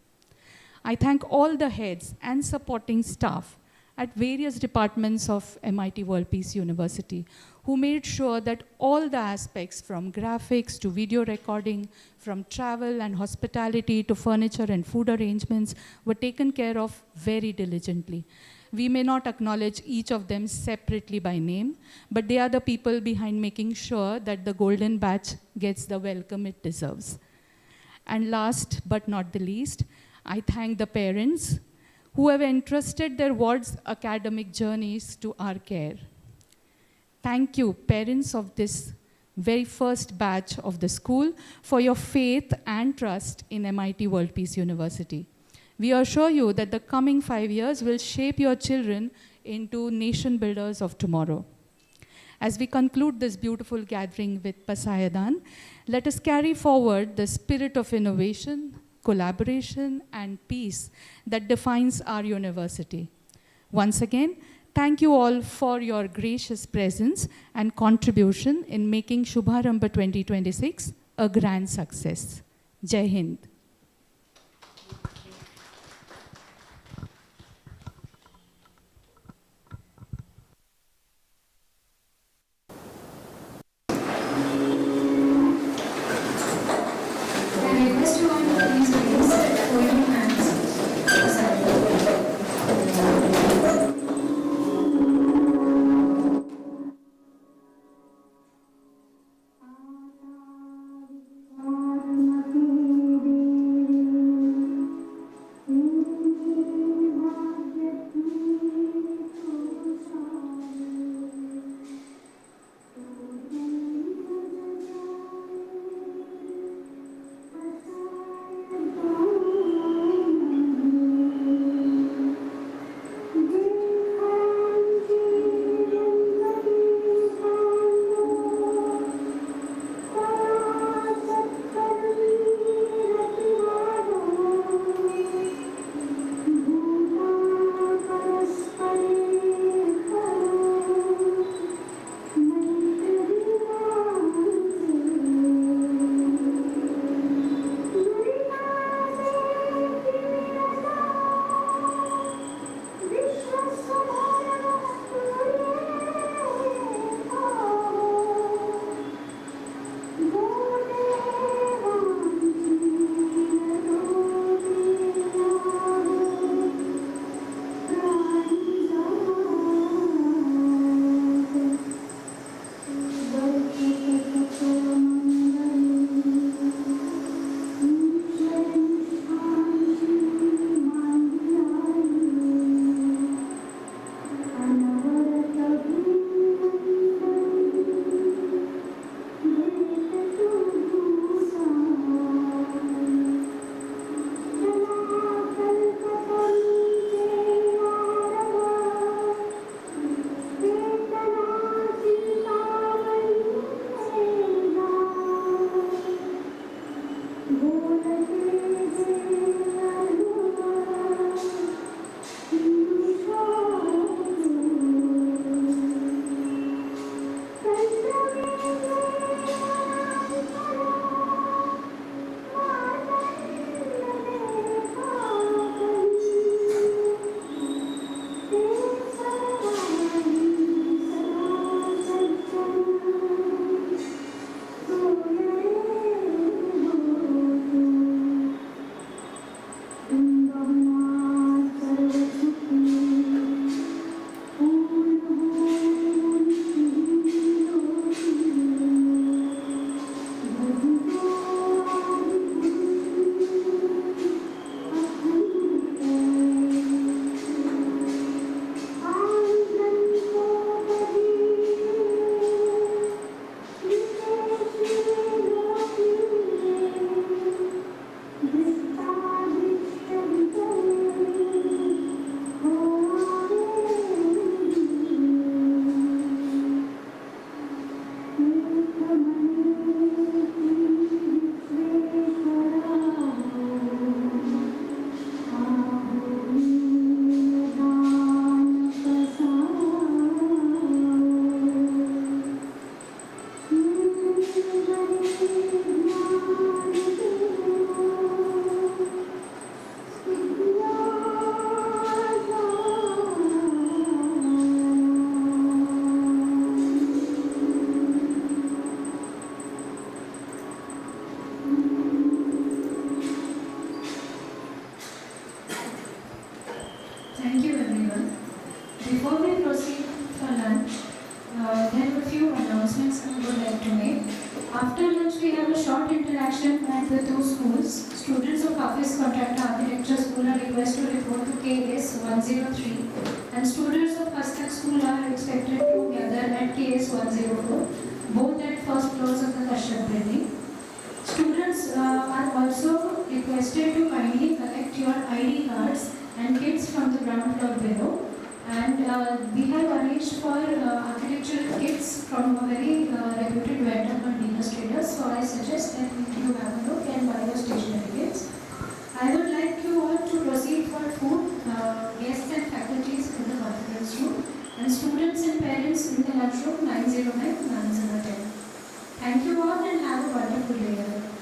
I thank all the heads and supporting staff at various departments of MIT World Peace University, who made sure that all the aspects from graphics to video recording, from travel and hospitality to furniture and food arrangements were taken care of very diligently. We may not acknowledge each of them separately by name, but they are the people behind making sure that the golden batch gets the welcome it deserves. And last but not the least, I thank the parents who have entrusted their wards' academic journeys to our care. Thank you, parents of this very first batch of the school, for your faith and trust in MIT World Peace University. We assure you that the coming 5 years will shape your children into nation builders of tomorrow. As we conclude this beautiful gathering with Pasayadan, let us carry forward the spirit of innovation, collaboration, and peace that defines our university. Once again, thank you all for your gracious presence and contribution in making Shubharamba 2026 a grand success. Jai Hind. I request you all to please raise your hands. Thank you, everyone. Before we proceed for lunch, there are a few announcements I would like to make. After lunch, we have a short interaction at the two schools. Students of Office Contractor Architecture School are requested to report to KS 103, and students of Hastak School are expected to gather at KS 104, both at first floors of the Kashyap building. Students are also requested to kindly collect your ID card ground floor below. And we have arranged for architectural kits from a very reputed vendor called Venus Traders. So I suggest that you have a look and buy your stationery kits. I would like you all to proceed for food, guests and faculties in the conference room, and students and parents in the lunchroom 909-9010. Thank you all and have a wonderful day.